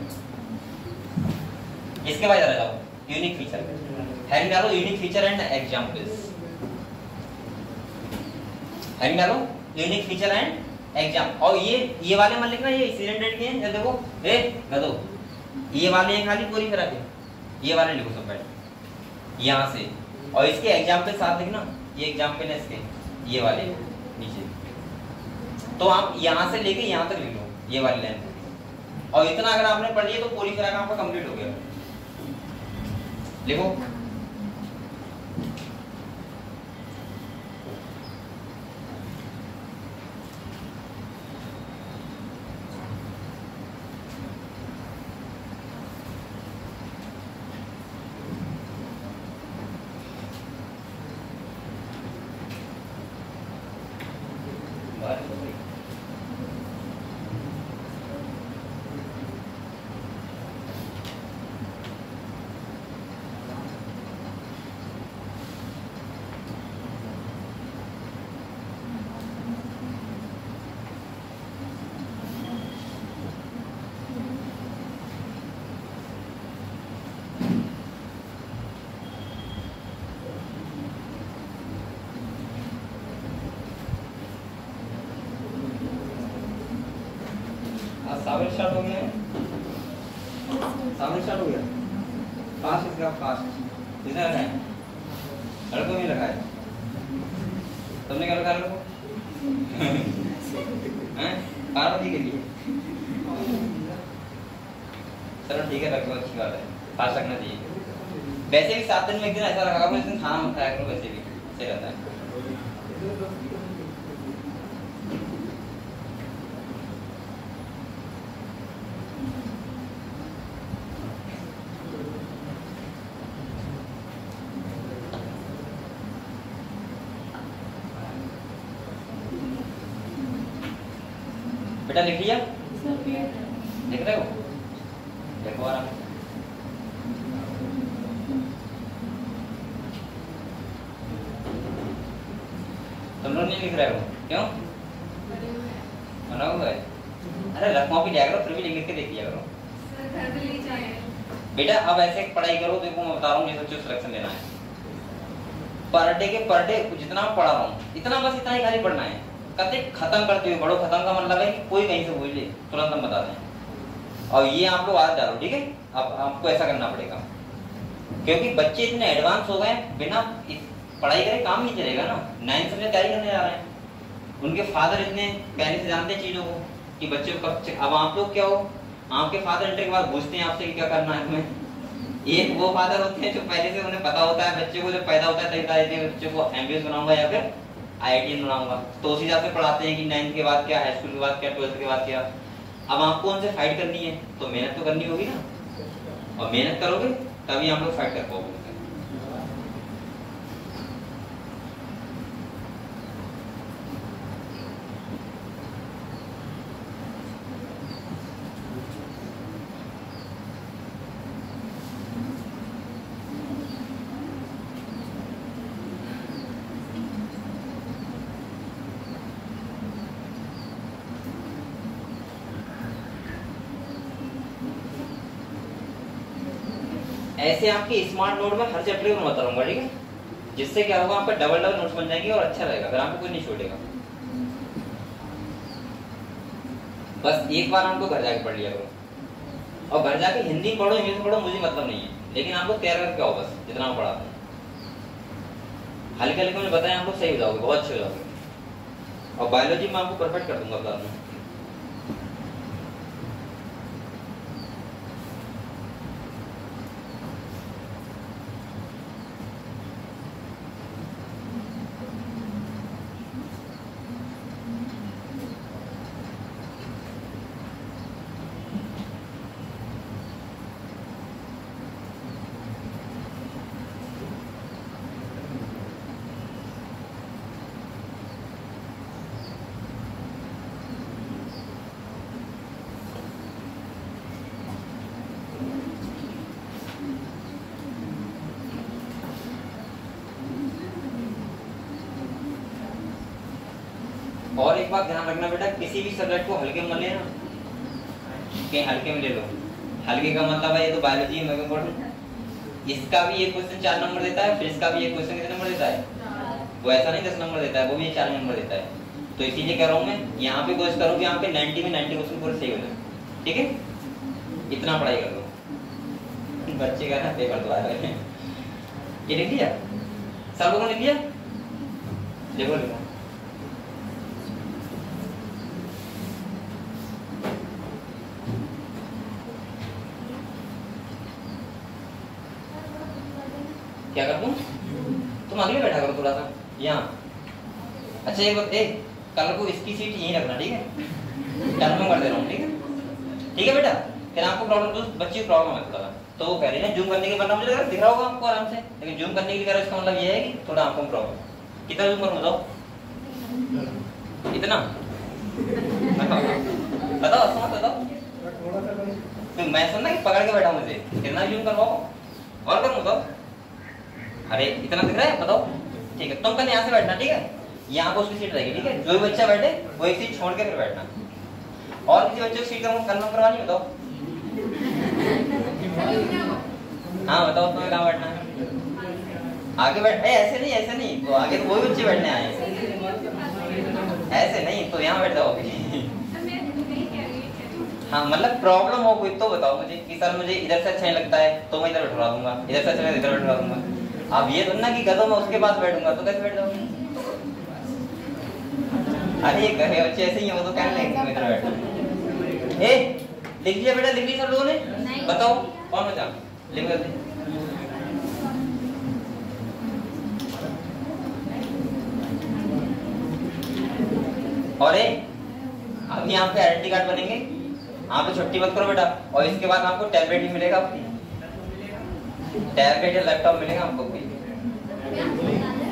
इसके बाद जरा जाओ यूनिक फीचर, हेडिंग डालो unique feature and examples. Heading डालो यूनिक फीचर एंड एग्जाम। और ये वाले मत लिखना, ये सिलेंडर के हैं। देखो दो ये वाले हैं खाली पोरीफेरा के, ये वाले लिखो सब बैठ यहाँ से। और इसके एग्जाम्पल साथ लिखना, ये एग्जाम्पल है इसके, ये वाले नीचे। तो आप यहाँ से लेके यहाँ तक लिख लो ये वाली लाइन। और इतना अगर आपने पढ़ लिया तो पोरीफेरा का आपका कंप्लीट हो गया। लिखो सावन स्टार्ट हो गया है, सावन स्टार्ट हो गया। फास्ट इसका फास्ट किधर रखा है? लड़कों में रखा है। तुमने क्या रखा लड़को? हैं? पार्वती के लिए। चलो ठीक है, रखो, अच्छी बात है, फास्ट रखना चाहिए। वैसे भी 7 दिन में एक दिन ऐसा रखा करो, इस दिन खाना मत खाया करो, वैसे भी सही रहता है। बेटा लिख लिया? लिख रहे हो? देखो आराम से। तुम लोग नहीं लिख रहे हो क्यों? बना हुआ है? अरे रफ कॉपी लिया करो, फिर भी लिख के देख लिया करो। बेटा अब ऐसे पढ़ाई करो, देखो मैं बता रहा हूँ जिस बच्चे को सिलेक्शन लेना है, पर डे के पर डे जितना मैं पढ़ा रहा हूँ इतना, बस इतना ही खाली पढ़ना है। कहते खत्म करते हुए बड़ो, खत्म का मतलब है कि कोई कहीं से बोल ले तुरंत हम बता दें। और ये आप लोग आज डालो, ठीक है? अब आपको ऐसा करना पड़ेगा, क्योंकि बच्चे इतने एडवांस हो गए, बिना पढ़ाई करे काम नहीं चलेगा ना। 9th में तैयारी करने जा रहे हैं, उनके फादर इतने पहले से जानते हैं चीजों को कि बच्चे को कब। अब आप लोग क्या हो, आपके फादर इंटर के बाद पूछते हैं आपसे कि क्या करना है तुम्हें। एक वो फादर होते हैं जो पहले से उन्हें पता होता है बच्चे को जब पैदा होता है तभी बता देते हैं बच्चे को एमबीबीएस बनाऊंगा या फिर आईआईटी बनाऊंगा, तो उसी हिसाब से पढ़ाते हैं कि 9th के बाद क्या, हाई स्कूल के बाद क्या, 12th के बाद क्या। अब आपको उनसे फाइट करनी है तो मेहनत तो करनी होगी ना, और मेहनत करोगे तभी आप लोग फाइट कर पाओगे। ऐसे आपके स्मार्ट नोट में हर चैप्टर में बताऊंगा, ठीक है? जिससे क्या होगा, आपका डबल डबल नोट्स बन जाएंगे और अच्छा रहेगा, फिर आपको कोई नहीं छोड़ेगा। बस एक बार आपको घर जाके पढ़ लिया करो, और घर जाके हिंदी पढ़ो इंग्लिश पढ़ो मुझे मतलब नहीं है, लेकिन आप लोग तैयार करके आओ बस, जितना मैं पढ़ाता हूँ। हल्के हल्के मुझे बताएं, आप लोग सही हो जाओगे, बहुत अच्छे हो जाओगे। और बायोलॉजी में आपको परफेक्ट कर दूंगा बाद में। और एक बात ध्यान रखना बेटा, किसी भी सब्जेक्ट को हल्के में लेना, कहीं हल्के में ले लो। हल्के का मतलब है ये तो बायोलॉजी में इम्पोर्टेंट, इसका भी एक क्वेश्चन 4 नंबर देता है, फिर इसका भी एक क्वेश्चन कितने नंबर देता है? वो ऐसा नहीं 10 नंबर देता है, वो भी 4 नंबर देता है। तो इसीलिए कह रहा हूँ मैं यहाँ पे कोशिश करूँ कि यहाँ पे 90 में 90 क्वेश्चन पूरे सही हो जाए, ठीक है? इतना पढ़ाई कर लो। बच्चे का ना पेपर तो आ रहे हैं, ये लिख लिया सब लोगों ने? लिख लिया? देखो लिखो। क्या कर दूं? तुम अगले बैठा करो थोड़ा सा यहाँ। अच्छा एक बात, कल को इसकी सीट यहीं रखना, ठीक है? टर्न में कर दे रहा हूँ, ठीक है? ठीक है बेटा? फिर आपको प्रॉब्लम, तो बच्ची को प्रॉब्लम है थोड़ा सा, तो वो कह रही है जूम करने के बाद मुझे दिख रहा होगा आपको आराम से, लेकिन जूम करने के लिए इसका मतलब ये है कि थोड़ा आपको प्रॉब्लम। कितना जूम करूँ बताओ? इतना बताओ, समझ बताओ। तो मैं सुनना कि पकड़ के बैठा मुझे, कितना जूम करवाओ और करूँ बताओ? अरे इतना दिख रहा है बताओ? ठीक है, तुम कल यहाँ से बैठना, ठीक है? यहाँ पर उसकी सीट रहेगी, ठीक है? जो भी बच्चा बैठे वो एक सीट छोड़ के फिर बैठना। और किसी बच्चे को सीट कन्फर्म करवानी बताओ? हाँ बताओ, तुम्हें कहाँ बैठना है? आगे बैठ, ऐसे नहीं, ऐसे नहीं, वो आगे तो वही बच्चे बैठने आए, ऐसे नहीं, तो यहाँ बैठ जाओ। हाँ मतलब प्रॉब्लम हो कोई तो बताओ मुझे कि सर मुझे इधर से अच्छा नहीं लगता है तो मैं इधर बैठवा दूंगा, इधर से अच्छा इधर बैठवा दूंगा। अब ये सुनना कि कदम मैं उसके पास बैठूंगा तो कैसे बैठ जाऊंगा? अरे ये कहे बच्चे ऐसे ही हो तो कहने लगे इधर बैठना। लिख लिया बेटा? लिख लिया सब लोगों ने? बताओ कौन बचा? लिख दे। और अब यहाँ पे आइडेंटिटी कार्ड बनेंगे, आप पे छुट्टी मत करो बेटा। और इसके बाद आपको टैबलेट भी मिलेगा, टैबलेट या लैपटॉप मिलेगा आपको भी,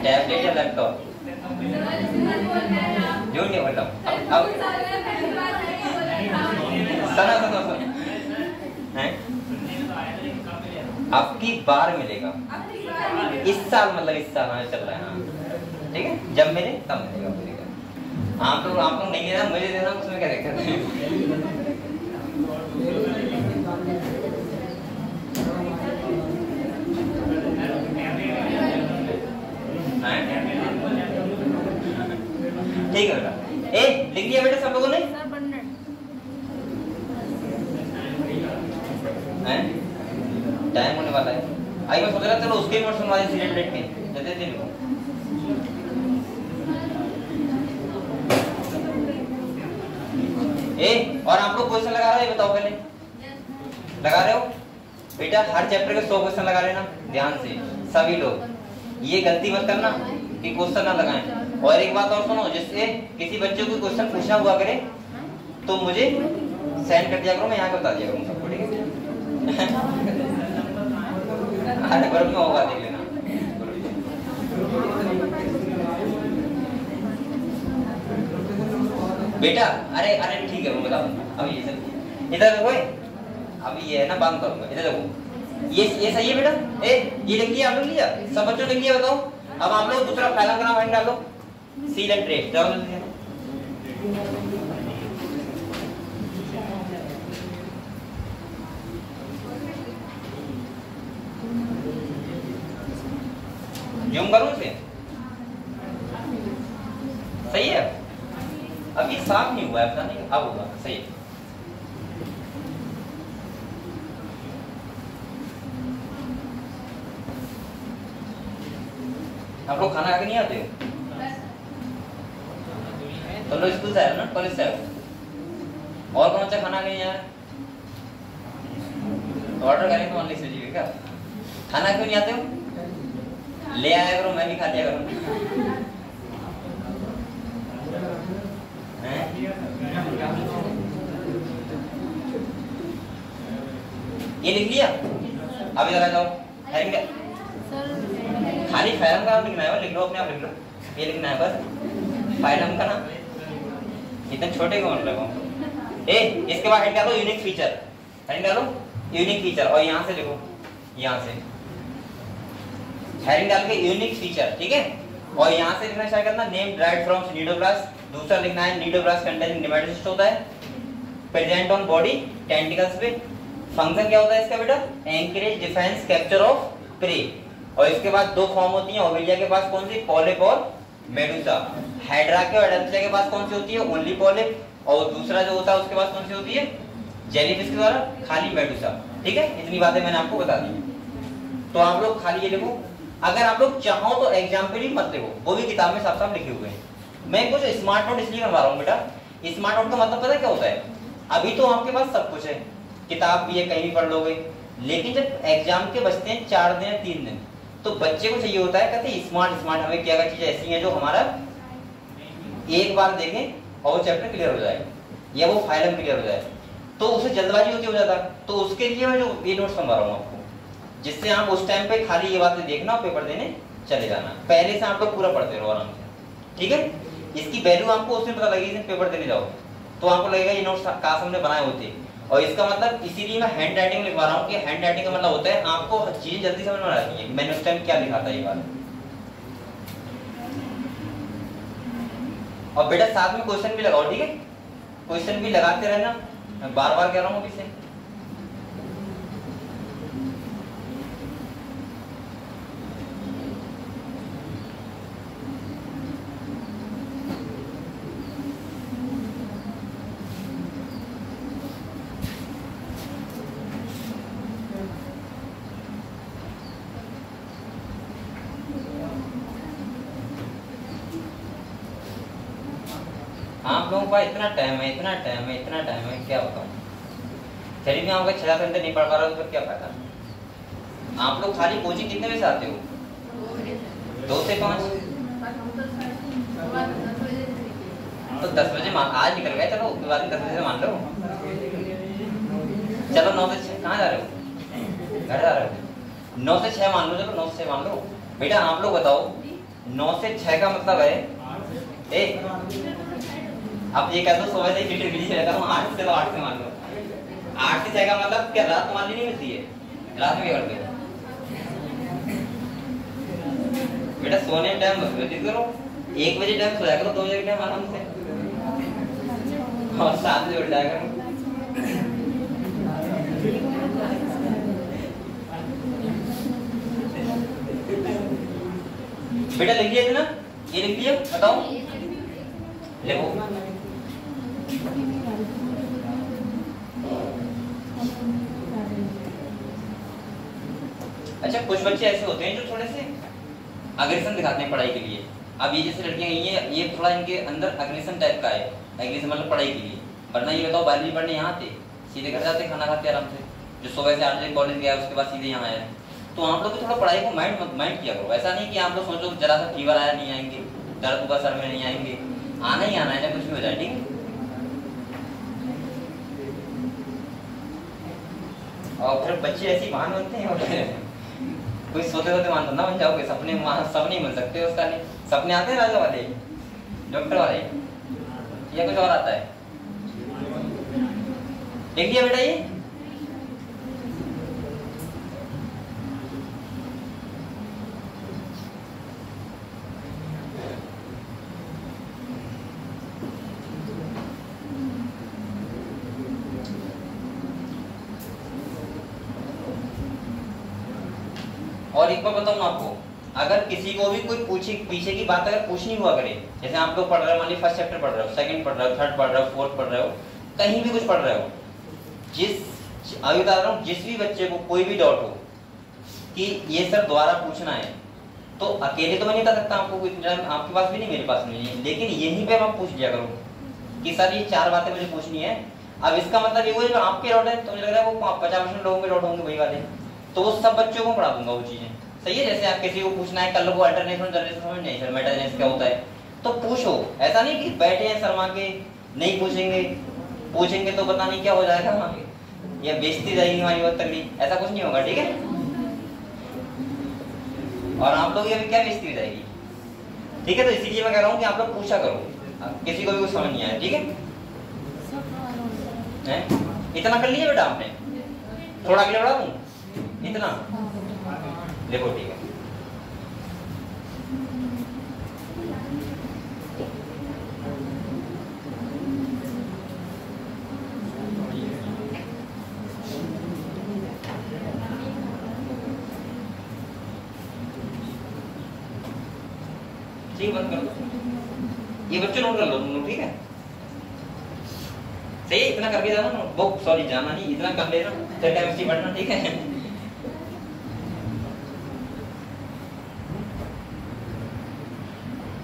टैबलेट या लैपटॉप। झूठ नहीं बोल रहा हूँ। अब हैं आपकी बार मिलेगा इस साल, मतलब इस साल हाँ चल रहा है, हाँ ठीक है, जब मिले तब मिलेगा। आप लोग नहीं देना, मुझे देना, उसमें क्या दिक्कत है। ठीक है बेटा, ए लिख लिया बेटा सब लोगों ने? टाइम होने वाला है। आई मैं सोच रहा चलो उसके नोट्स बनवा दे सीरियल डेट के, जल्दी जल्दी लिखो। ए और आप लोग क्वेश्चन लगा रहे हो, बताओ पहले लगा रहे हो बेटा? हर चैप्टर के 100 क्वेश्चन लगा लेना ध्यान से सभी लोग। ये गलती मत करना कि क्वेश्चन ना लगाएं। और एक बात और सुनो, जिससे किसी बच्चे को क्वेश्चन पूछना हुआ करे तो मुझे सेंड कर दिया करो, मैं यहाँ पे बता दिया करूँ सबको, ठीक है? अरे ग्रुप में होगा, देख लेना। बेटा अरे अरे ठीक है, मैं बता दूंगा। अभी इधर देखो, अभी ये है ना, बंद करूंगा। इधर देखो, ये सही है बेटा? ए ये लिख लिया, आप लोग लिया? सब बच्चों ने लिख लिया? बताओ अब आप लोग दूसरा फाइनल का नाम डालो, सील एंड ट्रेस। जाओ जूम करूं इसे? सही है? अब ये साफ नहीं हुआ है, पता नहीं अब होगा। सही है। आप लोग खाना खा के नहीं आते हो? तो लोग स्कूल से आए हो ना, कॉलेज से आए हो? और कौन सा खाना नहीं आया? ऑर्डर करें तो ऑनलाइन से जीवे क्या? खाना क्यों नहीं आते हो? ले आया करो, मैं भी खा लिया करूँ। ये लिख लिया? अभी लगा जाओ। खाली फाइलम का नाम लिखना है, लिख लो अपने आप, लिख लो। ये लिखना है बस, फाइलम का नाम। इतने छोटे को मतलब ए इसके बाद हेड डालो यूनिक फीचर, हेड डालो यूनिक फीचर, और यहाँ से लिखो, यहाँ से हेडिंग डाल के यूनिक फीचर, ठीक है? और यहाँ से लिखना स्टार्ट करना, नेम ड्राइव्ड फ्रॉम निडोब्लास्ट। दूसरा लिखना है निडोब्लास्ट कंटेनिंग नेमेटोसिस्ट होता है, प्रेजेंट ऑन बॉडी टेंटिकल्स पे। फंक्शन क्या होता है इसका बेटा? Anchorage, defence, capture of prey. और इसके बाद दो फॉर्म होती हैं, ओविलिया के पास कौन सी? पॉलिप और मेडुसा। हाइड्रा के और एडेल्फिया के पास कौन सी होती है? Only polyp. और दूसरा जो होता है उसके पास कौन सी होती है? जेलीफिश के द्वारा खाली मेडुसा, ठीक है? इतनी बातें मैंने आपको बता दी। तो आप लोग खाली ये लिखो। अगर आप लोग चाहो तो एग्जाम्पल ही मत लिखो, वो भी किताब में साफ साफ लिखे हुए हैं। मैं कुछ स्मार्ट नोट इसलिए करवा रहा हूँ बेटा, स्मार्ट नोट का मतलब पता क्या होता है? अभी तो आपके पास सब कुछ है, किताब भी है, कहीं भी पढ़ लोगे, लेकिन जब एग्जाम के बचते हैं 4 दिन 3 दिन, तो बच्चे को चाहिए होता है, कहते हैं स्मार्ट स्मार्ट हमें क्या क्या चीजें ऐसी हैं जो हमारा एक बार देखें और वो चैप्टर क्लियर हो जाए या वो फाइलम क्लियर हो जाए। तो उसे जल्दबाजी होती हो जाता, तो उसके लिए मैं जो ये नोट्स बनवा रहा हूँ आपको, जिससे आप उस टाइम पे खाली ये बातें देखना और पेपर देने चले जाना। पहले से आप लोग पूरा पढ़ते रहो आराम से, ठीक है? इसकी वैल्यू आपको उस दिन पता लगेगी पेपर देने जाओ तो आपको लगेगा ये नोट्स काश हमने बनाए होते। और इसका मतलब इसीलिए मैं हैंड राइटिंग लिखवा रहा हूँ कि हैंड राइटिंग का मतलब होता है आपको चीजें जल्दी समझ में आ रही है, मैंने उस टाइम क्या लिखा था ये बात। और बेटा साथ में क्वेश्चन भी लगाओ, ठीक है? क्वेश्चन भी लगाते रहना, मैं बार बार कह रहा हूँ अभी से। आप लोगों का इतना टाइम है, इतना टाइम है, इतना टाइम है, क्या बताऊं? फिर भी आपका 6 घंटे नहीं पढ़ पा रहा, तो क्या फायदा? आप लोग खाली कोचिंग कितने बजे से आते हो? 2 से 5। तो 10 बजे आज निकल गए, चलो उसके बाद 10 बजे मान लो। चलो 9 से 6 कहाँ जा रहे हो? घर जा रहे हो? 9 से 6 मान लो, चलो 9 से 6 मान लो। बेटा आप लोग बताओ, 9 से 6 का मतलब है अब ये कहते हो सुबह से 8 से मान लो, 8 से 6 का मतलब क्या रात मान ली नहीं मिलती है, रात में क्या करते हो बेटा? सोने टाइम व्यतीत करो, 1 बजे टाइम सोया करो, 2 बजे टाइम आराम से, और 7 बजे उठ जाया करो। बेटा लिख लिया ना, ये लिख लिया, बताओ लिखो। अच्छा कुछ बच्चे ऐसे होते हैं जो थोड़े से अग्रेशन दिखाते हैं पढ़ाई के लिए। अब ये जैसे लड़कियां ये थोड़ा इनके अंदर अग्रेशन टाइप का है, अग्रेशन मतलब पढ़ाई के लिए। वरना ये बताओ 12वीं पढ़ने यहाँ थे, सीधे घर जाते खाना खाते आराम से, जो सुबह से 8 बजे कॉलेज गया उसके बाद सीधे यहाँ आया। तो आप लोग थोड़ा पढ़ाई को माइंड किया करो। ऐसा नहीं कि आप लोग सोचो जरा सा फीवर आया नहीं आएंगे, दर्द हुआ सर में नहीं आएंगे, आना ही आना है चाहे कुछ भी हो जाए, ठीक है। और फिर बच्चे ऐसी बहान बनते हैं, कोई सोते सोते मान ना बन जाओगे, सपने सब नहीं मिल सकते उसका। नहीं सपने आते हैं राजा वाले, डॉक्टर वाले, या कुछ और आता है? देख लिया बेटा ये? और एक बार बताऊं आपको, अगर किसी को भी कोई पूछे पीछे की बात अगर पूछनी हुआ करे, जैसे आप लोग पढ़ रहे हो, मान लीजिए फर्स्ट चैप्टर पढ़ रहे हो, सेकंड पढ़ रहे हो, थर्ड पढ़ रहे हो, फोर्थ पढ़ रहे हो, कहीं भी कुछ पढ़ रहे हो, अभी बता रहा हूँ, जिस भी बच्चे को कोई भी डाउट हो कि ये सर दोबारा पूछना है, तो अकेले तो मैं नहीं बता सकता आपको, आपके पास भी नहीं, मेरे पास नहीं है, लेकिन यहीं पे आप पूछ लिया करो कि सर ये 4 बातें मुझे पूछनी है। अब इसका मतलब ये वो जो आपके डाउट है, तो मुझे लग रहा है वो 50% लोगों के डाउट होंगे वही वाले, तो वो सब बच्चों को पढ़ा दूंगा वो चीजें। सही है? जैसे आप किसी को पूछना है कल को अल्टरनेटिव जनरेशन समझ नहीं सर मेटाजेनेसिस क्या होता है, तो पूछो। ऐसा नहीं कि बैठे हैं शर्मा के नहीं पूछेंगे तो पता नहीं क्या हो जाएगा वहां, या बेइज्जती जाएगी हमारी बहुत तगड़ी, ऐसा कुछ नहीं होगा, ठीक है। और आप लोग ये क्या बेइज्जती हो जाएगी, ठीक है। तो इसीलिए मैं कह रहा हूँ कि आप लोग पूछा करो, किसी को भी कुछ समझ नहीं आया, ठीक है। इतना कर लिया बेटा आपने, थोड़ा आगे बढ़ा दूं, इतना देखो, ठीक है। ठीक, बंद कर दो, ये बच्चे नोट कर लो तुम लोग, ठीक है। सही, इतना करके जाना नोटबुक, सॉरी जाना नहीं, इतना कर लेना, फिर केमिस्ट्री पढ़ना, ठीक है।